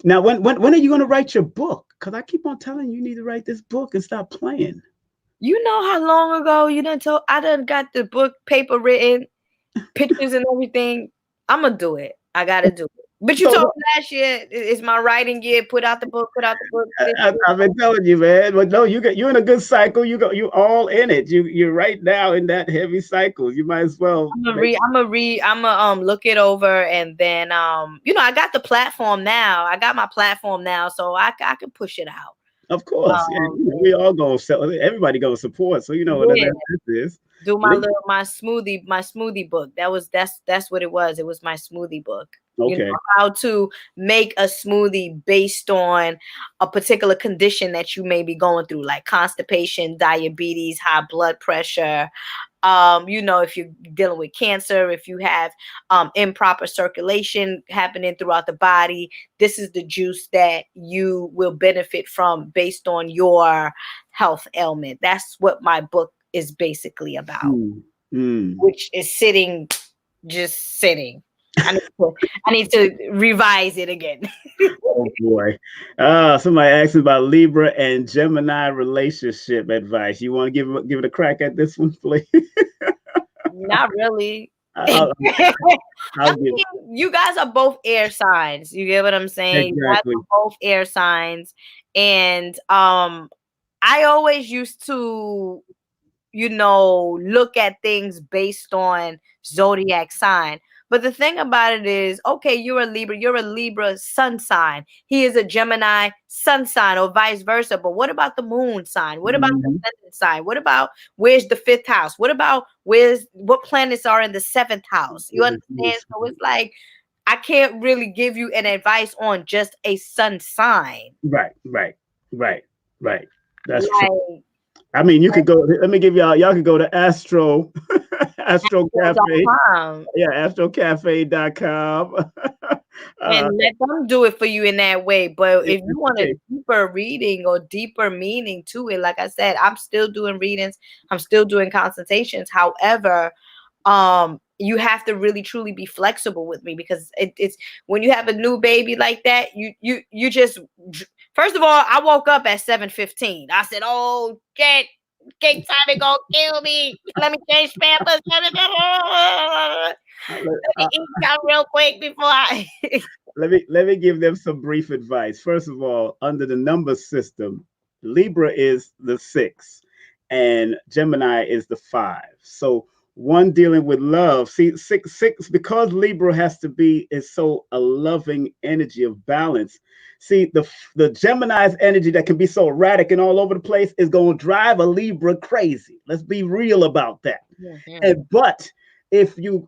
Now, when are you going to write your book? Because I keep on telling you, you need to write this book and stop playing. You know how long ago I done got the book paper written, pictures and everything. I'm gonna do it. I gotta do it. But you told So me last year it's my writing year. Put out the book. Put out the book. This year. I've been telling you, man. But no, you're in a good cycle. You all in it. You're right now in that heavy cycle. You might as well I'm gonna make. read. I'm gonna read. I'm gonna look it over and then I got the platform now. I got my platform now, so I can push it out. Of course, yeah. Um, We all go. Everybody go support. So you know what yeah. that is. Do Link. my smoothie book. That's what it was. It was my smoothie book. Okay. How to make a smoothie based on a particular condition that you may be going through, like constipation, diabetes, high blood pressure. If you're dealing with cancer, if you have improper circulation happening throughout the body, this is the juice that you will benefit from based on your health ailment. That's what my book is basically about, Mm. Mm. which is just sitting. I need to revise it again. Oh boy. Somebody asked me about Libra and Gemini relationship advice. You want to give it a crack at this one, please? Not really. I'll, I I'll give it. mean, you guys are both air signs. You get what I'm saying? You guys Exactly. are both air signs. And I always used to look at things based on zodiac sign. But the thing about it is, okay, you're a Libra sun sign. He is a Gemini sun sign, or vice versa. But what about the moon sign? What about the ascendant sign? What about where's the 5th house? What about what planets are in the 7th house? You understand? So it's like, I can't really give you an advice on just a sun sign. Right. That's true. I mean, you could go. Let me give y'all could go to Astro Cafe. Yeah, astrocafe.com. And let them do it for you in that way. But if you want a deeper reading or deeper meaning to it, like I said, I'm still doing readings. I'm still doing consultations. However, you have to really truly be flexible with me, because it's when you have a new baby like that, you just, first of all, I woke up at 7:15. I said, oh, King Simon gonna kill me. Let me change pampers. Let me eat something real quick before I let me give them some brief advice. First of all, under the number system, Libra is the 6 and Gemini is the 5. So one dealing with love. See, six, because Libra is so a loving energy of balance. See, the Gemini's energy that can be so erratic and all over the place is going to drive a Libra crazy. Let's be real about that. But if you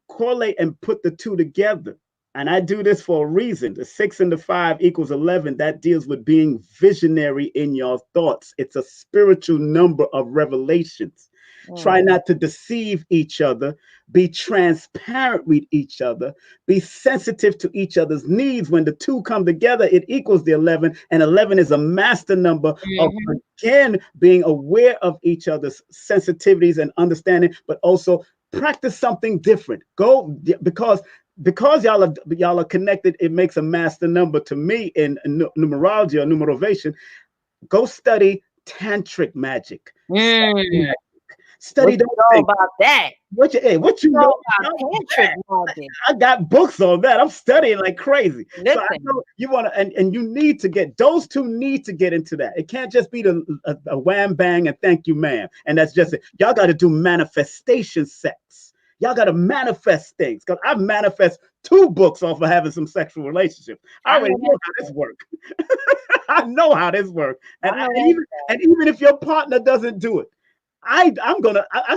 correlate and put the two together, and I do this for a reason, the 6 and the 5 equals 11. That deals with being visionary in your thoughts. It's a spiritual number of revelations. Try not to deceive each other. Be transparent with each other. Be sensitive to each other's needs. When the two come together, it equals the 11. And 11 is a master number of, again, being aware of each other's sensitivities and understanding, but also practice something different. Because y'all are connected, it makes a master number to me in numerology or numerovation. Go study tantric magic. Study about that. What you know about tantric magic? I got books on that. I'm studying like crazy. So I know you want to, and you need to get, those two need to get into that. It can't just be a wham bang and thank you, ma'am. And that's just it. Y'all got to do manifestation sex. Y'all got to manifest things, because I manifest 2 books off of having some sexual relationship. I already know how this works. I know how this works. And even if your partner doesn't do it, I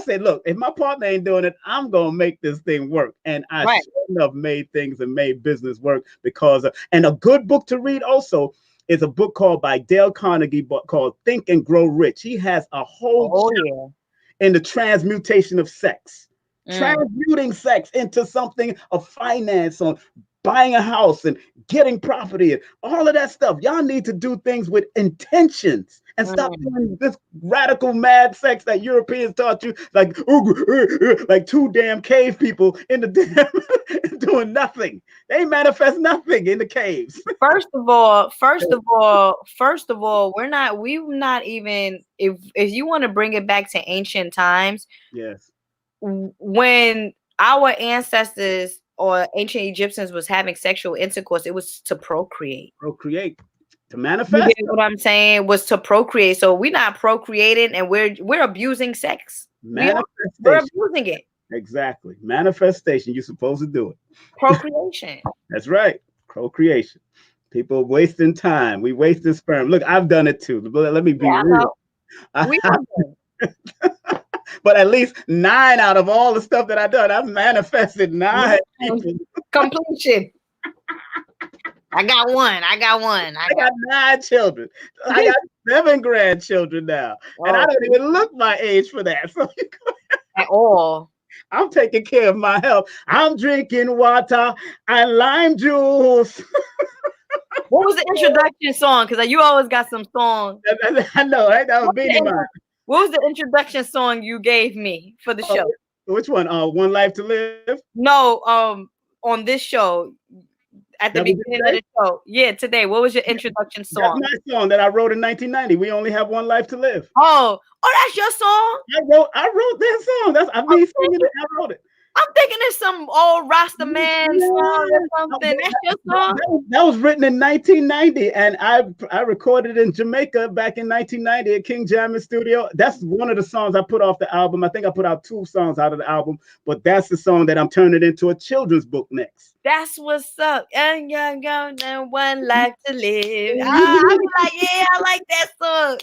say, look, if my partner ain't doing it, I'm gonna make this thing work. And I sure enough made things and made business work because and a good book to read also is a book by Dale Carnegie called Think and Grow Rich. He has a whole chapter in the transmutation of sex. Transmuting sex into something of finance, on buying a house and getting property and all of that stuff. Y'all need to do things with intentions and stop doing this radical mad sex that Europeans taught you, like 2 damn cave people in the damn doing nothing. They manifest nothing in the caves. First of all, we're not even, if you want to bring it back to ancient times. Yes. When our ancestors or ancient Egyptians was having sexual intercourse, it was to procreate. To manifest. You get what I'm saying? Was to procreate. So we're not procreating, and we're abusing sex. We're abusing it. Exactly. Manifestation. You're supposed to do it. Procreation. That's right. Procreation. People wasting time. We wasting sperm. Look, I've done it too. Let me be real. We have But at least 9 out of all the stuff that I've done, I've manifested 9. Completion. I got one. I got 9 children. I got 7 grandchildren now. And I don't even look my age for that. So at all. I'm taking care of my health. I'm drinking water and lime juice. What was the introduction song? Because you always got some song. I know, right? That was Beanie Man. What was the introduction song you gave me for the show? Which one? One Life to Live? No, on this show, at the beginning of the show. Yeah, today. What was your introduction song? That's my song that I wrote in 1990. We only have one life to live. Oh, that's your song? I wrote that song. I wrote it. I'm thinking it's some old Rasta man song or something. That's your song? That was written in 1990, and I recorded in Jamaica back in 1990 at King Jamming Studio. That's one of the songs I put off the album. I think I put out 2 songs out of the album, but that's the song that I'm turning into a children's book next. That's what's up. And young, and one life to live. I was like, yeah, I like that song.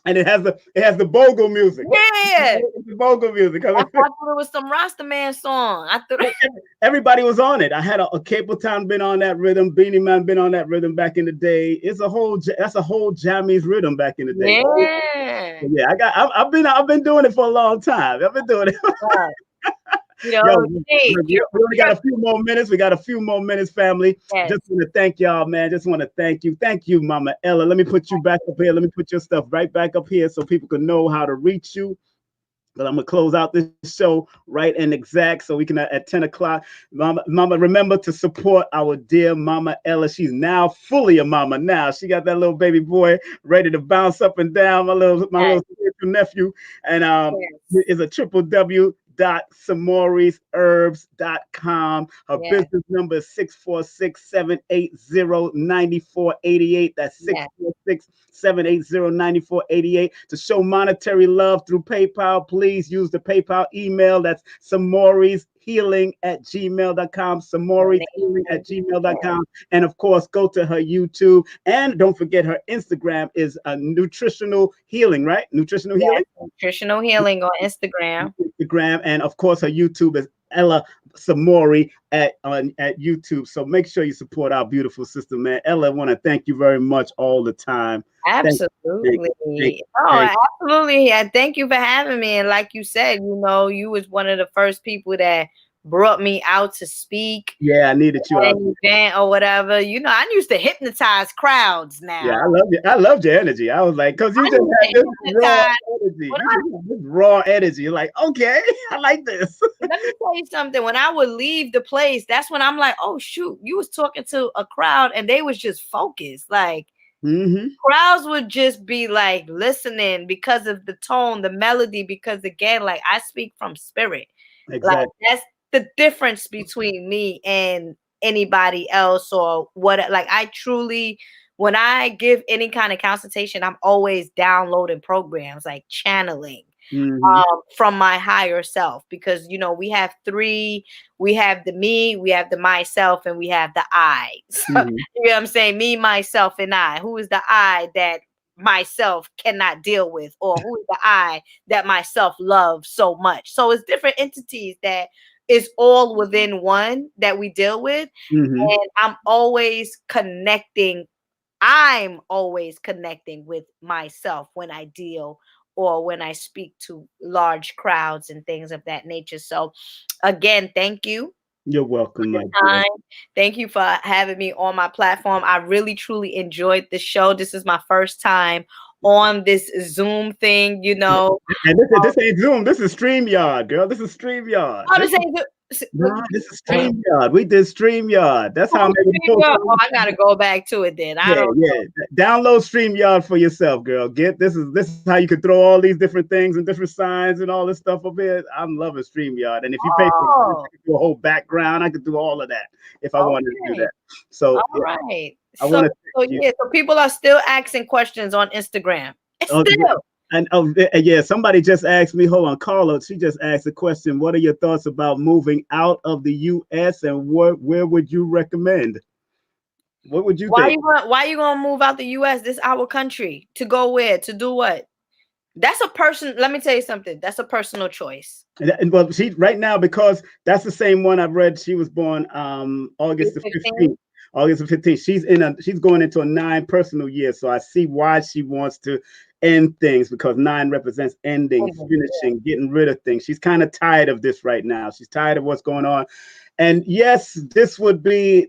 And it has the bogle music. Yeah, the bogle music. I thought it was some Rasta man song. I thought everybody was on it. I had a Cable Town been on that rhythm. Beanie Man been on that rhythm back in the day. That's a whole Jammies rhythm back in the day. Yeah, yeah. I've been doing it for a long time. I've been doing it. You know, we only got a few more minutes. We got a few more minutes, family. Yes. Just want to thank y'all, man. Just want to thank you. Thank you, Mama Ella. Let me put you back up here. Let me put your stuff right back up here so people can know how to reach you. But I'm going to close out this show right and exact so we can at 10 o'clock. Mama, remember to support our dear Mama Ella. She's now fully a mama now. She got that little baby boy ready to bounce up and down. My little nephew. And is a www.samory'sherbs.com. Her business number is 646-780-9488. That's 646-780-9488. To show monetary love through PayPal, please use the PayPal email. That's samory'shealing@gmail.com. samory'shealing@gmail.com. And of course, go to her YouTube. And don't forget her Instagram is a nutritional healing, right? Nutritional healing? Nutritional healing on Instagram. And of course her YouTube is Ella Samory at YouTube. So make sure you support our beautiful sister, man. Ella, I want to thank you very much all the time. Absolutely. Absolutely. Yeah, thank you for having me. And like you said, you know, you was one of the first people that brought me out to speak. Yeah, I needed you out. Event or whatever. You know, I used to hypnotize crowds now. Yeah, I love you. I loved your energy. I was like, because you just had this raw energy. This raw energy. You're like, okay, I like this. Let me tell you something. When I would leave the place, that's when I'm like, oh shoot, you was talking to a crowd and they was just focused. Like crowds would just be like listening because of the tone, the melody, because again, like I speak from spirit. Exactly. Like that's the difference between me and anybody else or what. Like I truly, when I give any kind of consultation, I'm always downloading programs like channeling from my higher self, because you know we have 3. We have the me, we have the myself, and we have the I. So, you know what I'm saying? Me, myself, and I. Who is the I that myself cannot deal with, or who is the I that myself loves so much? So it's different entities that is all within one that we deal with. And I'm always connecting with myself when I deal or when I speak to large crowds and things of that nature. So again, thank you. You're welcome, my dear. Thank you for having me on my platform. I really, truly enjoyed the show. This is my first time on this Zoom thing, you know. And this ain't Zoom. This is StreamYard, girl. This is StreamYard. Oh, this is StreamYard. We did StreamYard. That's how I gotta go back to it then. Download StreamYard for yourself, girl. This is how you can throw all these different things and different signs and all this stuff up here. I'm loving StreamYard. And if you pay for it, I can do a whole background. I could do all of that if I wanted to do that. So all right. So people are still asking questions on Instagram. And somebody just asked me, hold on, Carla, she just asked a question. What are your thoughts about moving out of the U.S. and where would you recommend? What would you think? Why are you gonna move out the U.S.? This is our country. To go where? To do what? That's a person. Let me tell you something. That's a personal choice. Well, she right now, because that's the same one I've read. She was born August the 15th. August the 15th. She's going into a 9 personal year. So I see why she wants to end things, because 9 represents ending, finishing, getting rid of things. She's kind of tired of this right now. She's tired of what's going on. And yes, this would be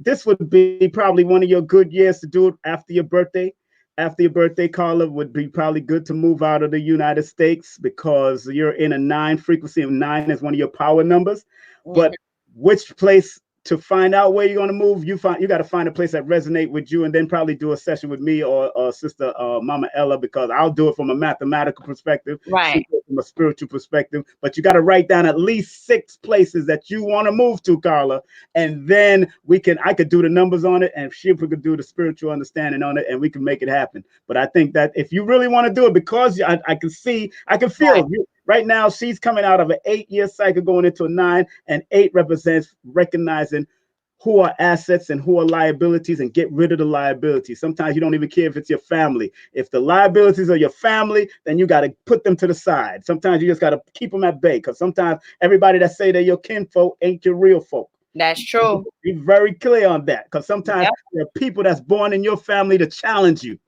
probably one of your good years to do it after your birthday. After your birthday, Carla, would be probably good to move out of the United States, because you're in a 9 frequency, and 9 is one of your power numbers. But which place to find out where you're going to move, you got to find a place that resonate with you, and then probably do a session with me or sister Mama Ella, because I'll do it from a mathematical perspective, right, from a spiritual perspective. But you got to write down at least 6 places that you want to move to, Carla, and then I could do the numbers on it, and she could do the spiritual understanding on it, and we can make it happen. But I think that if you really want to do it, because I can feel right. right now, she's coming out of an 8-year cycle going into a 9, and 8 represents recognizing who are assets and who are liabilities, and get rid of the liabilities. Sometimes you don't even care if it's your family. If the liabilities are your family, then you got to put them to the side. Sometimes you just got to keep them at bay, because sometimes everybody that say they're your kinfolk ain't your real folk. That's true. Be very clear on that, because sometimes there are people that's born in your family to challenge you,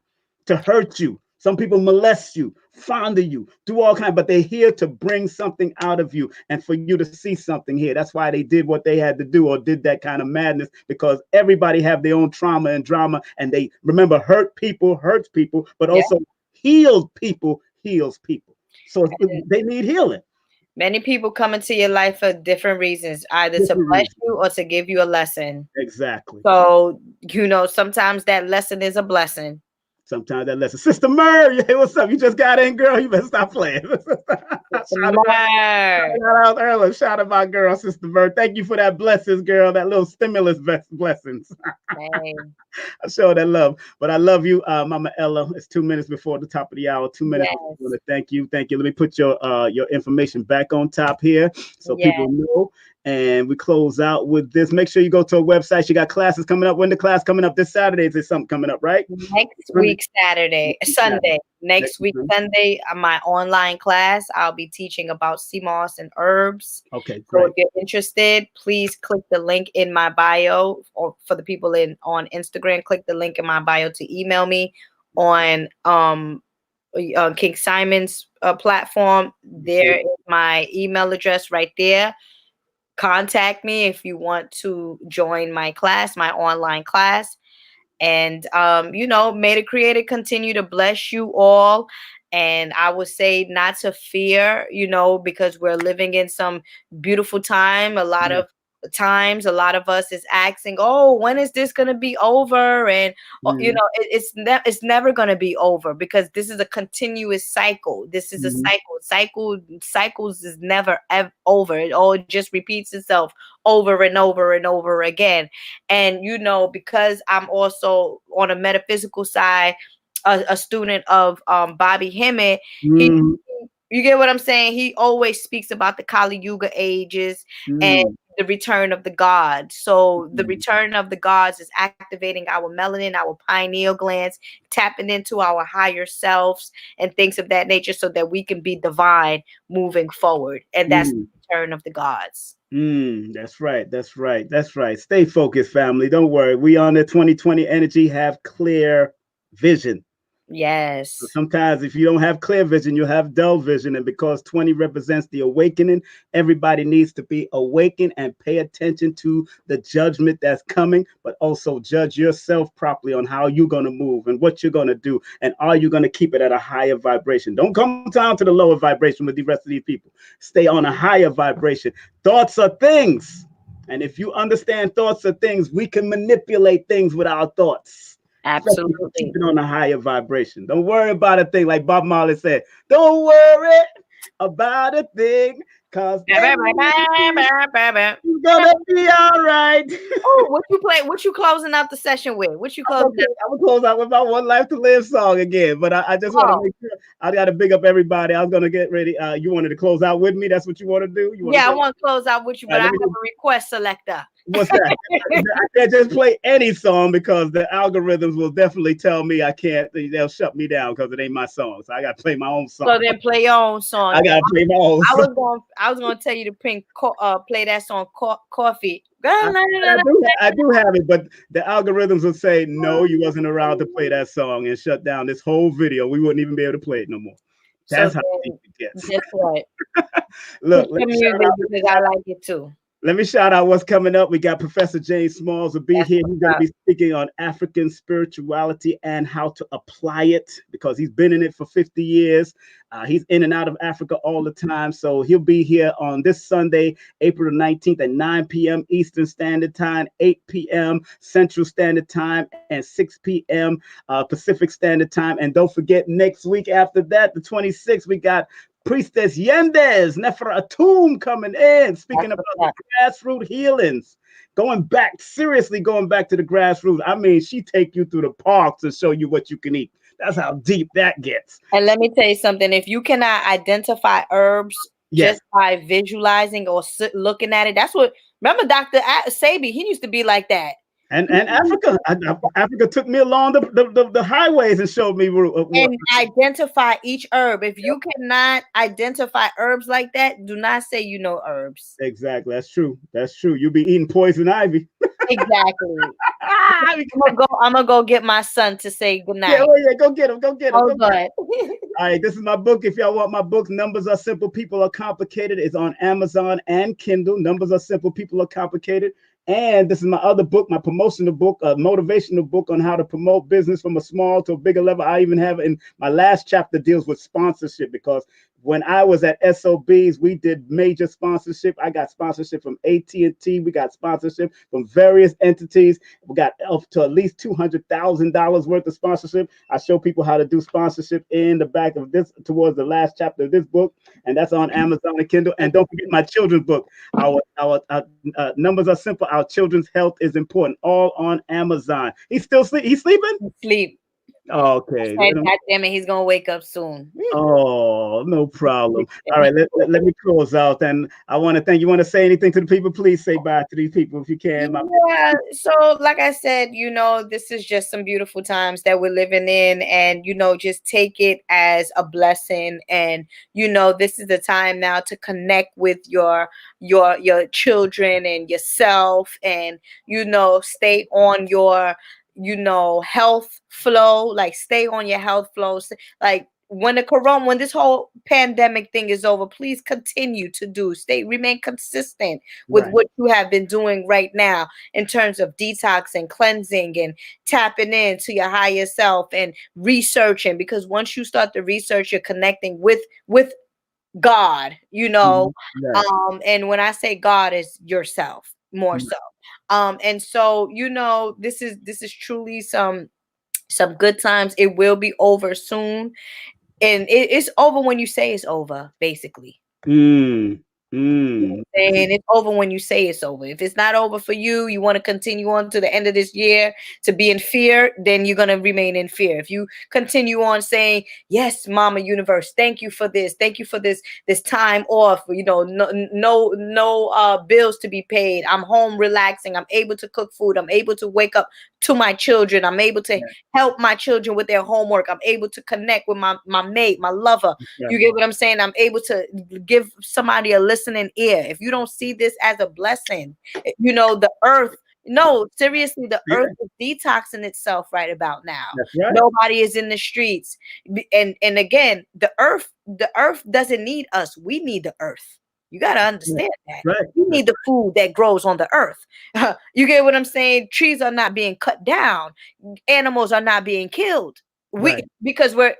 to hurt you. Some people molest you, fondle you, do all kinds, but they're here to bring something out of you and for you to see something here. That's why they did what they had to do, or did that kind of madness, because everybody have their own trauma and drama. And they remember, hurt people hurts people, but also healed people heals people. So they need healing. Many people come into your life for different reasons, either to bless you or to give you a lesson. Exactly. So, sometimes that lesson is a blessing. Sometimes that lesson. Sister Murray, hey, what's up? You just got in, girl. You better stop playing. Shout out my girl, Sister Murray. Thank you for that blessings, girl. That little stimulus blessings. I show that love. But I love you, Mama Ella. It's 2 minutes before the top of the hour. 2 minutes. Yes. Thank you. Let me put your information back on top here so people know. And we close out with this. Make sure you go to a website. She got classes coming up. When the class coming up this Saturday? Is there something coming up, right? Next week, Sunday. Next week, Sunday, my online class. I'll be teaching about sea moss and herbs. Okay, great. So if you're interested, please click the link in my bio, or for the people on Instagram, click the link in my bio to email me on King Simon's platform. There is my email address right there. Contact me if you want to join my class, my online class. And, may the Creator continue to bless you all. And I would say not to fear, because we're living in some beautiful time. A lot of us is asking, oh, when is this going to be over? And, it's never going to be over, because this is a continuous cycle. This is a cycle. Cycles is never over. It all just repeats itself over and over and over again. And, because I'm also on a metaphysical side, a student of Bobby Hemmett, you get what I'm saying? He always speaks about the Kali Yuga ages and the return of the gods. So the return of the gods is activating our melanin, our pineal glands, tapping into our higher selves and things of that nature, so that we can be divine moving forward. And that's the return of the gods. That's right. Stay focused, family. Don't worry. We on the 2020 energy, have clear vision. Yes. So sometimes if you don't have clear vision, you have dull vision. And because 20 represents the awakening, everybody needs to be awakened and pay attention to the judgment that's coming, but also judge yourself properly on how you're going to move and what you're going to do. And are you going to keep it at a higher vibration? Don't come down to the lower vibration with the rest of these people. Stay on a higher vibration. Thoughts are things. And if you understand thoughts are things, we can manipulate things with our thoughts. Absolutely. Keep it on a higher vibration. Don't worry about a thing, like Bob Marley said. Don't worry about a thing, cause it's gonna be all right. Oh, what you play? What you closing out the session with? What you closing? I'm gonna close out with my One Life to Live song again, but I just want to make sure I got to big up everybody. I was gonna get ready. You wanted to close out with me? That's what you want to do? I want to close out with you, but I have a request selector. What's that? I can't just play any song, because the algorithms will definitely tell me I can't. They'll shut me down because it ain't my song. So I got to play my own song. So then play your own song. I got to play my own song. I was going to tell you to play that song, Coffee. I do have it, but the algorithms will say, no, you wasn't around to play that song, and shut down this whole video. We wouldn't even be able to play it no more. That's how deep it gets. That's right. Look, music, because I like it too. Let me shout out what's coming up. We got Professor James Smalls will be here. He's going to be speaking on African spirituality and how to apply it because he's been in it for 50 years. He's in and out of Africa all the time. So he'll be here on this Sunday, April the 19th at 9 p.m. Eastern Standard Time, 8 p.m. Central Standard Time, and 6 p.m. Pacific Standard Time. And don't forget, next week after that, the 26th, we got Priestess Yendez Nefra Atum coming in, speaking about the grassroots healings, seriously going back to the grassroots. I mean, she take you through the parks and show you what you can eat. That's how deep that gets. And let me tell you something. If you cannot identify herbs just by visualizing or looking at it, that's what, remember Dr. Sabi, he used to be like that. And Africa, Africa took me along the highways and showed me and identify each herb. If you cannot identify herbs like that, do not say you know herbs. Exactly, that's true. That's true. You be eating poison ivy. Exactly. I'm gonna go get my son to say goodnight. Yeah, go get him. Go get him. Oh, good. All right, this is my book. If y'all want my book, Numbers Are Simple, People Are Complicated. It's on Amazon and Kindle. Numbers Are Simple, People Are Complicated. And this is my other book, my promotional book, a motivational book on how to promote business from a small to a bigger level. I even have it in my last chapter deals with sponsorship because when I was at SOBs, we did major sponsorship. I got sponsorship from AT&T. We got sponsorship from various entities. We got up to at least $200,000 worth of sponsorship. I show people how to do sponsorship in the back of this, towards the last chapter of this book, and that's on Amazon and Kindle. And don't forget my children's book. Our Numbers Are Simple. Our children's health is important. All on Amazon. He's still he's sleeping. Sleep. Okay. God damn it, he's gonna wake up soon. Oh, no problem. All right, let me close out. And I want to thank you. Want to say anything to the people? Please say bye to these people if you can. Yeah. So, like I said, this is just some beautiful times that we're living in, and just take it as a blessing. And this is the time now to connect with your children and yourself, and stay on your health flow, like stay on your health flow. Like when this whole pandemic thing is over, please continue to remain consistent with what you have been doing right now in terms of detox and cleansing and tapping into your higher self and researching, because once you start the research, you're connecting with God, and when I say God, is yourself more so. And so, this is truly some good times. It will be over soon. And it's over when you say it's over, basically. And it's over when you say it's over. If it's not over for you, you want to continue on to the end of this year to be in fear, then you're going to remain in fear. If you continue on saying, yes, Mama Universe, thank you for this time off, no bills to be paid, I'm home relaxing, I'm able to cook food, I'm able to wake up to my children, I'm able to help my children with their homework, I'm able to connect with my mate, my lover. You get what I'm saying? I'm able to give somebody a listening ear. If you don't see this as a blessing, the earth, no, seriously, the earth is detoxing itself right about now. Nobody is in the streets. And again, the earth doesn't need us. We need the earth. You got to understand that. We need the food that grows on the earth. You get what I'm saying? Trees are not being cut down. Animals are not being killed. Because we're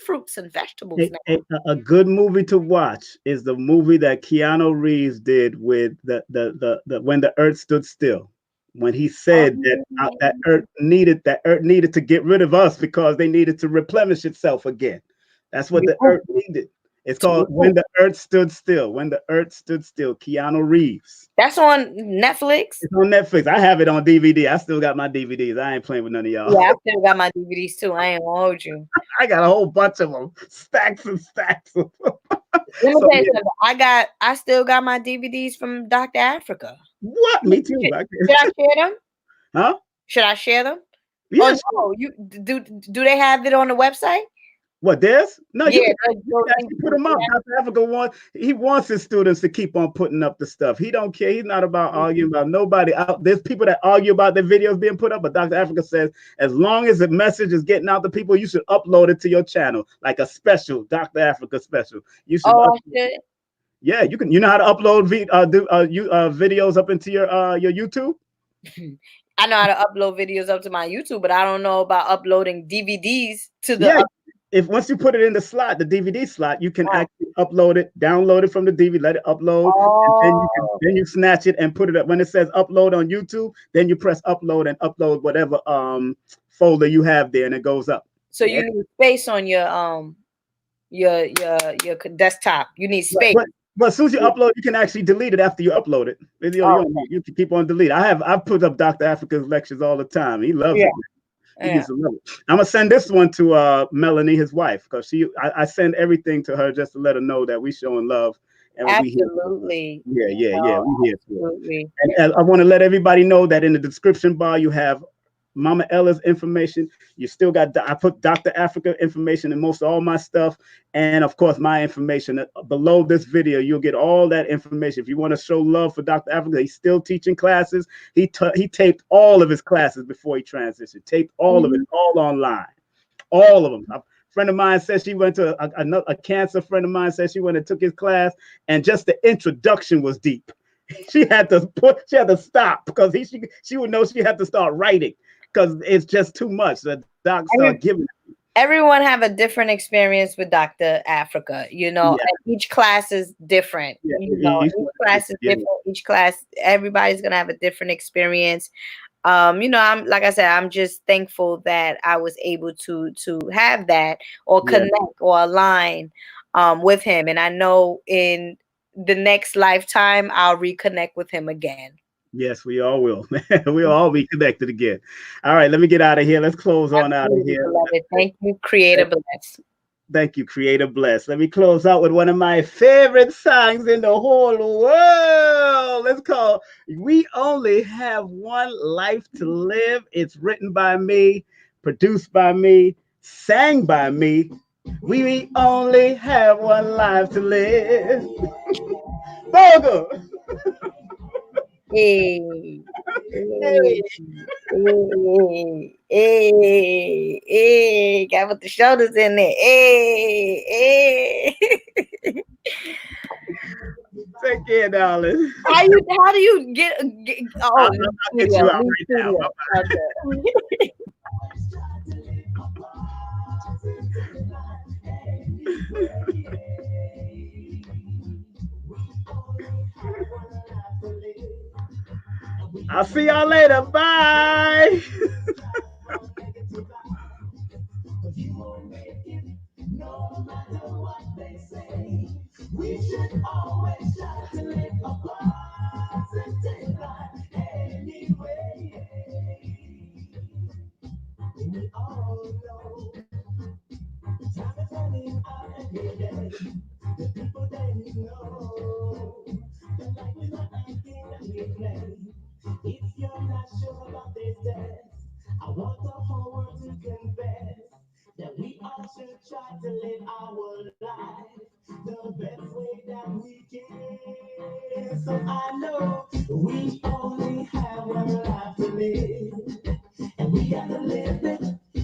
fruits and vegetables now. A good movie to watch is the movie that Keanu Reeves did with the When the Earth Stood Still, when he said that earth needed to get rid of us because they needed to replenish itself again. That's what the earth needed. It's called When the Earth Stood Still. When the Earth Stood Still. Keanu Reeves. That's on Netflix. It's on Netflix. I have it on DVD. I still got my DVDs. I ain't playing with none of y'all. Yeah, I still got my DVDs too. I ain't gonna hold you. I got a whole bunch of them. Stacks and stacks of them. Let me tell you something. I still got my DVDs from Dr. Africa. What? Me too. Should I share them? Huh? Should I share them? Yeah. Oh, no. Do they have it on the website? What, this? No, yeah, you put them up. Dr. Africa wants his students to keep on putting up the stuff. He don't care. He's not about arguing about nobody. There's people that argue about their videos being put up, but Dr. Africa says as long as the message is getting out to people, you should upload it to your channel, like a special Dr. Africa special. You should. Yeah, you can. You know how to upload videos up into your YouTube. I know how to upload videos up to my YouTube, but I don't know about uploading DVDs to the. Yeah, if once you put it in the slot, the DVD slot, you can actually upload it, download it from the DVD, let it upload, and then you snatch it and put it up. When it says upload on YouTube, then you press upload and upload whatever folder you have there, and it goes up. So you need space on your desktop. You need space. But as soon as you upload, you can actually delete it after you upload it. You can keep on delete. I've put up Dr. Africa's lectures all the time. He loves it. I'm gonna send this one to Melanie, his wife, because I send everything to her just to let her know that we showing love. And absolutely. We here. Absolutely. And I want to let everybody know that in the description bar you have Mama Ella's information. You still got, I put Dr. Africa information in most of all my stuff, and of course my information below this video. You'll get all that information. If you want to show love for Dr. Africa, he's still teaching classes. He taped all of his classes before he transitioned. Taped all of it, all online, all of them. A friend of mine said she went to a cancer friend of mine said she went and took his class, and just the introduction was deep. She had to stop because she would know she had to start writing, because it's just too much. The doc started giving. Everyone have a different experience with Dr. Africa, and each class is different. Each class is different. Each class, everybody's gonna have a different experience. I'm like I said, I'm just thankful that I was able to have that or connect or align with him, and I know in the next lifetime I'll reconnect with him again. Yes, we all will. We'll all be connected again. All right, let me get out of here. Let's close on out of here. Thank you, Creator Bless. Thank you, Creator Bless. Let me close out with one of my favorite songs in the whole world. Let's call We Only Have One Life to Live. It's written by me, produced by me, sang by me. We only have one life to live. Bogo. Hey, got with the shoulders in there. Hey. Take care, darling. How do you get I'll get you out right now. I'll see y'all later. Bye. We should always try to live a positive life anyway. We all know time is running out every day. The people they know that life is not a game that we play. If you're not sure about this test, I want the whole world to confess that we all should try to live our life the best way that we can. So I know we only have one life to live, and we have to live it.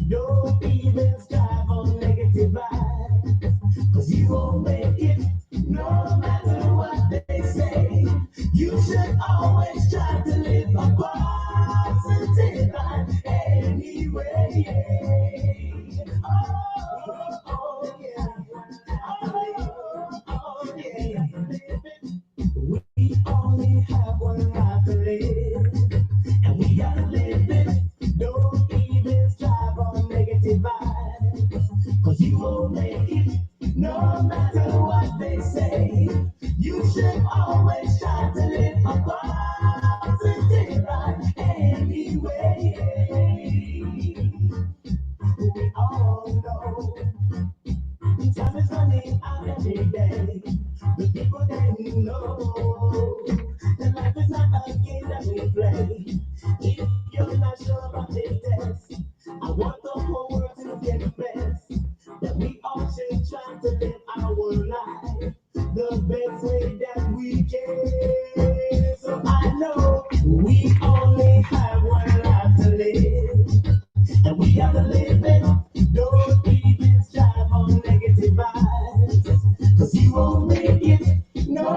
Don't even strive on negative vibes, cause you won't make it no matter what they say. You should always try to live a positive life anyway. Oh yeah. Oh yeah. We only have one life to live, and we gotta live it. Don't even strive on negative vibes, cause you won't make it no matter what they say. You should always try to live a positive life anyway. We all know time is running out every day. The people that we know that life is not a game that we play. If you're not sure about this test, I want the whole world to get the best. That we all should try to live our life the best way that we can. So I know we only have one life to live, and we have to live it. Don't even strive on negative vibes, cause you won't make it no